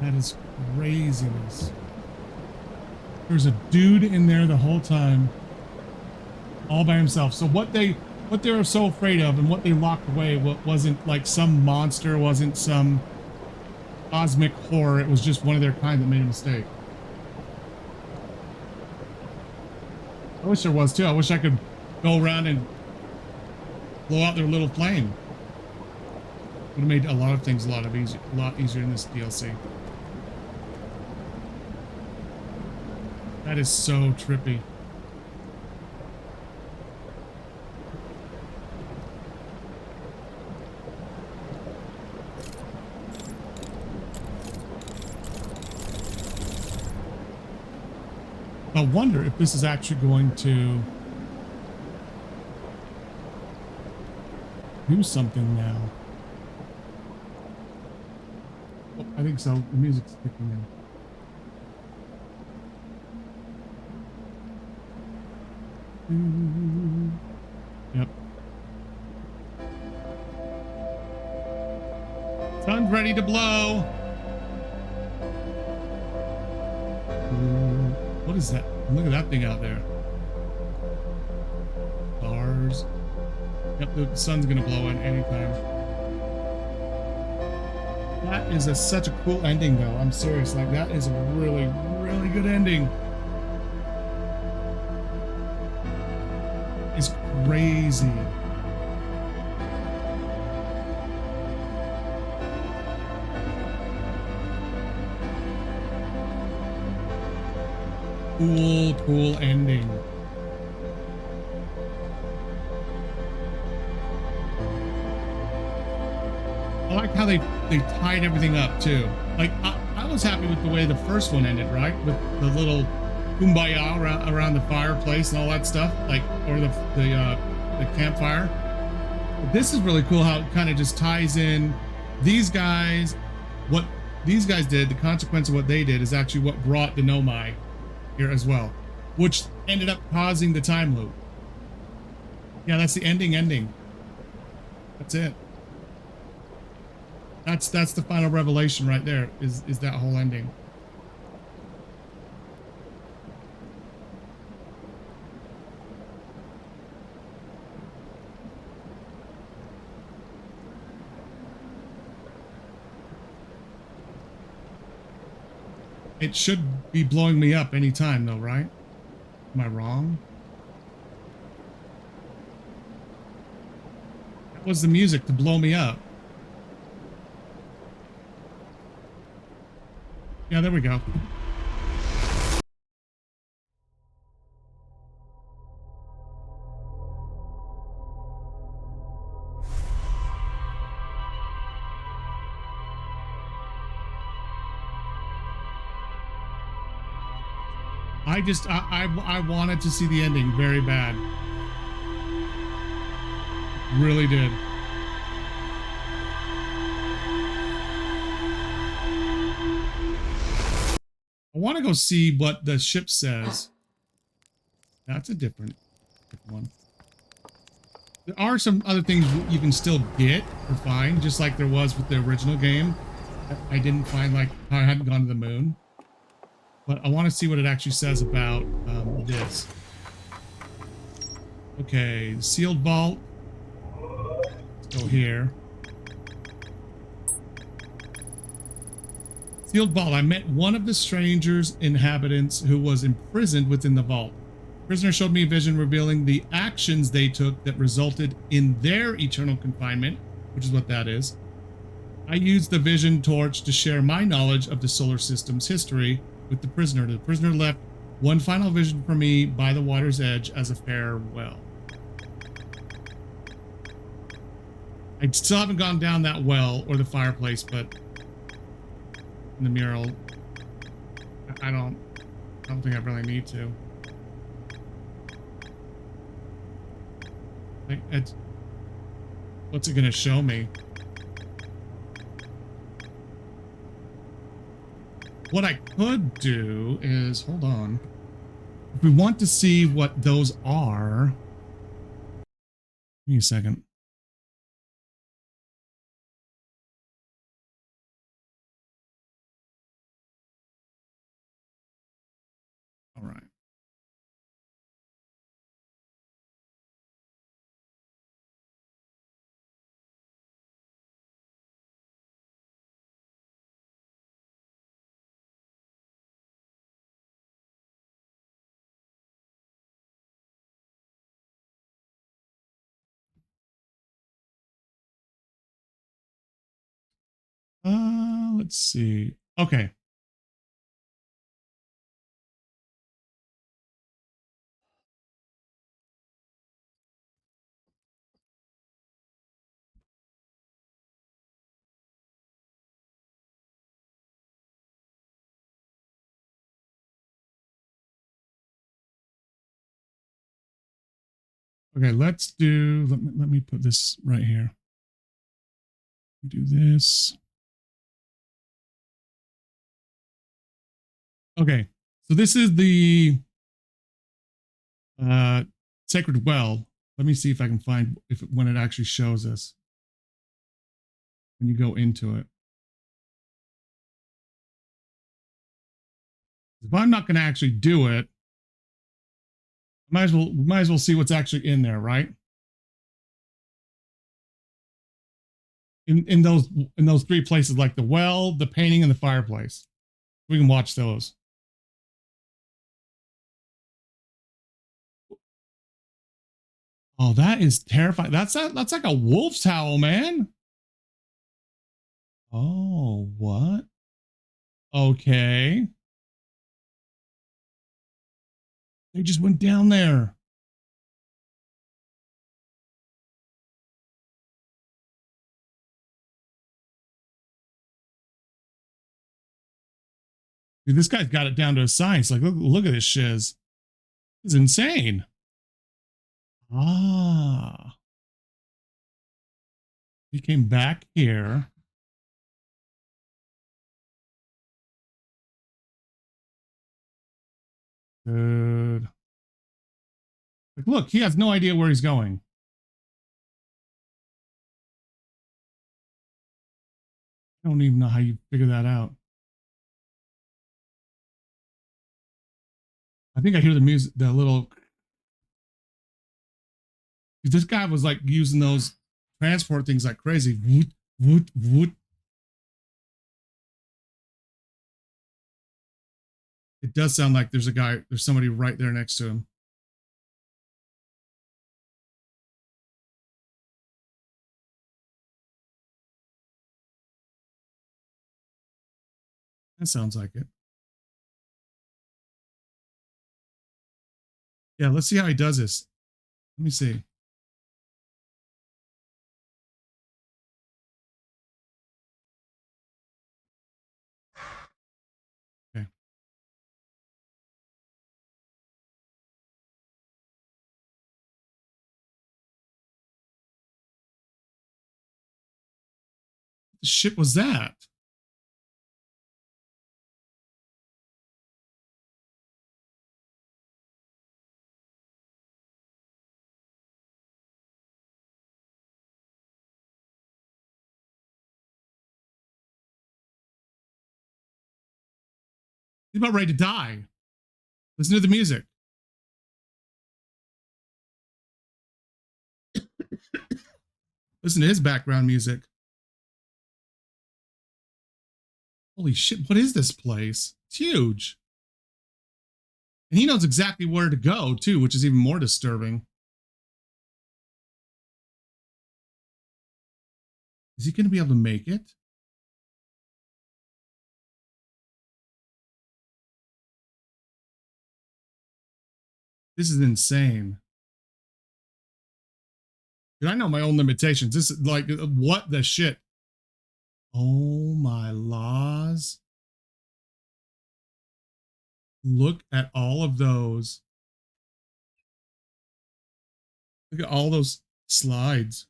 That is craziness. There's a dude in there the whole time, all by himself. So what they were so afraid of and what they locked away wasn't like some monster, wasn't some cosmic horror. It was just one of their kind that made a mistake. I wish there was too. I wish I could go around and blow out their little flame. Would have made a lot of things a lot easier in this DLC. That is so trippy. I wonder if this is actually going to do something now. Oh, I think so. The music's kicking in. Yep. Sun's ready to blow. What is that? Look at that thing out there. Stars. Yep, the sun's gonna blow in anytime. That is such a cool ending, though. I'm serious. Like, that is a really, really good ending. It's crazy. Cool ending. I like how they tied everything up too. Like I was happy with the way the first one ended, right? With the little kumbaya around the fireplace and all that stuff, like, or the campfire. But this is really cool how it kind of just ties in these guys. What these guys did, the consequence of what they did, is actually what brought the Nomai here as well, which ended up causing the time loop. Yeah, that's the ending. That's it. That's the final revelation right there, is that whole ending. It should be blowing me up anytime though, right? Am I wrong? That was the music to blow me up. Yeah, there we go. I wanted to see the ending very bad. Really did. I want to go see what the ship says. That's a different one. There are some other things you can still get or find, just like there was with the original game. I didn't find, like, how I hadn't gone to the moon. But I want to see what it actually says about this. Okay, sealed vault. Let's go here. Sealed vault. I met one of the strangers inhabitants who was imprisoned within the vault. The prisoner showed me a vision revealing the actions they took that resulted in their eternal confinement, which is what that is. I used the vision torch to share my knowledge of the solar system's history with the prisoner. The prisoner left one final vision for me by the water's edge as a farewell. I still haven't gone down that well or the fireplace, but in the mural, I don't think I really need to. What's it gonna show me? What I could do is, hold on. If we want to see what those are, give me a second. All right. Let's see. Okay. Okay, let's do, let me put this right here. Do this. Okay, so this is the sacred well. Let me see if I can find when it actually shows us. When you go into it. If I'm not going to actually do it, might as well see what's actually in there, right? in those three places, like the well, the painting, and the fireplace. We can watch those. Oh, that is terrifying. That's like a wolf's howl, man. Oh, what? Okay. They just went down there. Dude, this guy's got it down to a science. Like, look at this shiz. It's insane. Ah. He came back here. Good. Like, look, he has no idea where he's going. I don't even know how you figure that out. I think I hear the music, the little. This guy was like using those transport things like crazy. Woot, woot, woot. It does sound like there's somebody right there next to him. That sounds like it. Yeah, let's see how he does this. Let me see. Okay. What the shit was that? He's about ready to die. Listen to the music. Listen to his background music. Holy shit, what is this place? It's huge. And he knows exactly where to go, too, which is even more disturbing. Is he going to be able to make it? This is insane. And I know my own limitations. This is like, what the shit? Oh my laws. Look at all of those. Look at all those slides.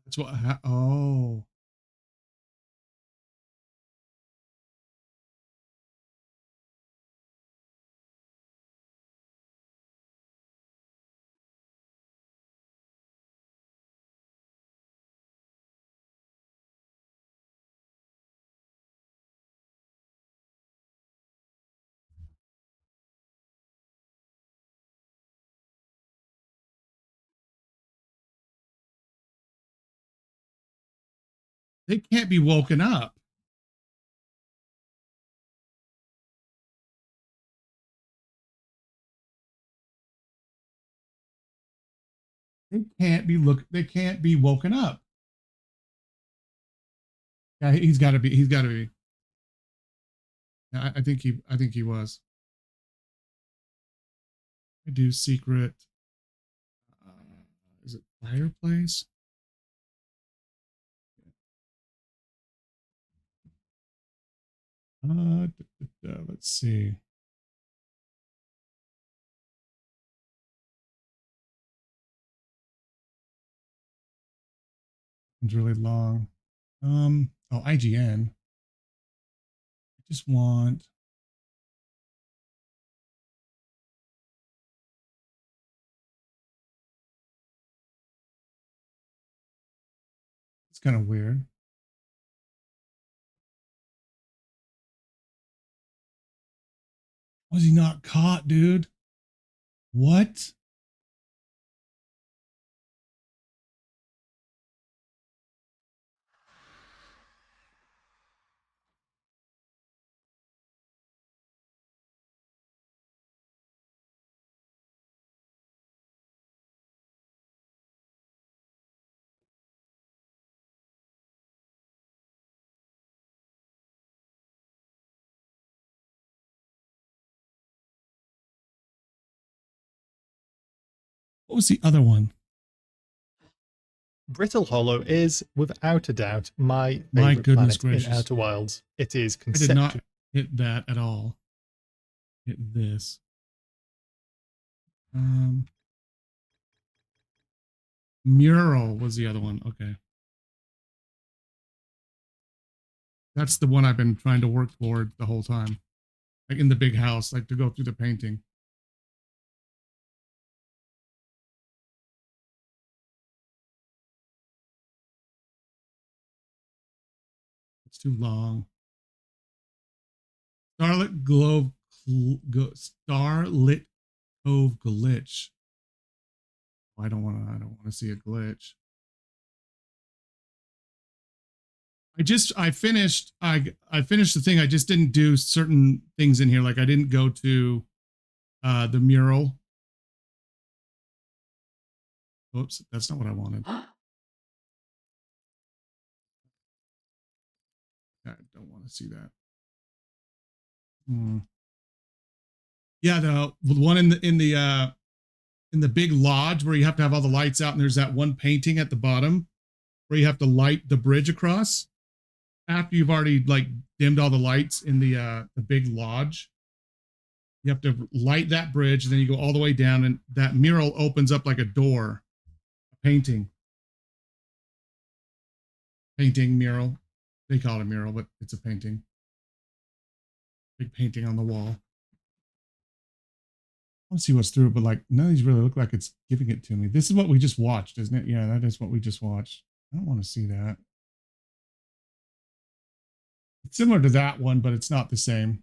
That's what, oh. They can't be woken up. They can't be woken up. Yeah, he's got to be. I think he was. I do secret. Is it fireplace? Let's see. It's really long. Oh, IGN. I just want. It's kind of weird. Was he not caught, dude? What? What was the other one?
Brittle Hollow is, without a doubt, my
My
favorite
goodness
planet
gracious.
in Outer Wilds. It is
I did not
conceptual.
hit that at all. Hit this. Mural was the other one. Okay. That's the one I've been trying to work toward the whole time. Like in the big house, like to go through the painting. It's too long. Starlit Grove, Starlit Cove glitch. I don't want to see a glitch. I finished the thing. I just didn't do certain things in here. Like I didn't go to the mural. Oops, that's not what I wanted. I don't want to see that. Yeah, the one in the big lodge where you have to have all the lights out, and there's that one painting at the bottom where you have to light the bridge across after you've already like dimmed all the lights in the big lodge. You have to light that bridge, and then you go all the way down, and that mural opens up like a door, a painting mural. They call it a mural, but it's a painting. Big painting on the wall. Let's see what's through it, but like none of these really look like it's giving it to me. This is what we just watched, isn't it? Yeah, that is what we just watched. I don't want to see that. It's similar to that one, but it's not the same.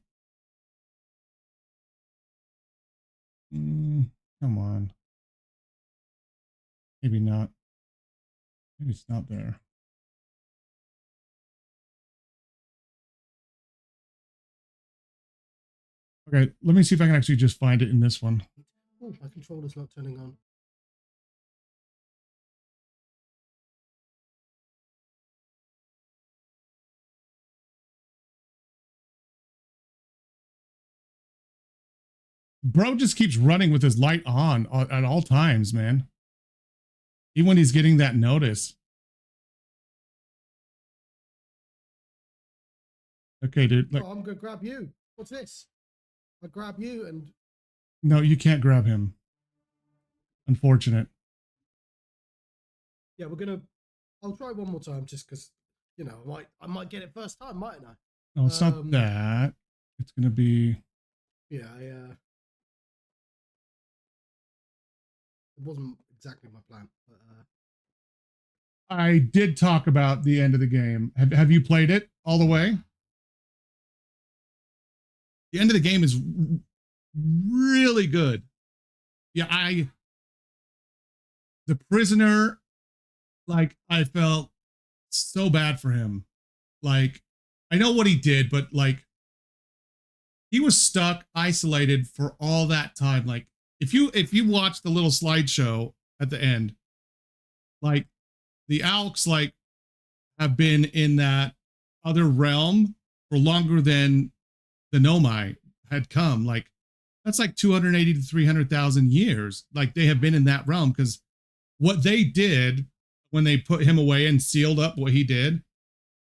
Come on. Maybe not. Maybe it's not there. Okay, let me see if I can actually just find it in this one.
Oh, my controller's not turning on.
Bro just keeps running with his light on at all times, man. Even when he's getting that notice. Okay, dude. Like,
Oh, I'm gonna grab you. What's this? I grab you and
no, you can't grab him. Unfortunate.
yeah, I'll try one more time just because you know I might get it first time, mightn't I?
No, it's not that. It's gonna be.
Yeah, it wasn't exactly my plan. But,
I did talk about the end of the game. Have you played it all the way? The end of the game is really good. Yeah, the prisoner, like I felt so bad for him. Like I know what he did, but like he was stuck, isolated for all that time. Like if you watch the little slideshow at the end, like the Alks like have been in that other realm for longer than the Nomai had come. Like that's like 280 to 300,000 years. Like they have been in that realm because what they did when they put him away and sealed up what he did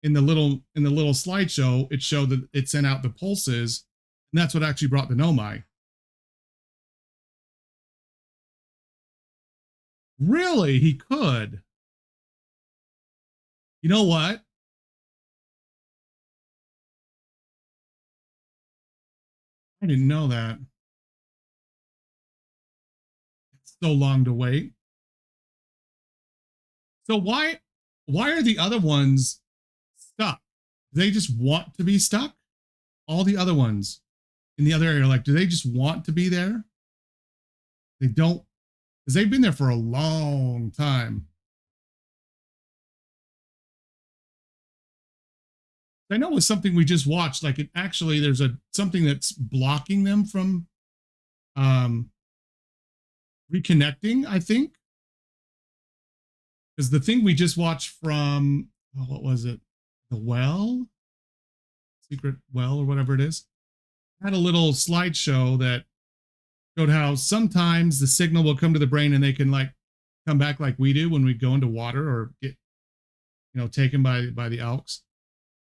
in the little slideshow, it showed that it sent out the pulses, and that's what actually brought the Nomai. Really, he could. You know what? I didn't know that. It's so long to wait. So why are the other ones stuck? They just want to be stuck? All the other ones in the other area, like, do they just want to be there? They don't, because they've been there for a long time. I know it's something we just watched. Like, it actually, there's something that's blocking them from reconnecting, I think. Because the thing we just watched from, what was it? The well? Secret well, or whatever it is, had a little slideshow that showed how sometimes the signal will come to the brain and they can like come back like we do when we go into water or get, taken by the elks.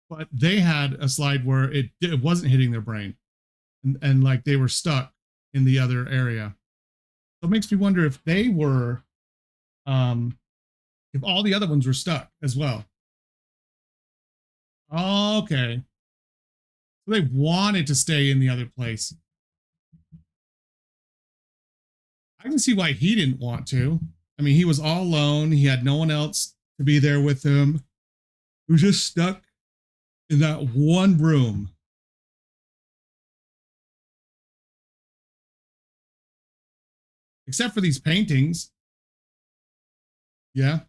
But they had a slide where it wasn't hitting their brain, and like they were stuck in the other area. So it makes me wonder if they were, if all the other ones were stuck as well. Okay. So they wanted to stay in the other place. I can see why he didn't want to. I mean, he was all alone. He had no one else to be there with him. He was just stuck in that one room. Except for these paintings. Yeah.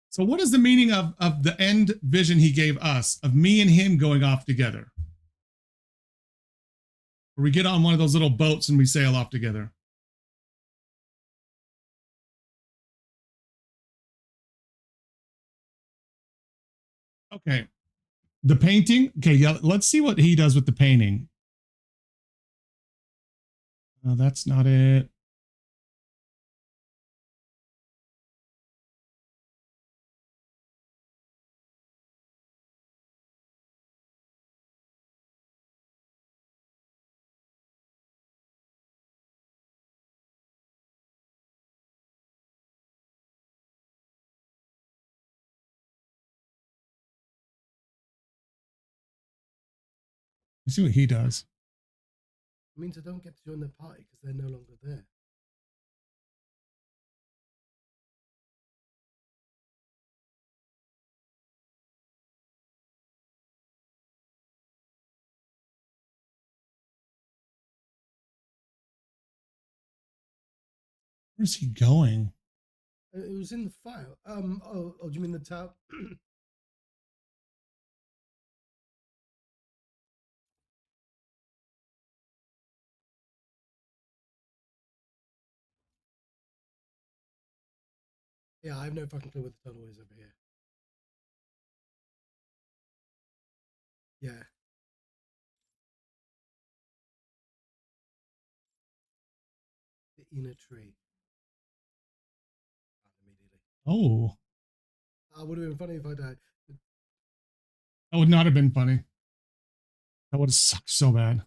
So what is the meaning of the end vision he gave us of me and him going off together? Where we get on one of those little boats and we sail off together. Okay. The painting. Okay, yeah, let's see what he does with the painting. No, that's not it. Let's see what he does.
It means I don't get to join their party because they're no longer there.
Where's he going?
It was in the file. Do you mean the tab? Yeah, I have no fucking clue what the tunnel is over here. Yeah. The inner tree. Immediately.
Oh.
That would have been funny if I died.
That would not have been funny. That would have sucked so bad.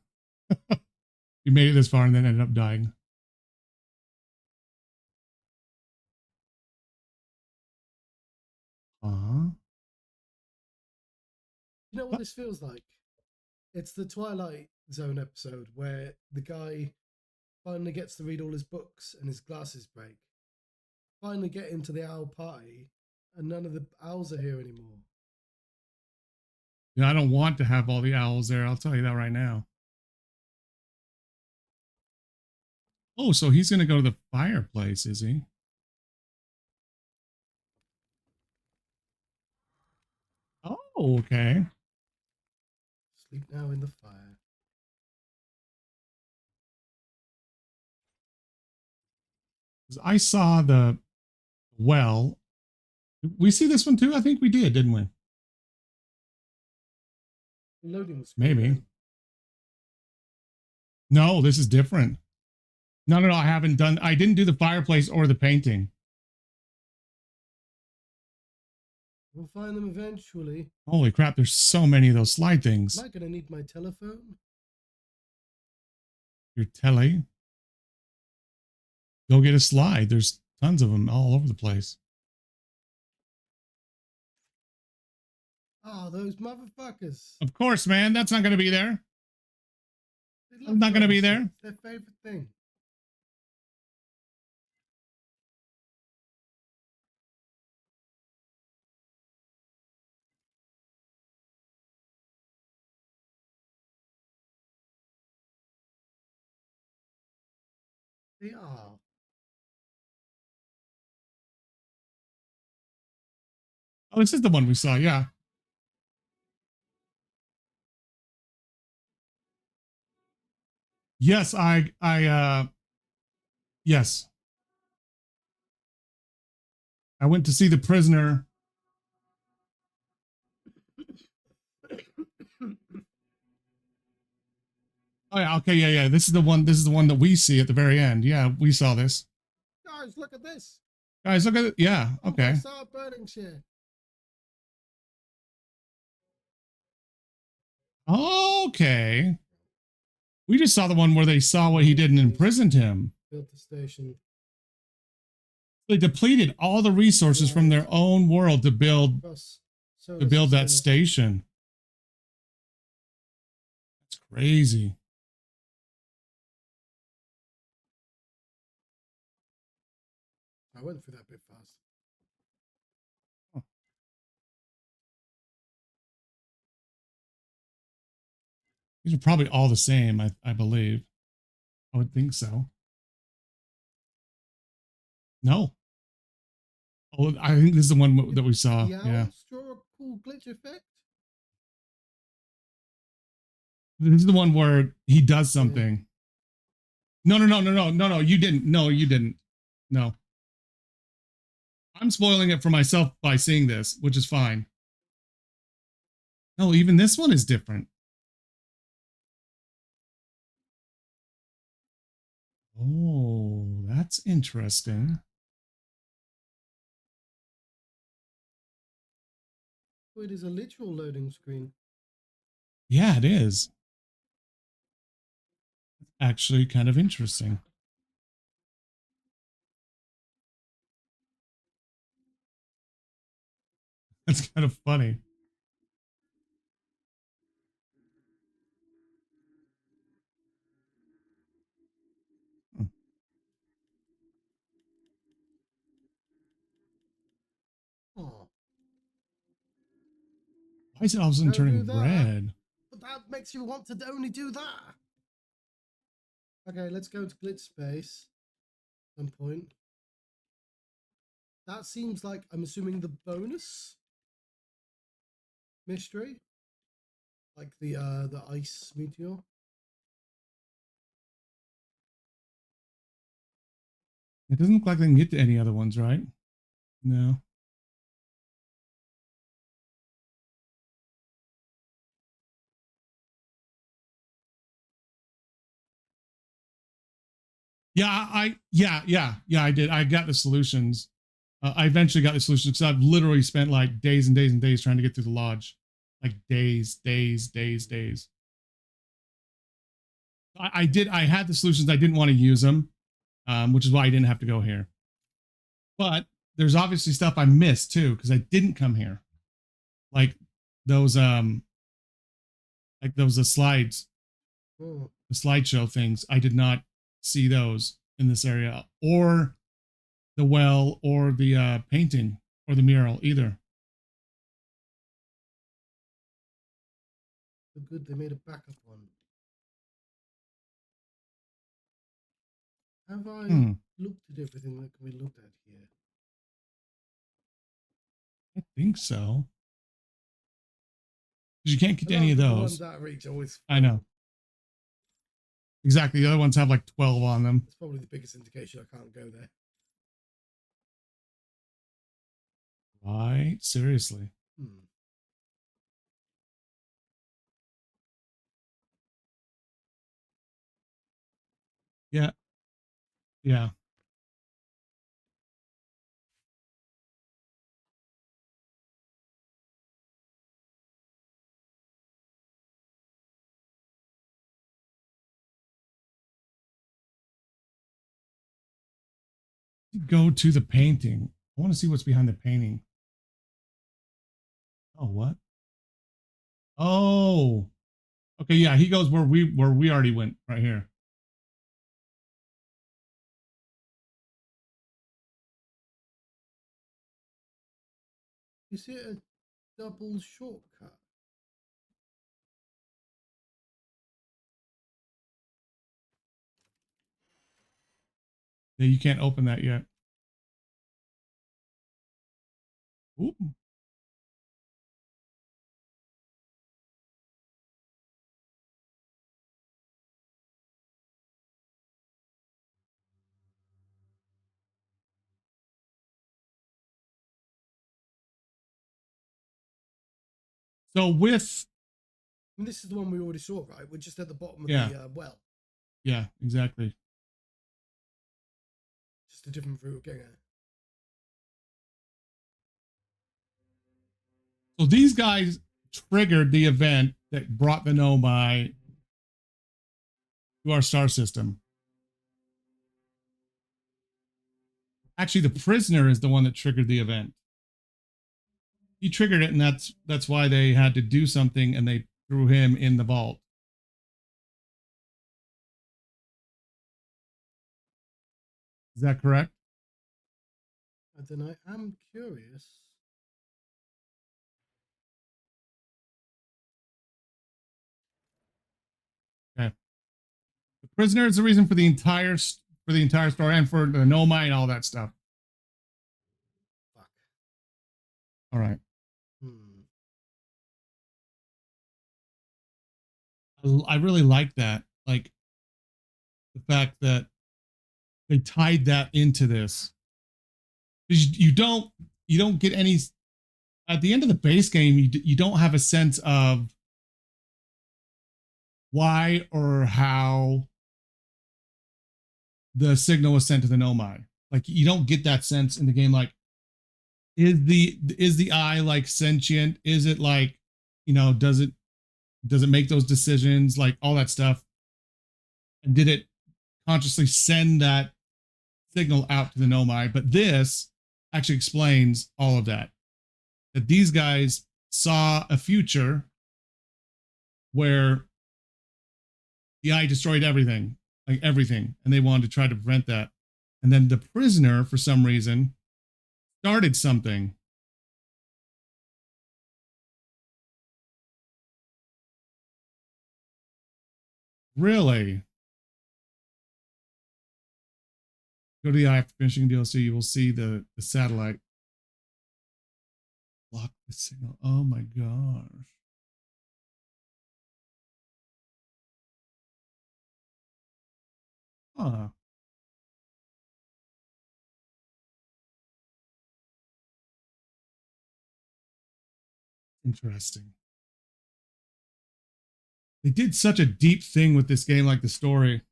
You made it this far and then ended up dying. Uh-huh.
You know what this feels like? It's the Twilight Zone episode where the guy finally gets to read all his books and his glasses break. Finally get into the owl party and none of the owls are here anymore.
Yeah, I don't want to have all the owls there. I'll tell you that right now. Oh, so he's going to go to the fireplace, is he? Oh, okay.
Sleep now in the fire.
I saw the well. We see this one too? I think we did, didn't we?
Loading screen.
Maybe.
Then.
No, this is different. No. I didn't do the fireplace or the painting.
We'll find them eventually.
Holy crap, there's so many of those slide things.
Am I going to need my telephone?
Your telly. Go get a slide. There's tons of them all over the place.
Oh, those motherfuckers.
Of course, man. That's not going to be there. I'm not going to be there.
It's their favorite thing. They are.
Oh, this is the one we saw. Yeah. Yes, yes. I went to see The Prisoner. Oh yeah, okay, yeah. This is the one. This is the one that we see at the very end. Yeah, we saw this.
Guys, look at this.
Guys, look at it. Yeah,
I'm
okay.
gonna start burning shit.
Okay. We just saw the one where they saw what he did and imprisoned him.
Built the station.
They depleted all the resources from their own world to build that station. That's crazy.
I went through that bit fast.
Oh. These are probably all the same, I believe. I would think so. No. Oh, I think this is the one that we saw. Yeah.
Draw a cool glitch effect.
This is the one where he does something. No. You didn't. No, you didn't. No. I'm spoiling it for myself by seeing this, which is fine. No, even this one is different. Oh, that's interesting.
Oh, it is a literal loading screen.
Yeah, it is. Actually, kind of interesting. That's kind of funny.
Oh.
Why is it all of a sudden turning red?
But that makes you want to only do that. Okay, let's go to glitch space. Some point. That seems like, I'm assuming, the bonus mystery, like the ice meteor.
It doesn't look like they can get to any other ones, right? No. Yeah, I did. I got the solutions. I eventually got the solutions because I've literally spent like days and days and days trying to get through the lodge. Like days. I had the solutions. I didn't want to use them, which is why I didn't have to go here. But there's obviously stuff I missed too because I didn't come here. Like those slides, the slideshow things. I did not see those in this area, or the well, or the painting, or the mural either.
So good, they made a backup one. Have I looked at everything that can be looked at here?
I think so. Because you can't get to any of those. The ones
that reach always.
I know. Exactly. The other ones have like 12 on them.
It's probably the biggest indication I can't go there.
Right? Seriously. Yeah. Yeah. Go to the painting. I want to see what's behind the painting. Oh, what? Oh. Okay, yeah, he goes where we already went, right here.
Is it a double shortcut?
Yeah, you can't open that yet. Ooh. So with
And this is the one we already saw, right? We're just at the bottom of
yeah,
the well.
yeah, exactly.
Just a different route of getting it.
So these guys triggered the event that brought the Nomai to our star system. Actually, the prisoner is the one that triggered the event. He triggered it, and that's why they had to do something, and they threw him in the vault. Is that correct?
I don't know. I'm curious.
Okay. The prisoner is the reason for the entire story and for the Nomai and all that stuff.
Fuck.
All right. I really like that. Like the fact that they tied that into this. You don't get any at the end of the base game. You don't have a sense of why or how the signal was sent to the Nomai. Like you don't get that sense in the game. Like is the eye like sentient? Is it like, does it make those decisions, like all that stuff? And did it consciously send that signal out to the Nomai? But this actually explains all of that. That these guys saw a future where the eye destroyed everything, like everything, and they wanted to try to prevent that. And then the prisoner, for some reason, started something. Really? Go to the eye after finishing DLC, you will see the satellite. Block the signal. Oh my gosh. Huh. Interesting. They did such a deep thing with this game, like the story.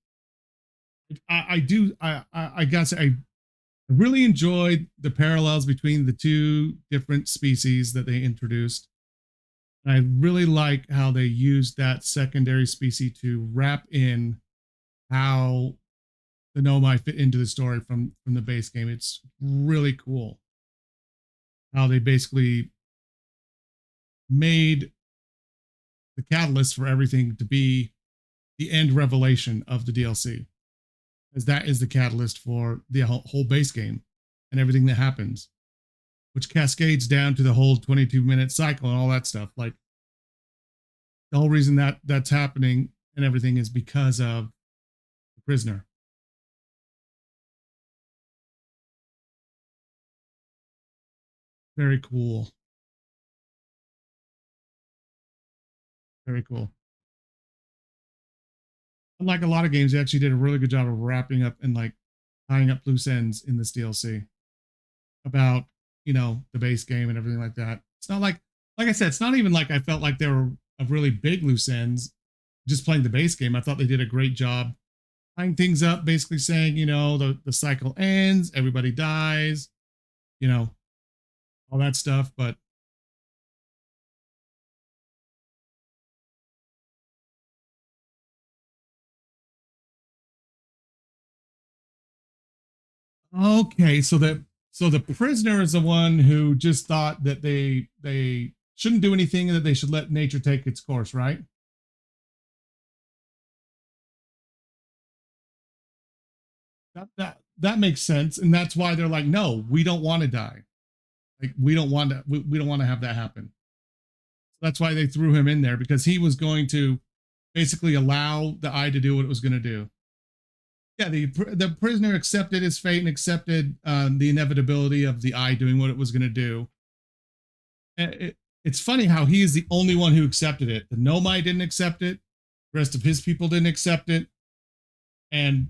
I gotta say, I really enjoyed the parallels between the two different species that they introduced. And I really like how they used that secondary species to wrap in how the Nomai fit into the story from the base game. It's really cool how they basically made the catalyst for everything to be the end revelation of the DLC, as that is the catalyst for the whole base game and everything that happens, which cascades down to the whole 22-minute cycle and all that stuff. Like the whole reason that that's happening and everything is because of the prisoner. Very cool. Very cool. Unlike a lot of games, they actually did a really good job of wrapping up and like tying up loose ends in this DLC about, the base game and everything like that. It's not like I said, it's not even like I felt like they were a really big loose ends just playing the base game. I thought they did a great job tying things up, basically saying, the cycle ends, everybody dies, all that stuff. But okay, so the prisoner is the one who just thought that they shouldn't do anything and that they should let nature take its course, right? That makes sense, and that's why they're like, no, we don't want to die. Like we don't want to have that happen. So that's why they threw him in there, because he was going to basically allow the eye to do what it was going to do. Yeah, the prisoner accepted his fate and accepted the inevitability of the eye doing what it was going to do. It's funny how he is the only one who accepted it. The Nomai didn't accept it. The rest of his people didn't accept it. And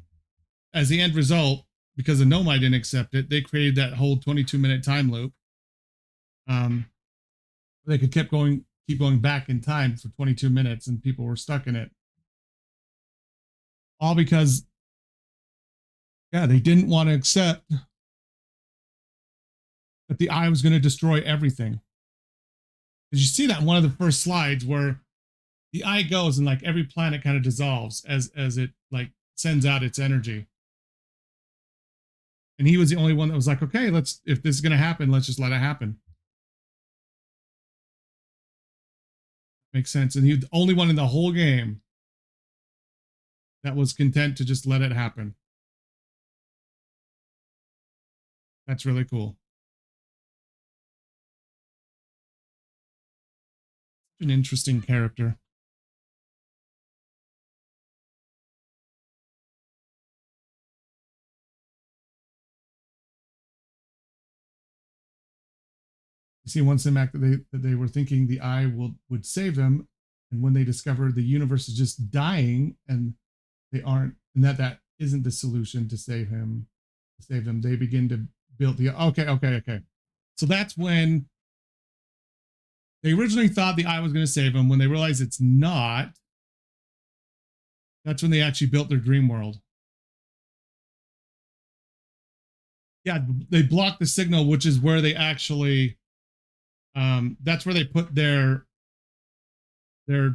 as the end result, because the Nomai didn't accept it, they created that whole 22-minute time loop. They could keep going back in time for 22 minutes, and people were stuck in it. All because, yeah, they didn't want to accept that the eye was going to destroy everything. Because you see that in one of the first slides where the eye goes and like every planet kind of dissolves as it like sends out its energy. And he was the only one that was like, okay, if this is going to happen, let's just let it happen. Makes sense. And he was the only one in the whole game that was content to just let it happen. That's really cool. An interesting character. You see one cinematic that they were thinking the eye would save them, and when they discover the universe is just dying and they aren't, and that isn't the solution to save them, they begin to build the okay. So that's when they originally thought the eye was going to save them. When they realized it's not, that's when they actually built their dream world. Yeah, they blocked the signal, which is where they actually that's where they put their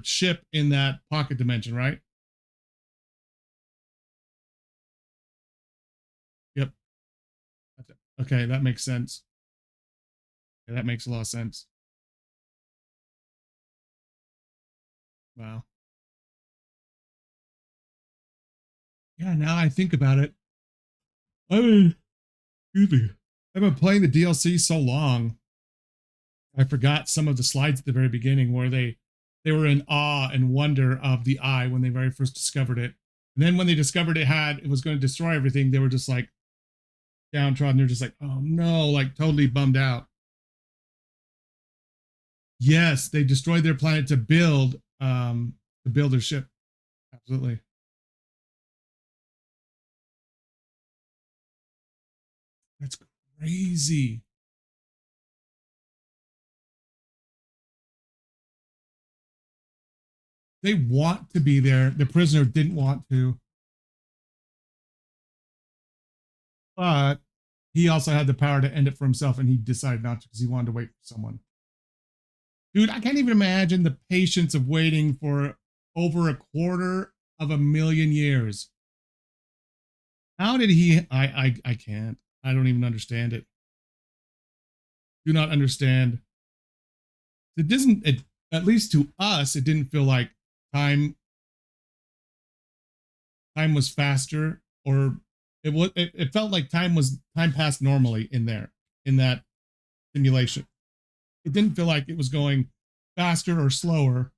ship in that pocket dimension, right? Yep. Okay, that makes sense. Okay, that makes a lot of sense. Wow. Yeah, now I think about it. Excuse me. I've been playing the DLC so long. I forgot some of the slides at the very beginning where they were in awe and wonder of the eye when they very first discovered it. And then when they discovered it was going to destroy everything, they were just like downtrodden. They're just like, oh no, like totally bummed out. Yes, they destroyed their planet to build their ship. Absolutely. That's crazy. They want to be there. The prisoner didn't want to. But he also had the power to end it for himself, and he decided not to because he wanted to wait for someone. Dude, I can't even imagine the patience of waiting for over 250,000 years. How did he? I can't. I don't even understand it. Do not understand. It doesn't. At least to us, it didn't feel like time was faster, or it felt like time passed normally in that simulation. It didn't feel like it was going faster or slower.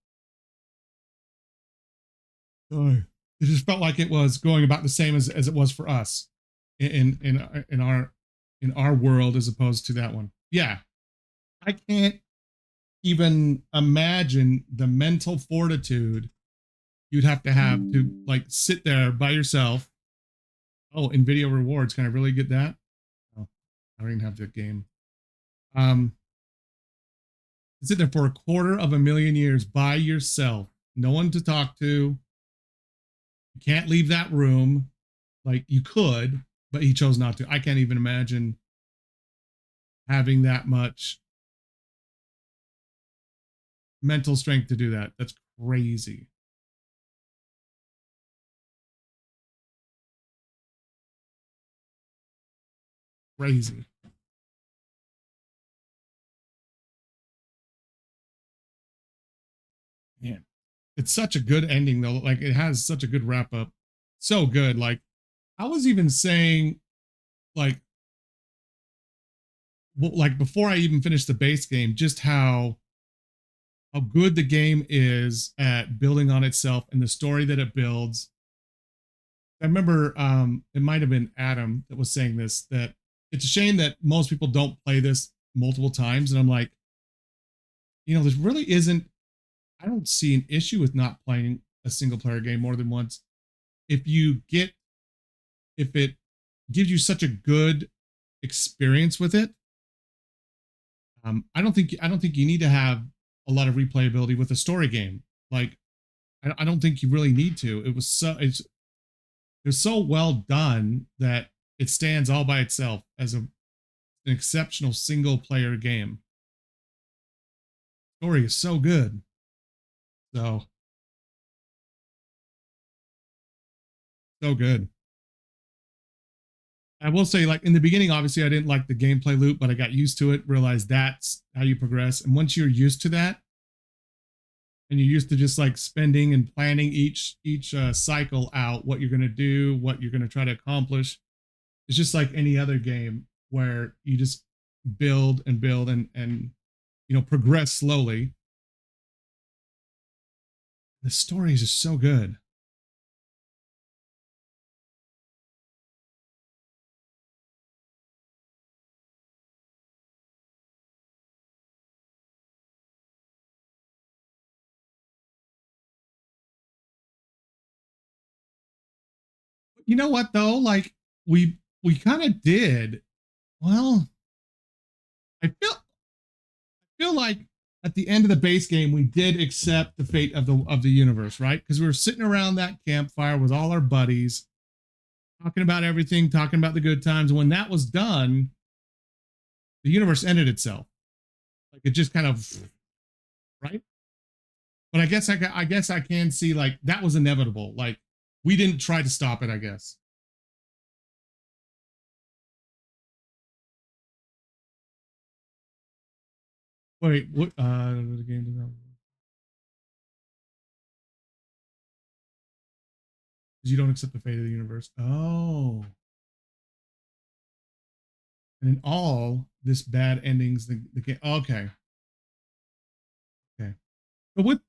It just felt like it was going about the same as it was for us in our world as opposed to that one. Yeah, I can't even imagine the mental fortitude you'd have to like sit there by yourself. Oh, NVIDIA rewards. Can I really get that? Oh, I don't even have the game. Sit there for 250,000 years by yourself. No one to talk to. You can't leave that room. Like you could, but he chose not to. I can't even imagine having that much mental strength to do that. That's crazy. Crazy. Man, it's such a good ending though. Like it has such a good wrap up. So good. Like I was even saying, like before I even finished the base game, just how good the game is at building on itself and the story that it builds. I remember it might have been Adam that was saying this, that it's a shame that most people don't play this multiple times. And I'm like, there really isn't, I don't see an issue with not playing a single player game more than once. If it gives you such a good experience with it, I don't think you need to have a lot of replayability with a story game. Like, I don't think you really need to. It was so well done that it stands all by itself as an exceptional single player game. Story is so good. So good. I will say, like, in the beginning, obviously I didn't like the gameplay loop, but I got used to it, realized that's how you progress. And once you're used to that, and you're used to just like spending and planning each cycle out, what you're going to do, what you're going to try to accomplish, it's just like any other game where you just build and build and progress slowly. The story is just so good. You know what though? Like, we kind of did. Well, I feel like at the end of the base game we did accept the fate of the universe, right? Because we were sitting around that campfire with all our buddies, talking about everything, talking about the good times. When that was done, the universe ended itself. Like, it just kind of, right? But I guess I can see, like, that was inevitable. Like, we didn't try to stop it, I guess. Wait, what? The game does not. You don't accept the fate of the universe. Oh, and in all this bad endings, the game. Okay, okay. But what?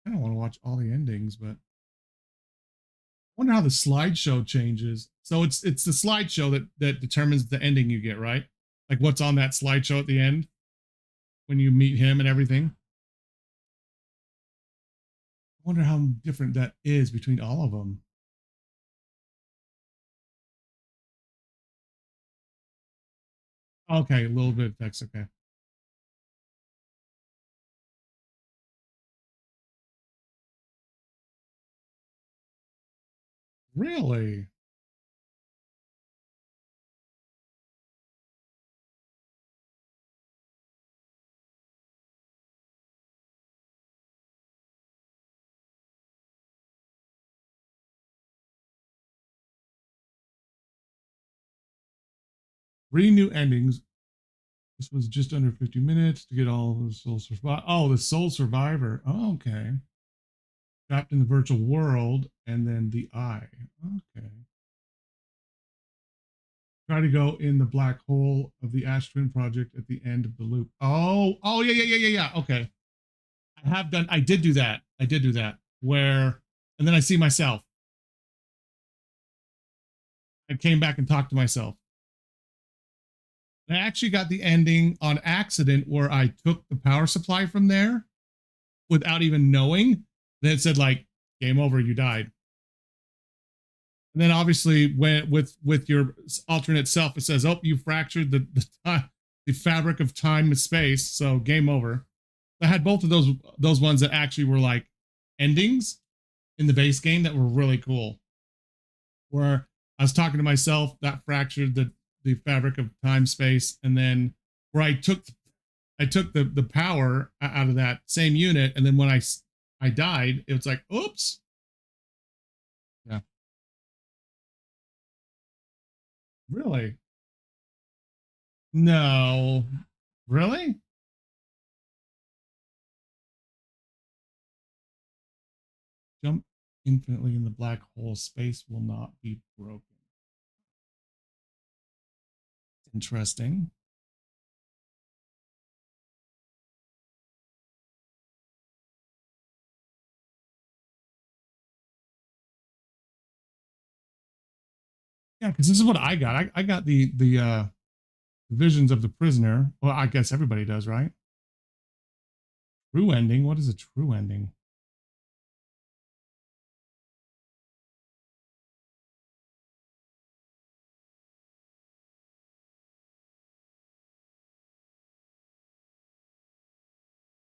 I don't want to watch all the endings, but I wonder how the slideshow changes. So it's the slideshow that determines the ending you get, right? Like, what's on that slideshow at the end when you meet him and everything. I wonder how different that is between all of them. Okay, a little bit of text. Okay. Really? 3 new endings. This was just under 50 minutes to get all the Soul Survivor. Oh, the Soul Survivor. Oh, okay. Trapped in the virtual world, and then the Eye. Okay. Try to go in the black hole of the Ash Twin Project at the end of the loop. Oh, yeah. Okay. I did do that. Where, and then I see myself. I came back and talked to myself. I actually got the ending on accident where I took the power supply from there without even knowing. Then it said, like, game over, you died. And then obviously when with your alternate self, it says, oh, you fractured the fabric of time and space, so game over. I had both of those ones that actually were like endings in the base game that were really cool. Where I was talking to myself, that fractured the fabric of time space, and then where I took the power out of that same unit, and then when I died, it was like, oops. Yeah. Really? No. Really? Jump infinitely in the black hole. Space will not be broken. Interesting. Yeah, because this is what I got. I got the visions of the prisoner. Well, I guess everybody does, right? True ending. What is a true ending?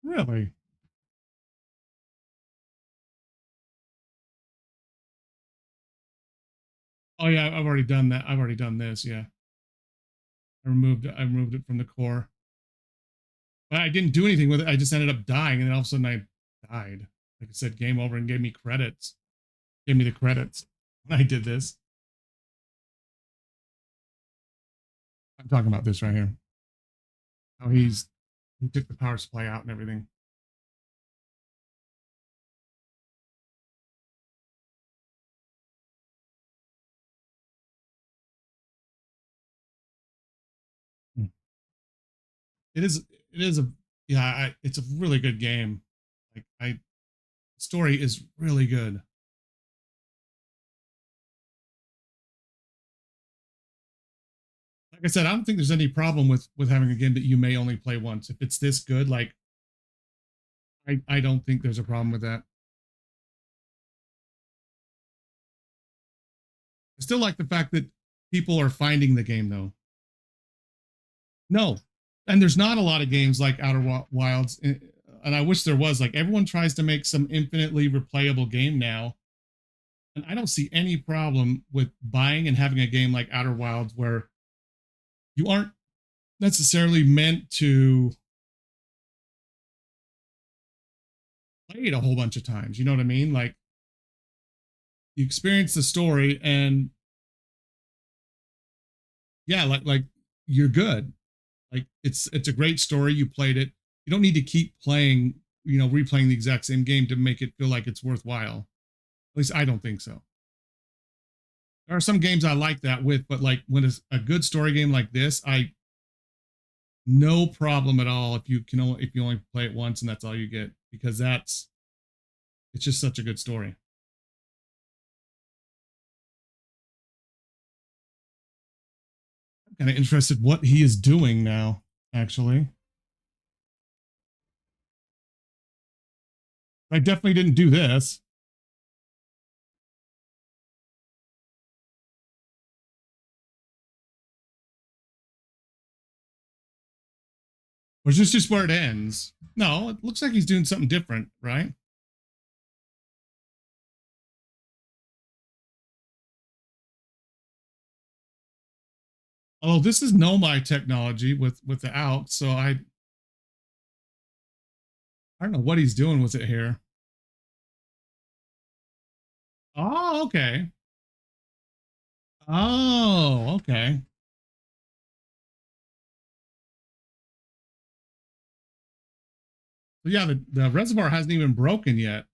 Really? Oh yeah, I've already done that. I've already done this. Yeah, I removed it from the core. But I didn't do anything with it. I just ended up dying, and then all of a sudden I died. Like I said, game over, and gave me credits. Gave me the credits when I did this. I'm talking about this right here. How he took the power supply out and everything. Hmm. It is. It is a. Yeah. It's a really good game. Like story is really good. Like I said, I don't think there's any problem with having a game that you may only play once. If it's this good, like I don't think there's a problem with that. I still like the fact that people are finding the game though. No, and there's not a lot of games like Outer Wilds, and I wish there was. Like everyone tries to make some infinitely replayable game now, and I don't see any problem with buying and having a game like Outer Wilds where you aren't necessarily meant to play it a whole bunch of times. You know what I mean? Like you experience the story, and yeah, like you're good. Like it's a great story. You played it. You don't need to keep playing, replaying the exact same game to make it feel like it's worthwhile. At least I don't think so. There are some games I like that with, but like when it's a good story game like this, I no problem at all if you only play it once and that's all you get, because it's just such a good story. I'm kind of interested what he is doing now, actually. I definitely didn't do this. Or is this just where it ends? No, it looks like he's doing something different, right? Oh, this is Nomai technology with the ALK, so I don't know what he's doing with it here. Oh, okay. Oh, okay. So yeah, the reservoir hasn't even broken yet.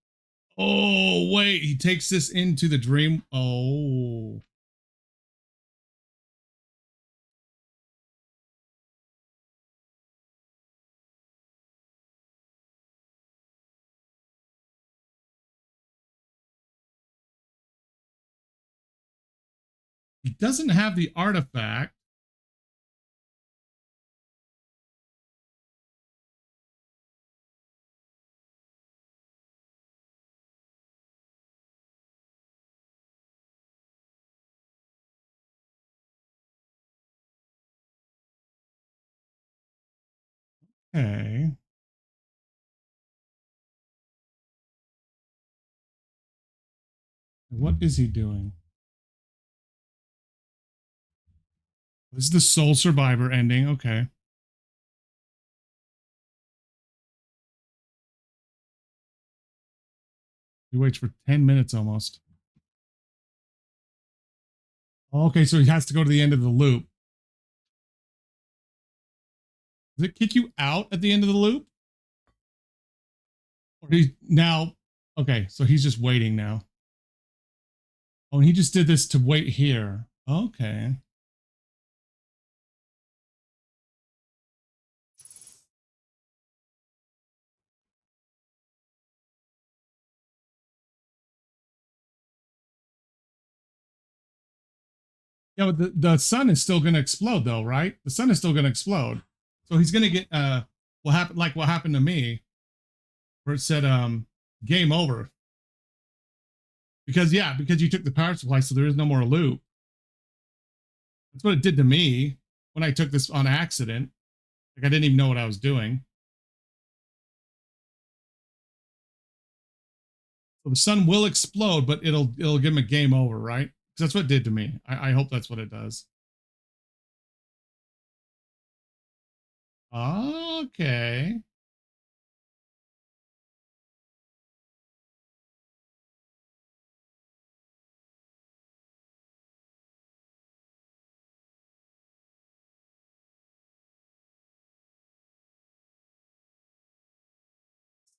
Oh, wait, he takes this into the dream. Oh. He doesn't have the artifact. Okay. What is he doing? This is the sole survivor ending. Okay. He waits for 10 minutes almost. Okay, so he has to go to the end of the loop. Does it kick you out at the end of the loop? Or he now, okay, so he's just waiting now. Oh, and he just did this to wait here. Okay. Yeah, but the sun is still going to explode, though, right? The sun is still going to explode, so he's going to get what happened to me, where it said game over because you took the power supply, so there is no more loop. That's what it did to me when I took this on accident. Like I didn't even know what I was doing. So the sun will explode, but it'll give him a game over, right? Because that's what it did to me. I hope that's what it does. Okay.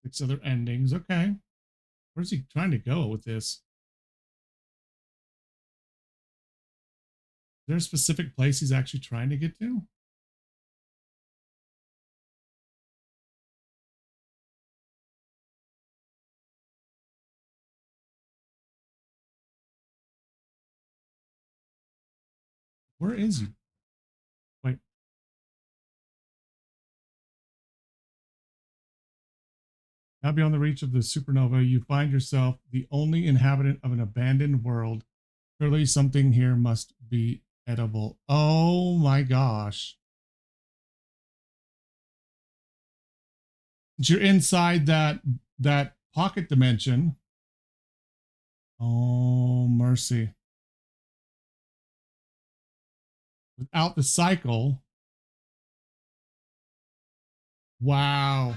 Six other endings. Okay. Where's he trying to go with this? Is there a specific place he's actually trying to get to? Where is he? Wait. Now beyond the reach of the supernova, you find yourself the only inhabitant of an abandoned world. Surely something here must be edible. Oh my gosh. You're inside that pocket dimension. Oh mercy. Without the cycle. Wow.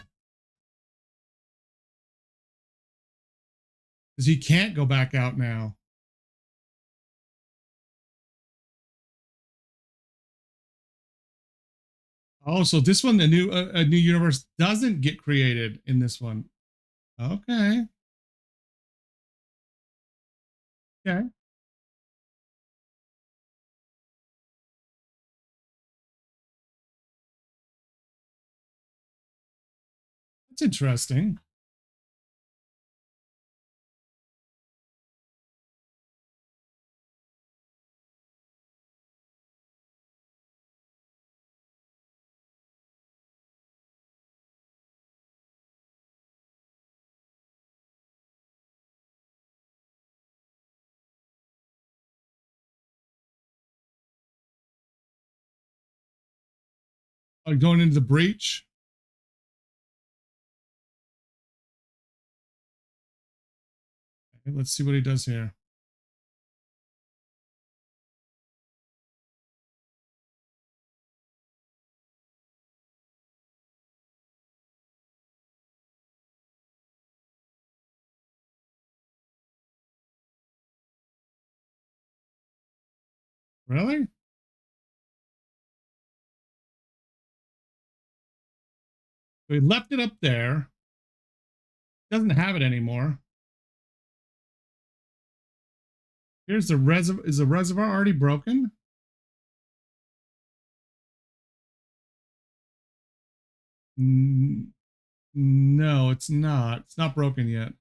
Because he can't go back out now. Oh, so this one, a new universe doesn't get created in this one. Okay. Okay. That's interesting. Going into the breach. Okay, let's see what he does here. Really? So he left it up there. Doesn't have it anymore. Here's the reservoir. Is the reservoir already broken? No, it's not. It's not broken yet.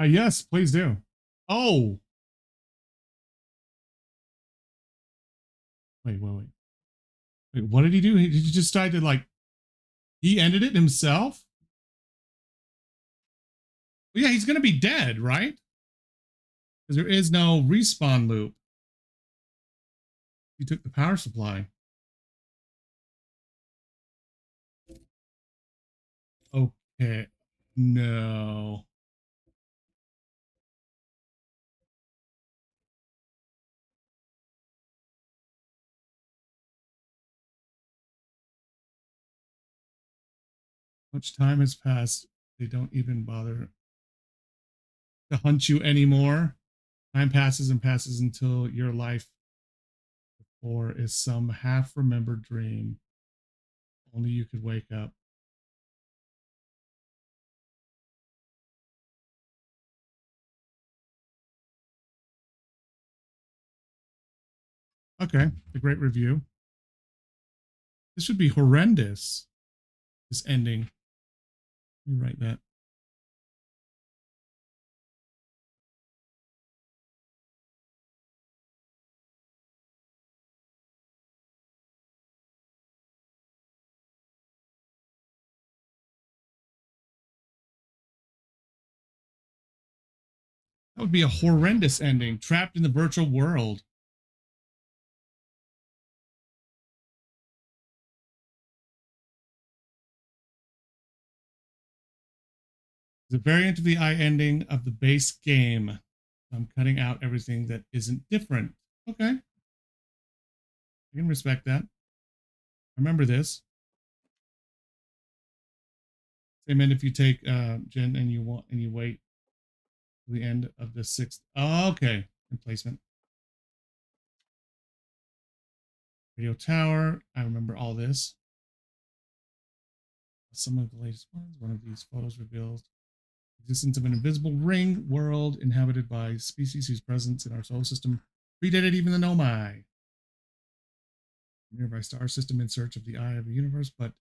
Yes, please do. Oh, wait. What did he do? He just decided to he ended it himself. Well, yeah, he's gonna be dead, right? Because there is no respawn loop. He took the power supply. Okay. No. Much time has passed. They don't even bother to hunt you anymore. Time passes and passes until your life before is some half-remembered dream. Only you could wake up. Okay, a great review. This would be horrendous. This ending. Let me write that. That would be a horrendous ending. Trapped in the virtual world. The variant of the eye ending of the base game. I'm cutting out everything that isn't different. Okay. I can respect that. Remember this. Same end if you take Jen and you wait to the end of the 6th. Oh, okay. Emplacement. Radio tower. I remember all this. Some of the latest ones. One of these photos reveals existence of an invisible ring world inhabited by species whose presence in our solar system predated even the Nomai. Nearby star system in search of the eye of the universe, but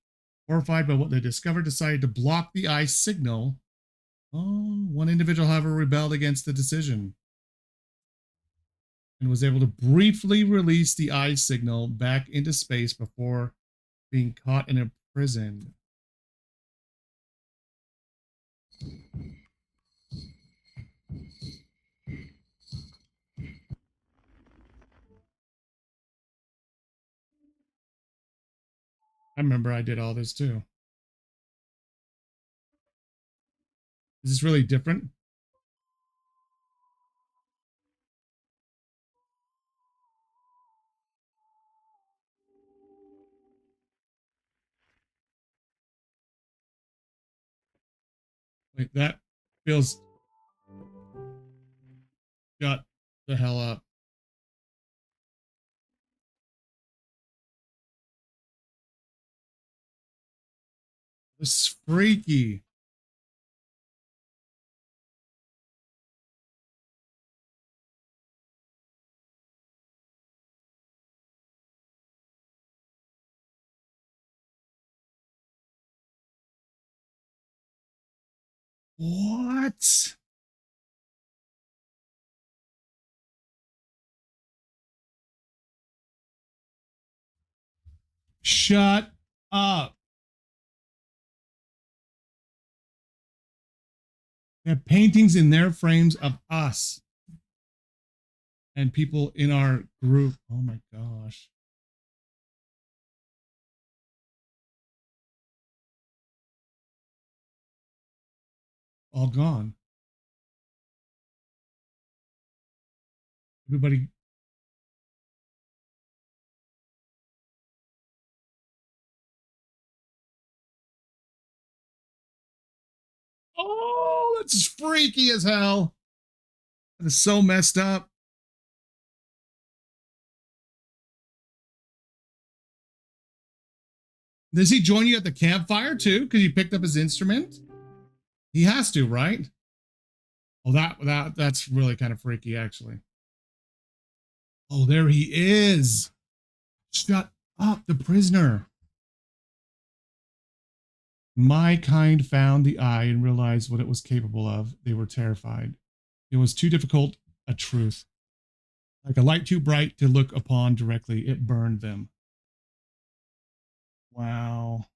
horrified by what they discovered, decided to block the eye signal. Oh, one individual, however, rebelled against the decision and was able to briefly release the eye signal back into space before being caught and imprisoned. I remember I did all this too. Is this really different? Wait, that feels... Shut the hell up. This is freaky. What? Shut up. They have paintings in their frames of us and people in our group. Oh my gosh. All gone. Everybody. Oh, that's freaky as hell. That is so messed up. Does he join you at the campfire too? Because you picked up his instrument? He has to, right? Oh, that's really kind of freaky, actually. Oh, there he is. Shut up, the prisoner. My kind found the eye and realized what it was capable of. They were terrified. It was too difficult a truth. Like a light too bright to look upon directly, it burned them. Wow.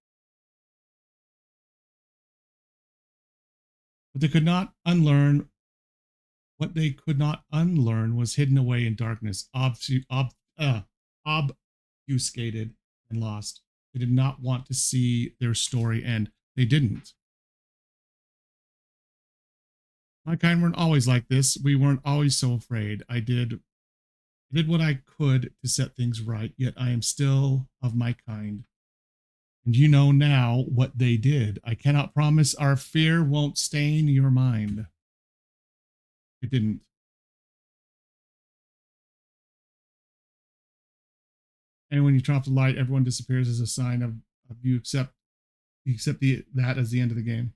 But they could not unlearn. What they could not unlearn was hidden away in darkness, obfuscated and lost. They did not want to see their story end. They didn't. My kind weren't always like this. We weren't always so afraid. I did what I could to set things right, yet I am still of my kind. And you know now what they did. I cannot promise our fear won't stain your mind. It didn't. And when you turn off the light, everyone disappears as a sign of you accept that as the end of the game.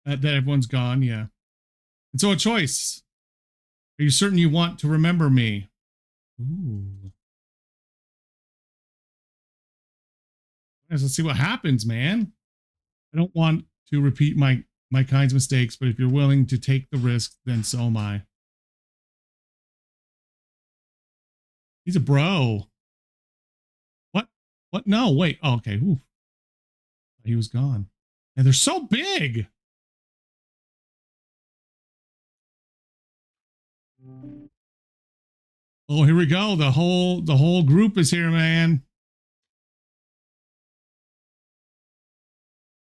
That everyone's gone, yeah. And so a choice. Are you certain you want to remember me? Ooh. Let's see what happens, man. I don't want to repeat my kind's mistakes, but if you're willing to take the risk, then so am I. He's a bro. What? What? No, wait. Oh, okay. Ooh. He was gone. And they're so big. Oh, here we go. The whole group is here, man.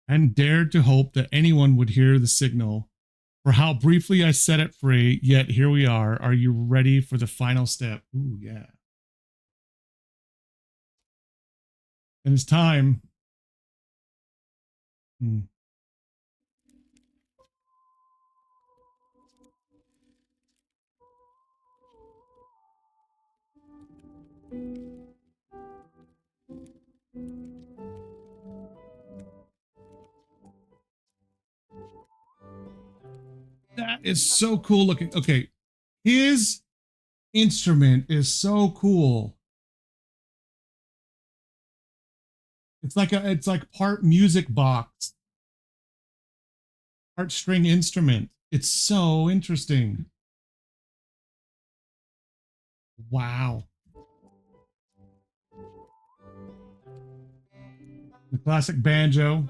And dared to hope that anyone would hear the signal. For how briefly I set it free, yet here we are. Are you ready for the final step? Ooh, yeah. And it's time. That is so cool looking. Okay. His instrument is so cool. It's like part music box, part string instrument. It's so interesting. Wow. The classic banjo.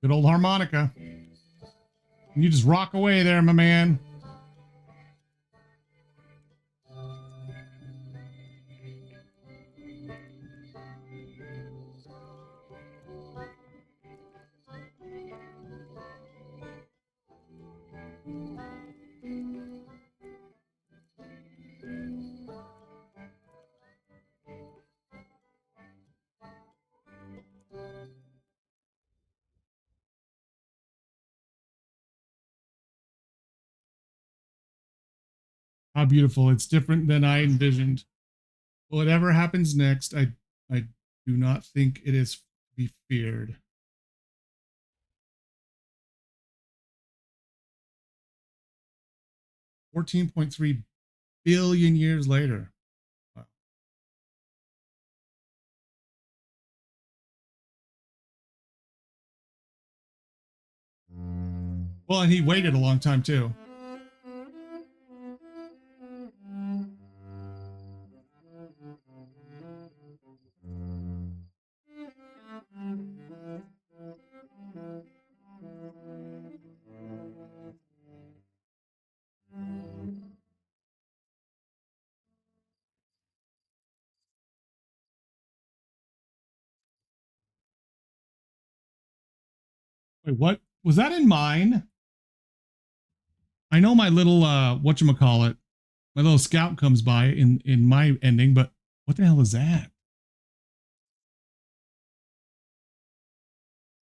Good old harmonica. You just rock away there, my man. How beautiful. It's different than I envisioned. Whatever happens next, I do not think it is to be feared. $14.3 billion years later. Wow. Well, and he waited a long time too. Wait, what was that in mine? I know my little whatchamacallit, my little scout comes by in my ending, but what the hell is that?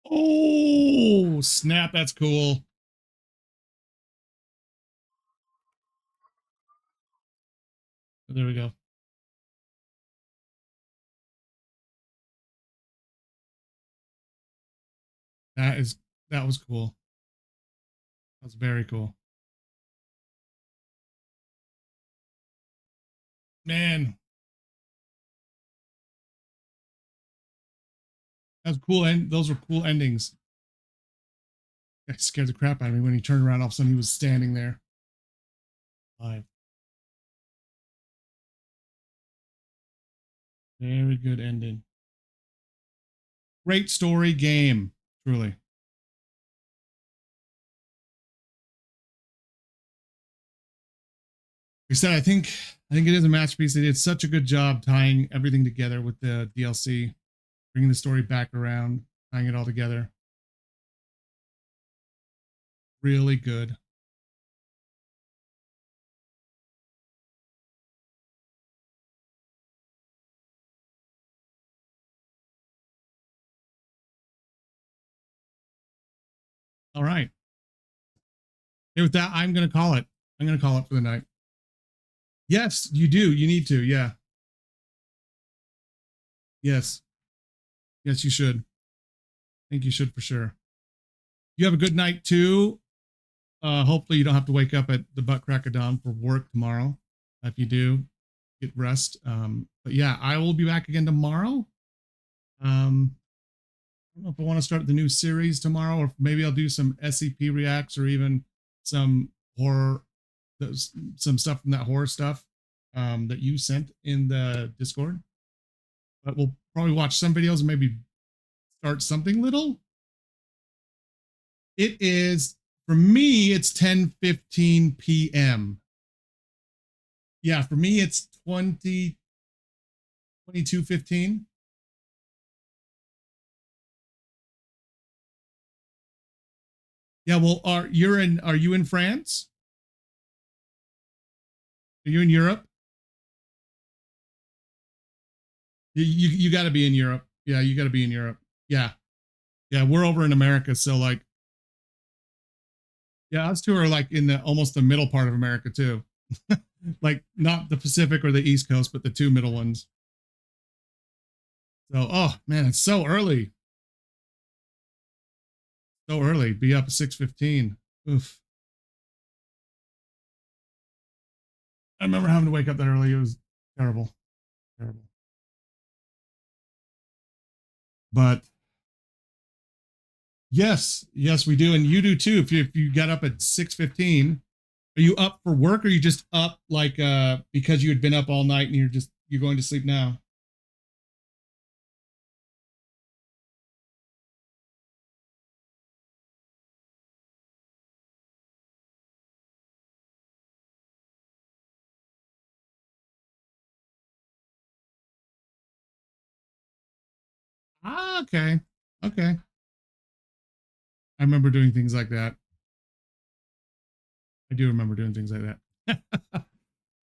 Oh, snap, that's cool. There we go. That was cool. That was very cool. Man, that's cool. And those were cool endings. That scared the crap out of me when he turned around. All of a sudden, he was standing there. Live. Very good ending. Great story game, truly. Like I said, I think it is a masterpiece. They did such a good job tying everything together with the DLC, bringing the story back around, tying it all together. Really good. All right. And with that, I'm going to call it. I'm going to call it for the night. Yes, you do. You need to. Yeah. Yes. Yes, you should. I think you should for sure. You have a good night too. Hopefully you don't have to wake up at the butt crack of dawn for work tomorrow. If you do, get rest. But yeah, I will be back again tomorrow. I don't know if I want to start the new series tomorrow, or maybe I'll do some SCP reacts or even some horror, some stuff from that horror stuff that you sent in the Discord. But we'll probably watch some videos and maybe start something little. It is, for me, it's 10:15 p.m. Yeah, for me, it's 22:15. Yeah, well, are you in France? Are you in Europe? You got to be in Europe. Yeah, you got to be in Europe. Yeah. Yeah, we're over in America, so like, yeah, us two are like in the almost the middle part of America too. Like not the Pacific or the East Coast, but the two middle ones. So, oh man, it's so early. So early. Be up at 6:15. Oof. I remember having to wake up that early. It was terrible. Terrible. But yes, yes, we do. And you do too. If you got up at 6:15, are you up for work, or are you just up like because you had been up all night and you're going to sleep now? Ah, okay. Okay. I remember doing things like that. I do remember doing things like that.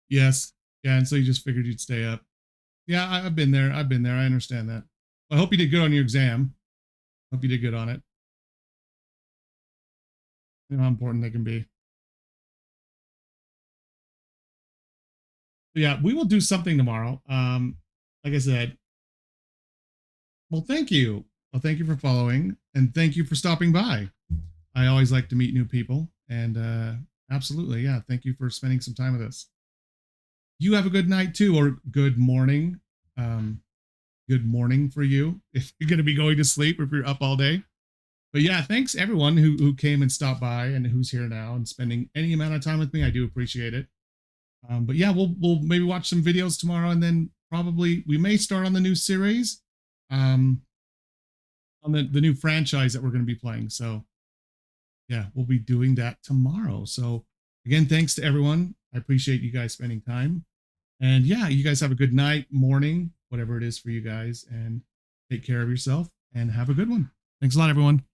Yes. Yeah, and so you just figured you'd stay up. Yeah, I've been there. I've been there. I understand that. I hope you did good on your exam. Hope you did good on it. You know how important they can be. But yeah, we will do something tomorrow. Like I said, well, thank you. Well, thank you for following, and thank you for stopping by. I always like to meet new people, and absolutely, yeah. Thank you for spending some time with us. You have a good night too, or good morning. Good morning for you if you're going to be going to sleep or if you're up all day. But yeah, thanks everyone who came and stopped by and who's here now and spending any amount of time with me. I do appreciate it. But yeah, we'll maybe watch some videos tomorrow, and then probably we may start on the new series, on the new franchise that we're going to be playing. So yeah, we'll be doing that tomorrow. So again, thanks to everyone. I appreciate you guys spending time. And yeah, you guys have a good night, morning, whatever it is for you guys, and take care of yourself and have a good one. Thanks a lot, everyone.